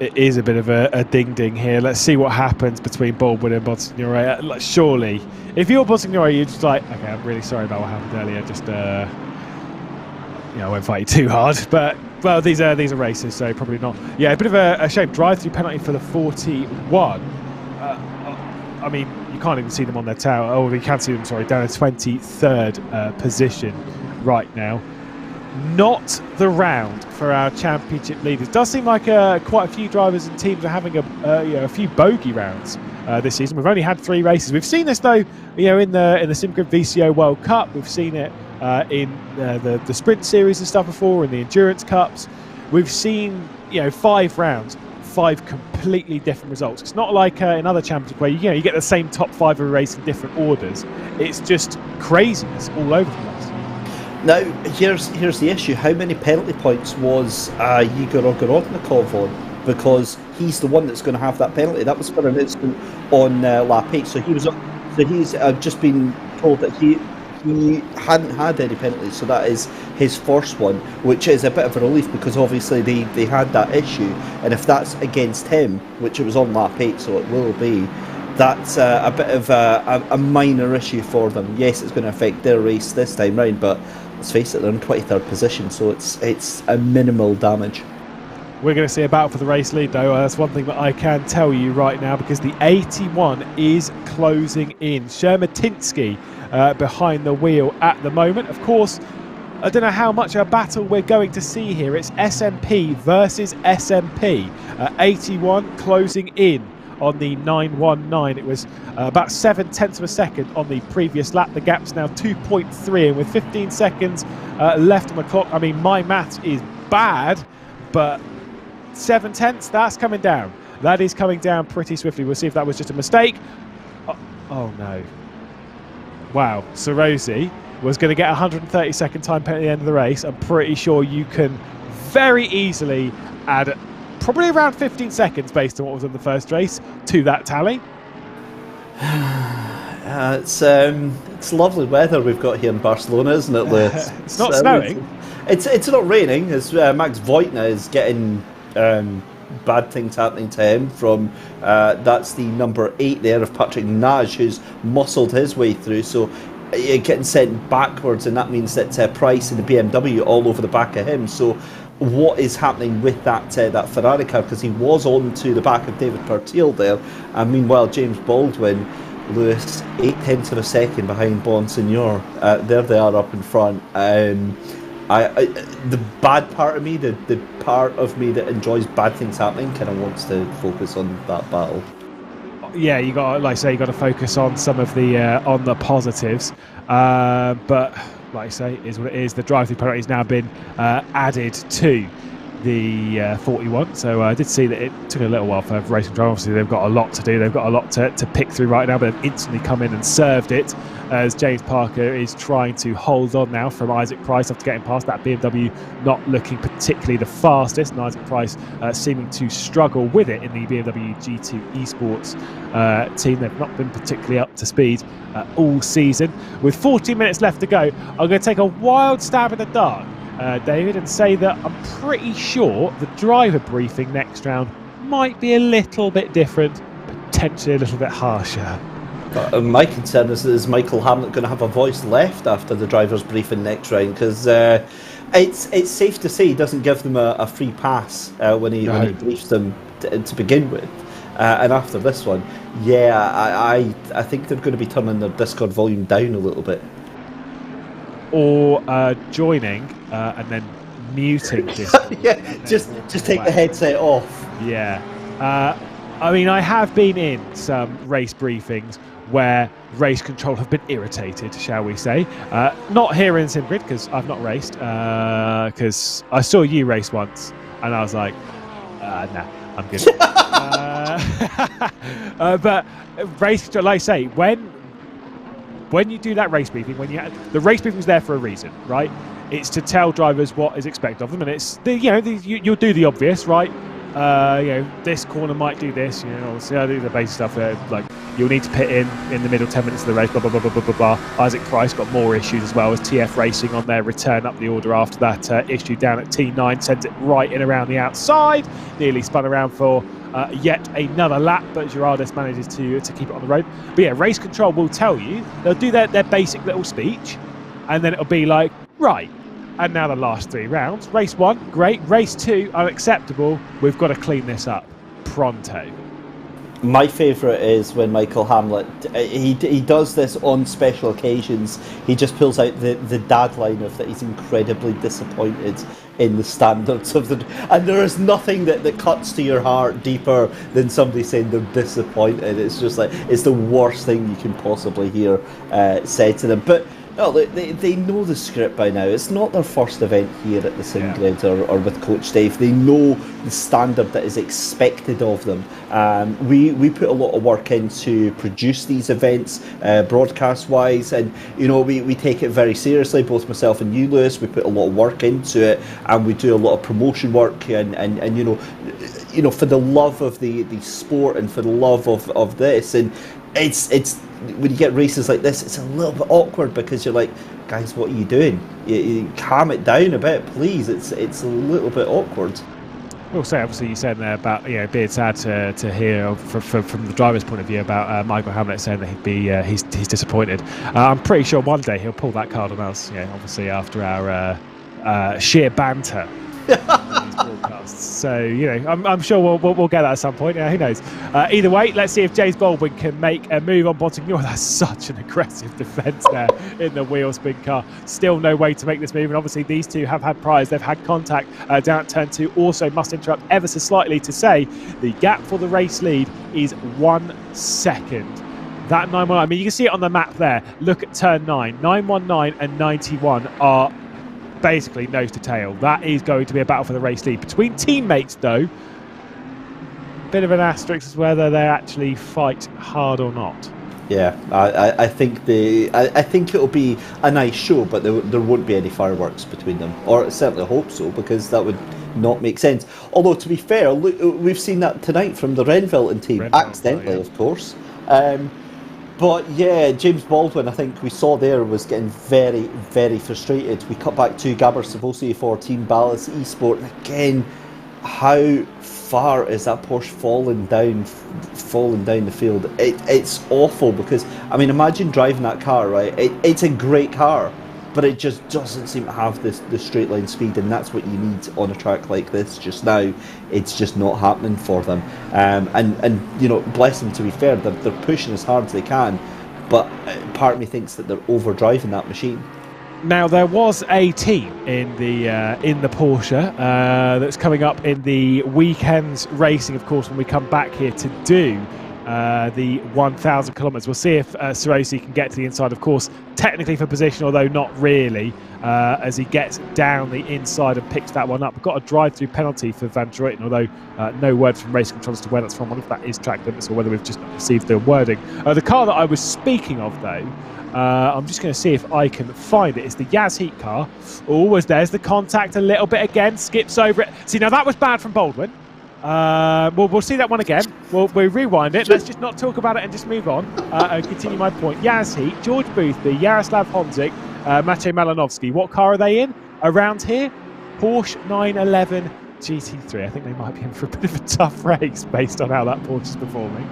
It is a bit of a ding-ding here. Let's see what happens between Baldwin and Bonsignori. Surely, if you're Bonsignori, you're just like, okay, I'm really sorry about what happened earlier. Just, I won't fight you too hard, but well, these are races, so probably not. Yeah, a bit of a shame. Drive-through penalty for the 41. I mean, you can't even see them on their tower. Oh, you can see them, sorry, down in 23rd position right now. Not the round for our championship leaders. Does seem like quite a few drivers and teams are having a few bogey rounds this season. We've only had 3 races. We've seen this though, in the SimGrid VCO World Cup. We've seen it in the sprint series and stuff before, in the endurance cups. We've seen 5 rounds, 5 completely different results. It's not like in other championships where you get the same top 5 of a race in different orders. It's just craziness all over the place. Now, here's the issue. How many penalty points was Igor Ogorodnikov on? Because he's the one that's going to have that penalty. That was for an incident on lap 8. So he's just been told that he hadn't had any penalties. So that is his first one, which is a bit of a relief, because obviously they had that issue. And if that's against him, which it was on lap 8, so it will be, that's a bit of a minor issue for them. Yes, it's going to affect their race this time round, but let's face it, they're in 23rd position, so it's a minimal damage. We're going to see a battle for the race lead, though. That's one thing that I can tell you right now, because the 81 is closing in. Shermatinsky behind the wheel at the moment. Of course, I don't know how much a battle we're going to see here. It's SMP versus SMP. 81 closing in on the 919. It was about 0.7 of a second on the previous lap. The gap's now 2.3, and with 15 seconds left on the clock, I mean, my maths is bad, but 0.7, that's coming down. That is coming down pretty swiftly. We'll see if that was just a mistake. Oh no. Wow, Sarosi was going to get a 130-second time penalty at the end of the race. I'm pretty sure you can very easily add probably around 15 seconds based on what was in the first race to that tally. It's lovely weather we've got here in Barcelona, isn't it, Lewis? It's not snowing. It's not raining, as Max Voigtner is getting bad things happening to him from that's the number 8 there of Patrick Nage, who's muscled his way through, so getting sent backwards, and that means that Price and the BMW all over the back of him. So what is happening with that Ferrari car, because he was on to the back of David Pertil there, and meanwhile James Baldwin, Lewis, 0.8 of a second behind Bonsignor. There they are up in front. the bad part of me, the part of me that enjoys bad things happening, kind of wants to focus on that battle. Yeah, you got, like I say, you got to focus on some of the positives. But like I say, it is what it is. The drive-through penalty has now been added to the 41. So I did see that it took a little while for Race Control. Obviously, they've got a lot to do. They've got a lot to pick through right now, but they've instantly come in and served it as James Parker is trying to hold on now from Isaac Price after getting past that BMW, not looking particularly the fastest, and Isaac Price seeming to struggle with it in the BMW G2 Esports team. They've not been particularly up to speed all season. With 40 minutes left to go, I'm going to take a wild stab in the dark, David, and say that I'm pretty sure the driver briefing next round might be a little bit different, potentially a little bit harsher. My concern is Michael Hamlet going to have a voice left after the driver's briefing next round? Because it's safe to say he doesn't give them a free pass when he briefs them to begin with. And after this one, I think they're going to be turning their Discord volume down a little bit. Or joining and then muting Discord. just take the headset off. Yeah. I mean, I have been in some race briefings where race control have been irritated, shall we say. Not here in SimGrid, because I've not raced, because I saw you race once, and I was like, nah, I'm good. But race control, like I say, when you do that race briefing, the race briefing is there for a reason, right? It's to tell drivers what is expected of them, and it's you'll do the obvious, right? This corner might do this. Obviously I do the basic stuff. Like you'll need to pit in the middle 10 minutes of the race. Blah blah blah blah blah blah blah. Isaac Price got more issues as well as TF Racing on their return up the order after that issue down at T9, sent it right in around the outside, nearly spun around for yet another lap, but Gerardis manages to keep it on the road. But yeah, race control will tell you, they'll do their basic little speech, and then it'll be like, right, and now the last 3 rounds. Race 1, great. Race 2, unacceptable. We've got to clean this up pronto. My favourite is when Michael Hamlet, he does this on special occasions. He just pulls out the dad line of that he's incredibly disappointed in the standards of the... And there is nothing that cuts to your heart deeper than somebody saying they're disappointed. It's just like, it's the worst thing you can possibly hear said to them. But no, they know the script by now. It's not their first event here at the SimGrid or with Coach Dave. They know the standard that is expected of them. We put a lot of work into produce these events, broadcast-wise, and we take it very seriously. Both myself and you, Lewis, we put a lot of work into it, and we do a lot of promotion work, and for the love of the sport and for the love of this, and it's when you get races like this, it's a little bit awkward because you're like, guys, what are you doing? You calm it down a bit, please. It's a little bit awkward. We'll say, obviously, you said there about being sad to hear from the driver's point of view about Michael Hamlet saying that he's disappointed. I'm pretty sure one day he'll pull that card on us. Obviously after our sheer banter. So I'm sure we'll get that at some point. Who knows? Either way, let's see if James Baldwin can make a move on Bonsignor. That's such an aggressive defence there in the wheel spin car. Still no way to make this move, and obviously these two have had priors. They've had contact down at turn 2. Also must interrupt ever so slightly to say the gap for the race lead is 1 second. That 919, I mean, you can see it on the map there. Look at turn 9. 919 and 91 are basically nose to tail. That is going to be a battle for the race lead. Between teammates, though, bit of an asterisk as whether they actually fight hard or not. Yeah, I think I think it'll be a nice show, but there won't be any fireworks between them, or I certainly hope so, because that would not make sense. Although, to be fair, look, we've seen that tonight from the Renville team, accidentally, of course. But yeah, James Baldwin, I think we saw there, was getting very, very frustrated. We cut back to Gabor Savosi for Team Ballas Esport, and again, how far is that Porsche falling down the field? It's awful, because I mean, imagine driving that car, right? It's a great car, but it just doesn't seem to have the straight line speed, and that's what you need on a track like this just now. It's just not happening for them. And bless them, to be fair, they're pushing as hard as they can, but part of me thinks that they're overdriving that machine. Now there was a team in the Porsche that's coming up in the weekend's racing. Of course, when we come back here to do the 1,000 kilometres, we'll see if Sorosi can get to the inside. Of course, technically for position, although not really, as he gets down the inside and picks that one up. We've got a drive-through penalty for Van Druyten, although no word from race control as to where that's from. I wonder if that is track limits or whether we've just not received the wording. The car that I was speaking of, though, I'm just going to see if I can find it. It's the Yaz Heat car. Oh, there's the contact a little bit again. Skips over it. See, now that was bad from Baldwin. We'll see that one again. We'll rewind it. Let's just not talk about it and just move on and continue my point. Yaz Heat, George Boothby, Yaroslav Honzik, Maciej Malinovsky. What car are they in? Around here, Porsche 911 GT3. I think they might be in for a bit of a tough race based on how that Porsche is performing.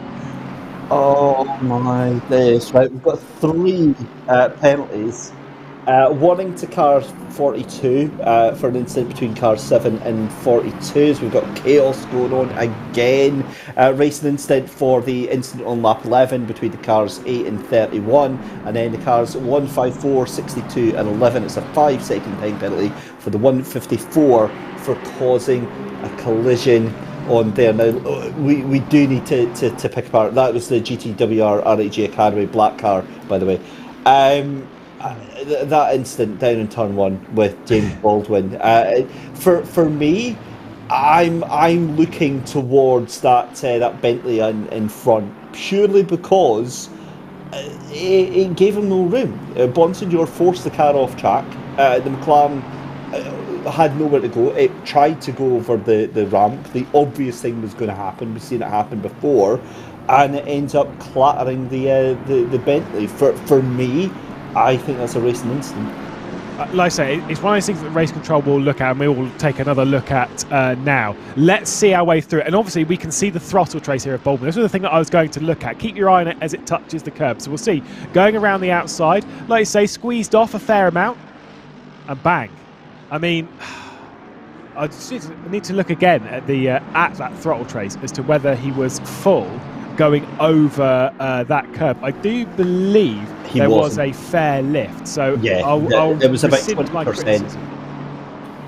Oh my days, right, we've got 3 penalties. One to car 42 for an incident between car 7 and 42s. We've got chaos going on again. Racing incident for the incident on lap 11 between the cars 8 and 31, and then the cars 154, 62 and 11. It's a 5-second time penalty for the 154 for causing a collision on there. Now we do need to pick apart. That was the GTWR RHG Academy black car, by the way. That incident down in turn 1 with James Baldwin. For me, I'm looking towards that Bentley in front purely because it gave him no room. Bonsignor forced the car off track. The McLaren had nowhere to go. It tried to go over the ramp. The obvious thing was going to happen. We've seen it happen before, and it ends up clattering the Bentley. For me, I think that's a racing incident. Like I say, it's one of those things that race control will look at, and we will take another look at now. Let's see our way through it. And obviously, we can see the throttle trace here of Baldwin. This was the thing that I was going to look at. Keep your eye on it as it touches the curb. So we'll see. Going around the outside, like I say, squeezed off a fair amount, and bang. I mean, I just need to look again at that throttle trace as to whether he was full going over that curb. I do believe there was a fair lift. So yeah, it was about 20%.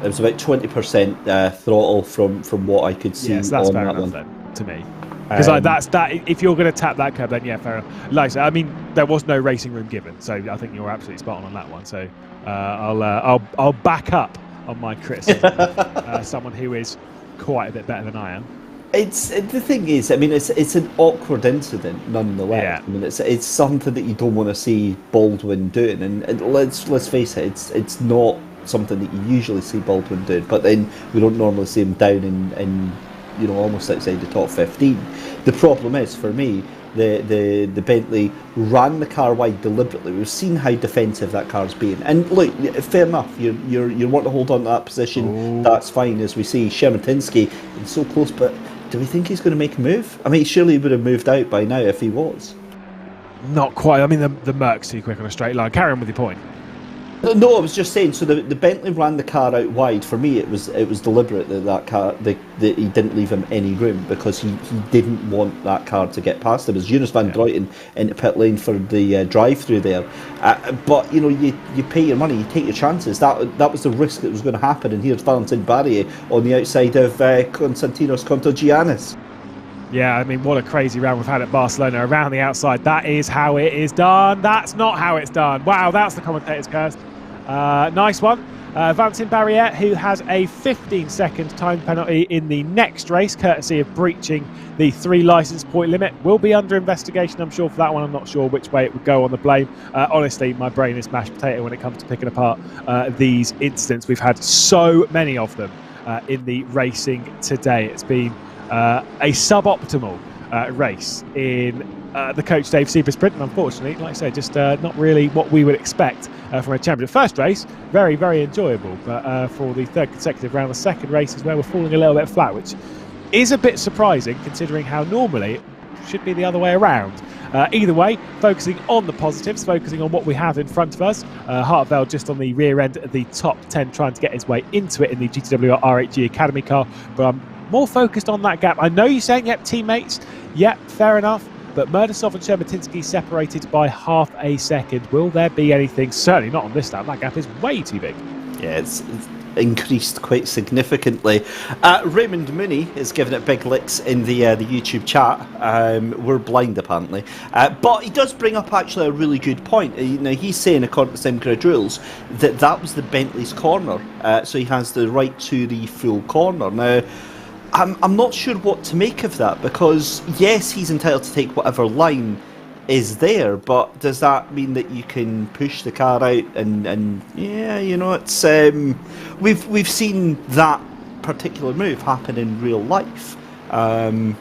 It was about 20% throttle from what I could see. Yes, that's on fair that enough one. then, to me. Because that's that. If you're going to tap that curb, then yeah, fair enough. Like I said, I mean, there was no racing room given, so I think you're absolutely spot on that one. So I'll back up on my criticism. Someone who is quite a bit better than I am. It's the thing is, I mean, it's an awkward incident nonetheless. Yeah. I mean, it's something that you don't want to see Baldwin doing, and let's face it, it's not something that you usually see Baldwin doing. But then we don't normally see him down in almost outside the top 15. The problem is for me, the Bentley ran the car wide deliberately. We've seen how defensive that car's been, and look, fair enough. You want to hold on to that position. That's fine. As we see, Shermatinsky is so close, but do we think he's going to make a move? I mean, surely he would have moved out by now if he was. Not quite. I mean, the Merc's too quick on a straight line. Carry on with your point. No, I was just saying. So the Bentley ran the car out wide. For me, it was deliberate that car that he didn't leave him any room because he didn't want that car to get past him. It was Jonas Van Druyten into pit lane for the drive-through there. But you pay your money, you take your chances. That was the risk that was going to happen. And here's Valentin Barrier on the outside of Konstantinos Kontogiannis. Yeah, I mean, what a crazy round we've had at Barcelona. Around the outside, that is how it is done. That's not how it's done. Wow, that's the commentator's curse. Nice one. Valentin Barrier, who has a 15-second time penalty in the next race, courtesy of breaching the 3 licence point limit, will be under investigation, I'm sure, for that one. I'm not sure which way it would go on the blame. Honestly, my brain is mashed potato when it comes to picking apart these incidents. We've had so many of them in the racing today. It's been a suboptimal race in the Coach Dave Super Sprint, and unfortunately, like I say, just not really what we would expect from a championship. First race, very, very enjoyable, but for the 3rd consecutive round, the 2nd race is where we're falling a little bit flat, which is a bit surprising considering how normally it should be the other way around. Either way, focusing on the positives, focusing on what we have in front of us. Hartveld just on the rear end of the top 10, trying to get his way into it in the GTWR RHG Academy car, but I'm more focused on that gap. I know you're saying, yep, teammates, yep, fair enough. but Murdasov and Shermatinsky separated by half a second. Will there be anything? Certainly not on this lap. That gap is way too big. Yeah, it's increased quite significantly. Raymond Mooney is giving it big licks in the YouTube chat. We're blind apparently, but he does bring up actually a really good point. He's saying according to SimGrid rules that was the Bentley's corner, so he has the right to the full corner. Now, I'm not sure what to make of that, because yes, he's entitled to take whatever line is there, but does that mean that you can push the car out and yeah, it's we've seen that particular move happen in real life, and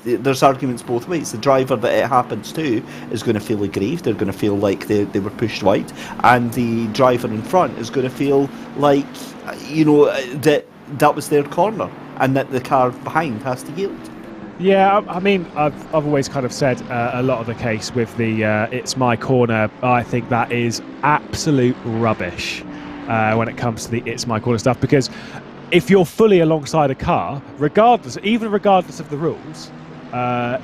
there's arguments both ways. The driver that it happens to is going to feel aggrieved, they're going to feel like they were pushed wide, and the driver in front is going to feel like that was their corner and that the car behind has to yield. Yeah, I mean, I've always kind of said a lot of the case with the it's my corner. I think that is absolute rubbish when it comes to the it's my corner stuff, because if you're fully alongside a car, regardless of the rules,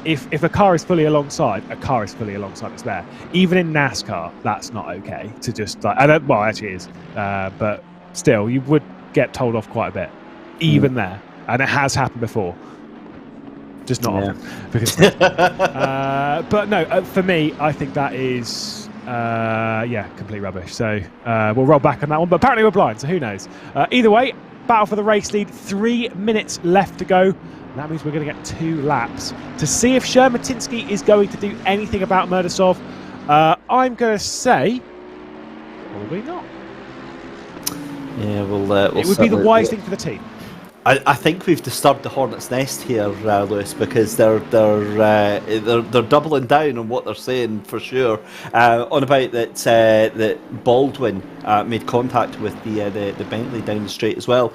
if a car is fully alongside, it's there. Even in NASCAR, that's not okay to just actually is, but still, you would get told off quite a bit, even there, and it has happened before. Just not often, because but no, for me, I think that is complete rubbish. So we'll roll back on that one, but apparently we're blind, so who knows. Either way, battle for the race lead, 3 minutes left to go. That means we're going to get 2 laps to see if Shermatinsky is going to do anything about Murdasov. I'm going to say probably not. Yeah, we'll it would be the wise thing for the team. I think we've disturbed the hornet's nest here, Lewis, because they're doubling down on what they're saying for sure. On about that Baldwin made contact with the Bentley down the straight as well.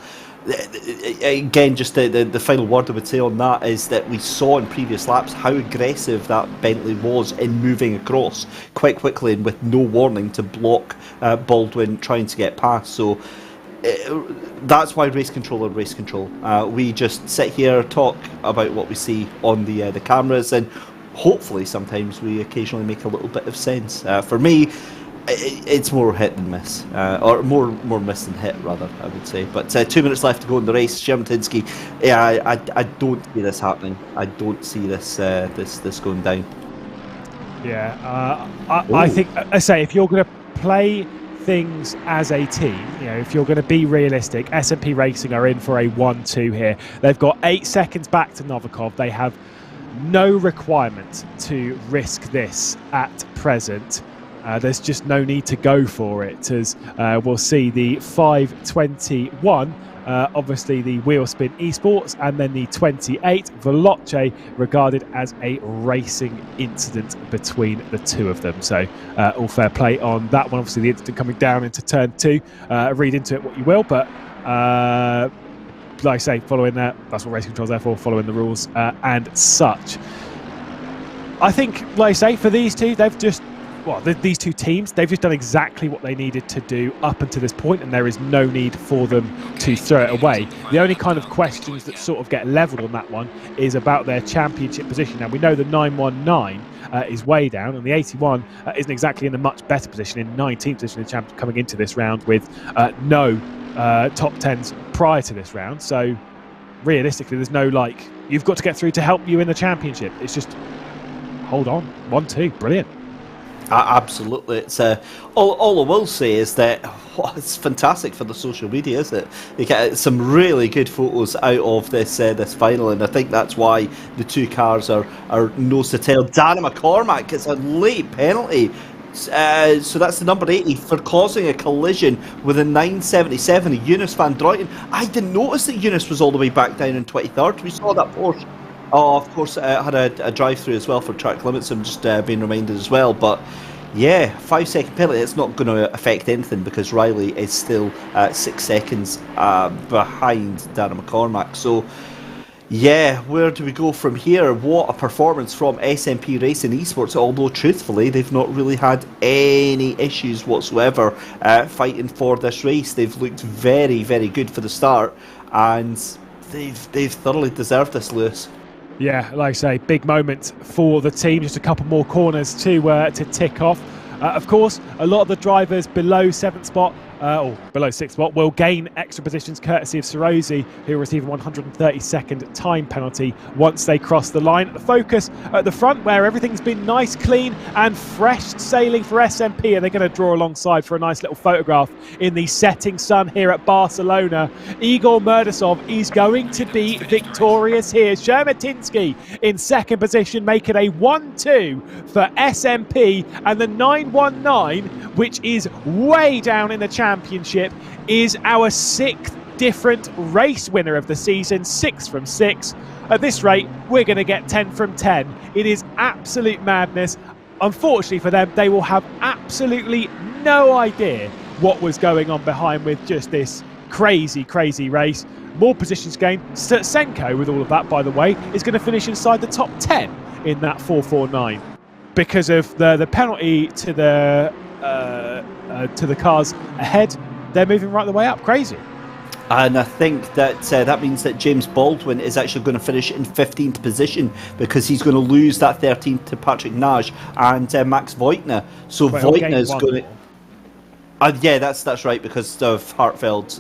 Again, just the final word I would say on that is that we saw in previous laps how aggressive that Bentley was in moving across quite quickly and with no warning to block Baldwin trying to get past. So that's why race control. We just sit here, talk about what we see on the cameras, and hopefully sometimes we occasionally make a little bit of sense. For me, it's more hit than miss, or more miss than hit, rather, I would say. But 2 minutes left to go in the race. Shermatinsky, I don't see this happening. I don't see this going down. Yeah, I think, I say, if you're going to play things as a team, if you're going to be realistic, S&P Racing are in for a 1-2 here. They've got 8 seconds back to Novikov. They have no requirement to risk this at present. There's just no need to go for it, as we'll see the 5:21, obviously the Wheelspin Esports, and then the 28 Veloce, regarded as a racing incident between the two of them. So all fair play on that one. Obviously the incident coming down into turn 2, read into it what you will, but like I say, following that, that's what race control's there for, following the rules and such. I think, like I say, for these two, they've just these two teams, they've just done exactly what they needed to do up until this point, and there is no need for them to throw it away. The only kind of questions that sort of get levelled on that one is about their championship position. Now, we know the 919 is way down, and the 81 isn't exactly in a much better position, in 19th position in champion coming into this round with no top 10s prior to this round. So realistically, there's no you've got to get through to help you in the championship. It's just hold on, 1-2, brilliant. Absolutely. It's all I will say is that it's fantastic for the social media, isn't it? You get some really good photos out of this final, and I think that's why the two cars are nose to tail. Danny McCormack gets a late penalty, so that's the number 80 for causing a collision with a 977, Eunice van Druyten. I didn't notice that Eunice was all the way back down in 23rd. We saw that Porsche. Oh, of course, I had a drive-through as well for track limits. I'm just being reminded as well. But yeah, 5-second penalty. It's not going to affect anything because Riley is still 6 seconds behind Darren McCormack. So yeah, where do we go from here? What a performance from SMP Racing Esports. Although truthfully, they've not really had any issues whatsoever fighting for this race. They've looked very, very good for the start, and they've thoroughly deserved this, Lewis. Yeah, like I say, big moment for the team. Just a couple more corners to tick off. Of course, a lot of the drivers below 7th spot or below 6th spot will gain extra positions courtesy of Sorosi, who will receive a 132nd time penalty once they cross the line. The focus at the front, where everything's been nice, clean and fresh sailing for SMP, and they're going to draw alongside for a nice little photograph in the setting sun here at Barcelona. Igor Murdasov is going to be victorious here. Shermatinsky in 2nd position, making a 1-2 for SMP, and the 919, which is way down in the championship, is our 6th different race winner of the season. 6 from 6. At this rate, we're going to get 10 from 10. It is absolute madness. Unfortunately for them, they will have absolutely no idea what was going on behind with just this crazy race. More positions gained. Senko, with all of that, by the way, is going to finish inside the top 10 in that 449 because of the penalty to the cars ahead. They're moving right the way up. Crazy. And I think that that means that James Baldwin is actually going to finish in 15th position because he's going to lose that 13th to Patrick Nage and Max Voigtner. So Voigtner is going to... yeah, that's right, because of Hartfeld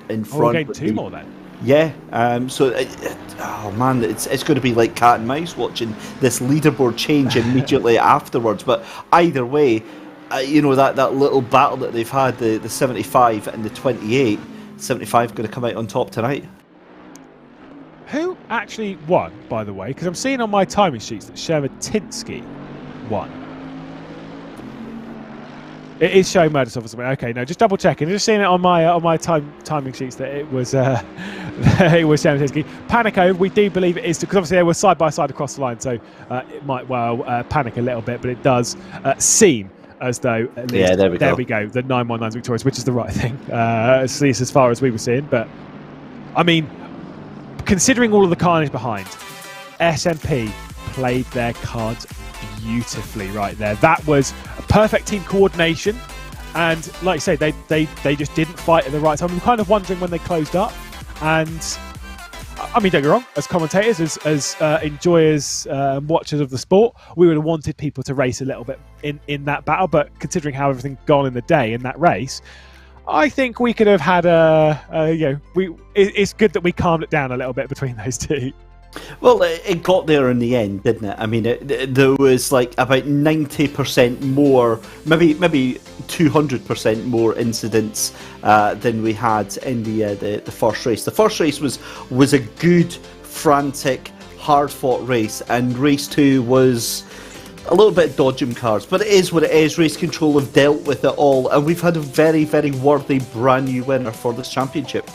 in front. We're getting 2 more then. Yeah, oh man, it's going to be like cat and mouse watching this leaderboard change immediately afterwards. But either way, that little battle that they've had, the 75 and the 28, 75 going to come out on top tonight. Who actually won, by the way? Because I'm seeing on my timing sheets that Shermatinsky won. It is showing Murdasov or something. Okay, no, just double checking. Just seeing it on my timing sheets that it was it was Shermatinsky. Panico, we do believe it is, because obviously they were side by side across the line, so it might panic a little bit, but it does seem as though at least there we go. The 919's victorious, which is the right thing, at least as far as we were seeing. But I mean, considering all of the carnage behind, SMP played their cards beautifully right there. That was a perfect team coordination, and like you say, they just didn't fight at the right time. I'm kind of wondering when they closed up, and I mean, don't get me wrong, as commentators, as enjoyers, watchers of the sport, we would have wanted people to race a little bit in that battle, but considering how everything gone in the day in that race, I think we could have had it's good that we calmed it down a little bit between those two. Well, it got there in the end, didn't it? I mean, there was like about 90% more, maybe 200% more incidents than we had in the first race. The first race was a good, frantic, hard-fought race, and race 2 was a little bit dodgem cards, but it is what it is. Race Control have dealt with it all, and we've had a very, very worthy brand new winner for this championship.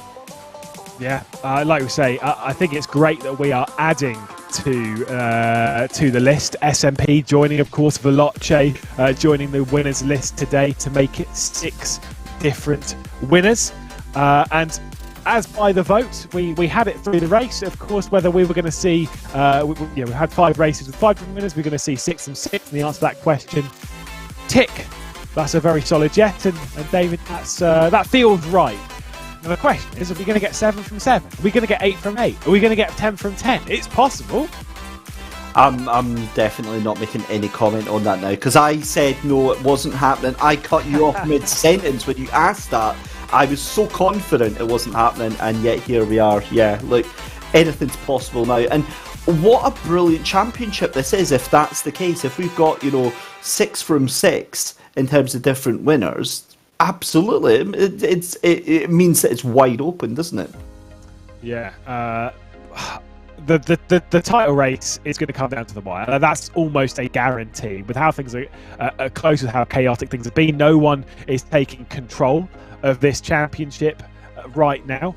Yeah, like we say, I think it's great that we are adding to the list. SMP joining, of course, Veloce joining the winners list today to make it 6 different winners. And as by the vote, we had it through the race, of course, whether we were going to see, we had 5 races with 5 different winners, we're going to see 6 from 6, and the answer to that question, tick. That's a very solid yes, and David, that feels right. And the question is, are we going to get 7 from 7? Are we going to get 8 from 8? Are we going to get 10 from 10? It's possible. I'm definitely not making any comment on that now, because I said no, it wasn't happening. I cut you off mid-sentence when you asked that. I was so confident it wasn't happening, and yet here we are. Yeah, look, anything's possible now. And what a brilliant championship this is, if that's the case. If we've got, 6 from 6 in terms of different winners, absolutely, it means that it's wide open, doesn't it? Yeah. The title race is going to come down to the wire. That's almost a guarantee. With how things are close, with how chaotic things have been, no one is taking control of this championship right now.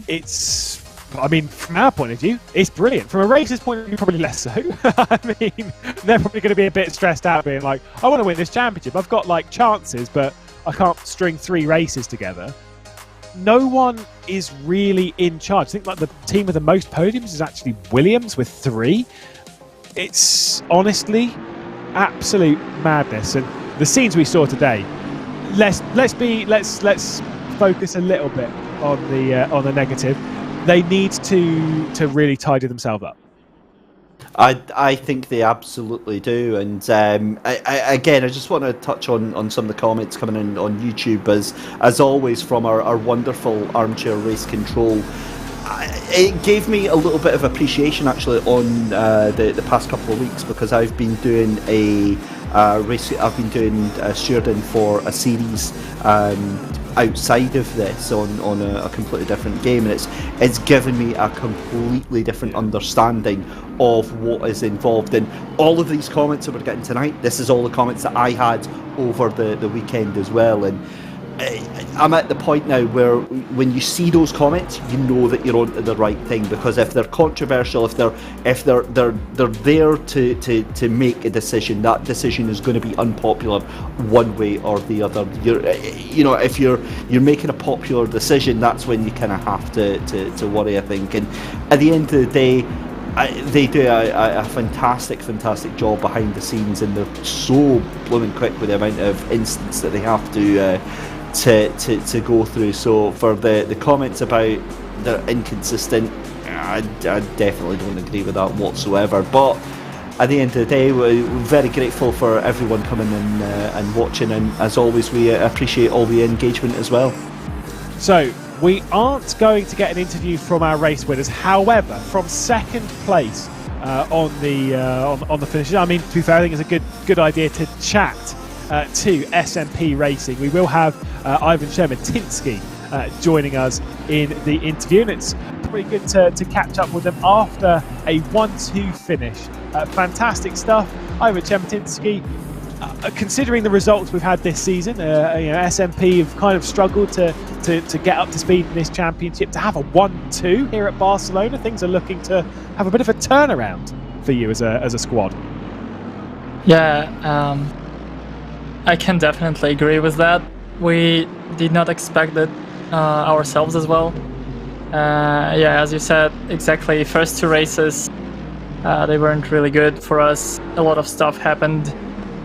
From our point of view, it's brilliant. From a racer's point of view, probably less so. I mean, they're probably going to be a bit stressed out, being like, I want to win this championship. I've got chances, but I can't string 3 races together. No one is really in charge. I think the team with the most podiums is actually Williams with 3. It's honestly absolute madness. And the scenes we saw today, let's focus a little bit on the negative. they need to really tidy themselves up. I think they absolutely do, and again, I just want to touch on some of the comments coming in on YouTube, as always from our wonderful Armchair Race Control. It gave me a little bit of appreciation actually on the past couple of weeks, because I've been doing a race. I've been doing stewarding for a series outside of this on a completely different game, and it's given me a completely different understanding of what is involved in all of these comments that we're getting tonight. This is all the comments that I had over the weekend as well, and I'm at the point now where when you see those comments, you know that you're on to the right thing, because if they're controversial, if they're there to make a decision, that decision is going to be unpopular one way or the other. If you're making a popular decision, that's when you kind of have to worry, I think. And at the end of the day, they do a fantastic job behind the scenes, and they're so blooming quick with the amount of instance that they have to go through. So for the comments about they're inconsistent, I definitely don't agree with that whatsoever. But at the end of the day, we're very grateful for everyone coming in and watching, and as always, we appreciate all the engagement as well. So we aren't going to get an interview from our race winners. However, from second place on the finishes, I mean, to be fair, I think it's a good idea to chat to SMP Racing. We will have Ivan Sherman-Tinsky joining us in the interview, and it's pretty good to catch up with them after a 1-2 finish. Fantastic stuff. Ivan Sherman-Tinsky, considering the results we've had this season, SMP have kind of struggled to get up to speed in this championship. To have a 1-2 here at Barcelona, things are looking to have a bit of a turnaround for you as a squad. Yeah, I can definitely agree with that. We did not expect that ourselves as well. As you said, exactly. First two races, they weren't really good for us. A lot of stuff happened.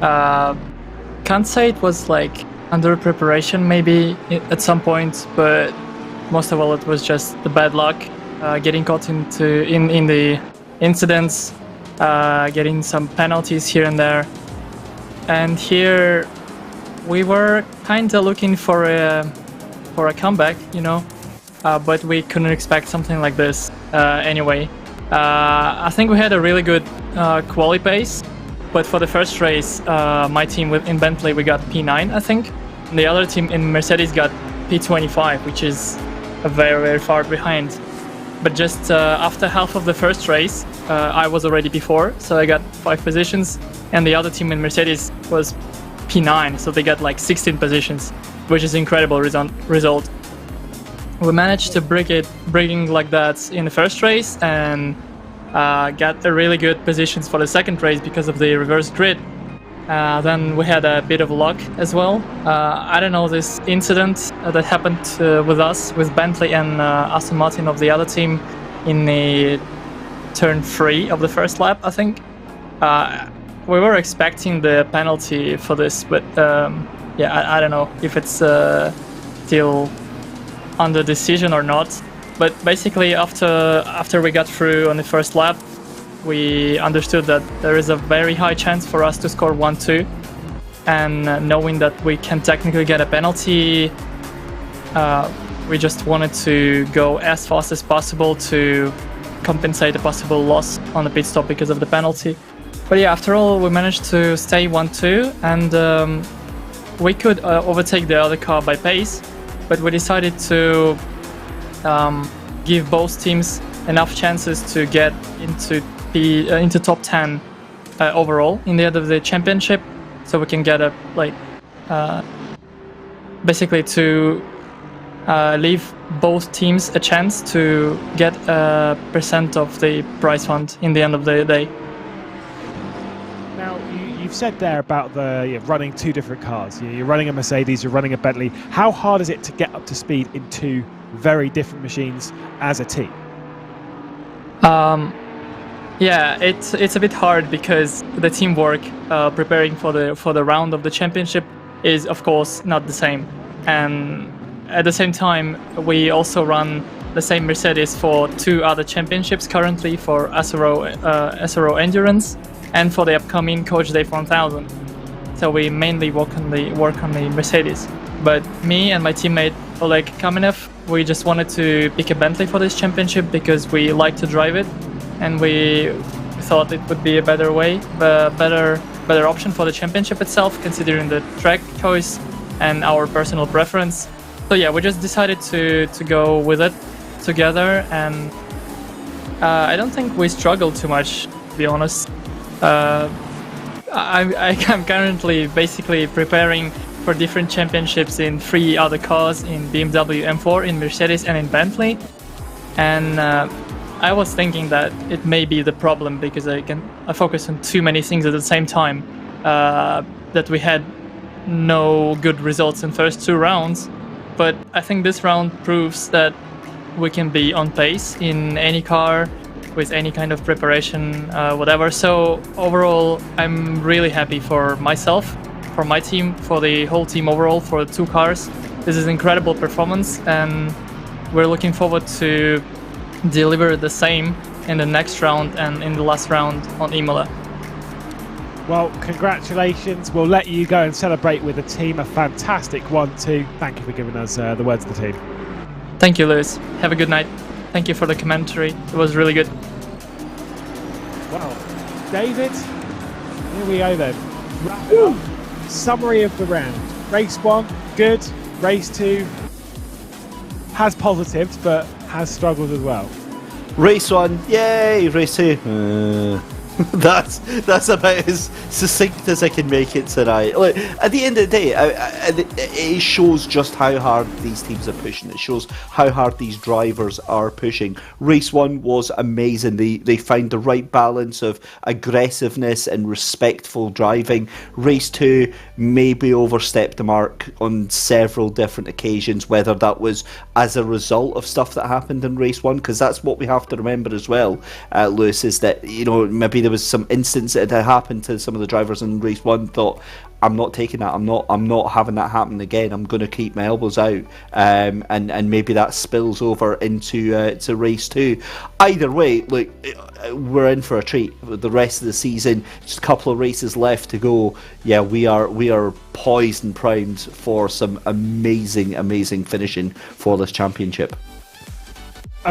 Can't say it was like under preparation maybe at some point, but most of all it was just the bad luck, getting caught in the incidents, getting some penalties here and there. And here we were kind of looking for a comeback, but we couldn't expect something like this anyway. I think we had a really good quali pace, but for the first race, my team in Bentley, we got P9, I think. And the other team in Mercedes got P25, which is very, very far behind. But just after half of the first race, I was already P4, so I got 5 positions, and the other team in Mercedes was P9, so they got like 16 positions, which is incredible result. We managed to bring like that in the first race, and got a really good positions for the second race because of the reverse grid. Then we had a bit of luck as well. I don't know, this incident that happened with us, with Bentley and Aston Martin of the other team in the turn 3 of the first lap, I think. We were expecting the penalty for this, but I don't know if it's still under decision or not. But basically, after we got through on the first lap, we understood that there is a very high chance for us to score 1-2, and knowing that we can technically get a penalty, we just wanted to go as fast as possible to compensate a possible loss on the pit stop because of the penalty. But yeah, after all, we managed to stay 1-2, and we could overtake the other car by pace, but we decided to give both teams enough chances to get into top 10 overall in the end of the championship, so we can get basically to leave both teams a chance to get a % of the prize fund in the end of the day. Now, you've said there about running 2 different cars. You're running a Mercedes, you're running a Bentley. How hard is it to get up to speed in 2 very different machines as a team? It's a bit hard because the teamwork preparing for the round of the championship is of course not the same, and at the same time we also run the same Mercedes for 2 other championships currently, for SRO Endurance and for the upcoming Coach Day 1000. So we mainly work on the Mercedes. But me and my teammate Oleg Kamenev, we just wanted to pick a Bentley for this championship because we like to drive it, and we thought it would be a better option for the championship itself, considering the track choice and our personal preference. So yeah, we just decided to go with it together, and I don't think we struggled too much, to be honest. I'm currently basically preparing for different championships in 3 other cars, in BMW M4, in Mercedes and in Bentley. And I was thinking that it may be the problem because I focus on too many things at the same time, that we had no good results in first 2 rounds. But I think this round proves that we can be on pace in any car with any kind of preparation, whatever. So overall, I'm really happy for myself, for my team, for the whole team overall, for the 2 cars. This is incredible performance, and we're looking forward to deliver the same in the next round and in the last round on Imola. Well, congratulations. We'll let you go and celebrate with the team. A fantastic 1-2. Thank you for giving us the words of the team. Thank you, Lewis. Have a good night. Thank you for the commentary. It was really good. Well, David, here we go then. Summary of the round. Race 1, good. Race 2 has positives, but has struggled as well. Race 1, yay! Race 2, that's about as succinct as I can make it tonight. Like, at the end of the day, it shows just how hard these teams are pushing. It shows how hard these drivers are pushing. Race 1 was amazing. They found the right balance of aggressiveness and respectful driving. Race 2 maybe overstepped the mark on several different occasions, whether that was as a result of stuff that happened in Race 1, because that's what we have to remember as well, Lewis, is that, you know, maybe there was some instance that had happened to some of the drivers in Race 1, thought, I'm not taking that, I'm not having that happen again, I'm going to keep my elbows out, and maybe that spills over into to Race 2. Either way, look, we're in for a treat. The rest of the season, just a couple of races left to go. Yeah, we are poised and primed for some amazing finishing for this championship.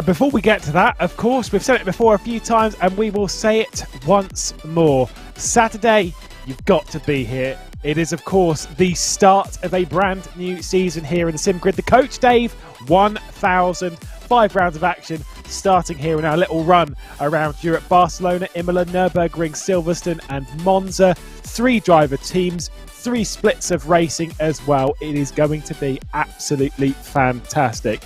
Before we get to that, of course, we've said it before a few times and we will say it once more. Saturday, you've got to be here. It is, of course, the start of a brand new season here in the SimGrid. The Coach Dave 1000, 5 rounds of action starting here in our little run around Europe. Barcelona, Imola, Nürburgring, Silverstone and Monza. 3 driver teams, 3 splits of racing as well. It is going to be absolutely fantastic.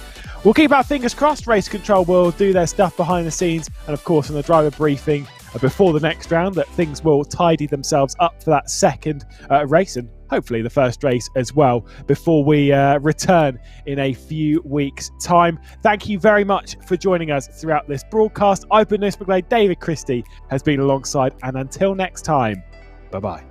We'll keep our fingers crossed. Race Control will do their stuff behind the scenes, and of course on the driver briefing before the next round, that things will tidy themselves up for that second race, and hopefully the first race as well, before we return in a few weeks' time. Thank you very much for joining us throughout this broadcast. I've been Lewis McGlade. David Christie has been alongside, and until next time, bye-bye.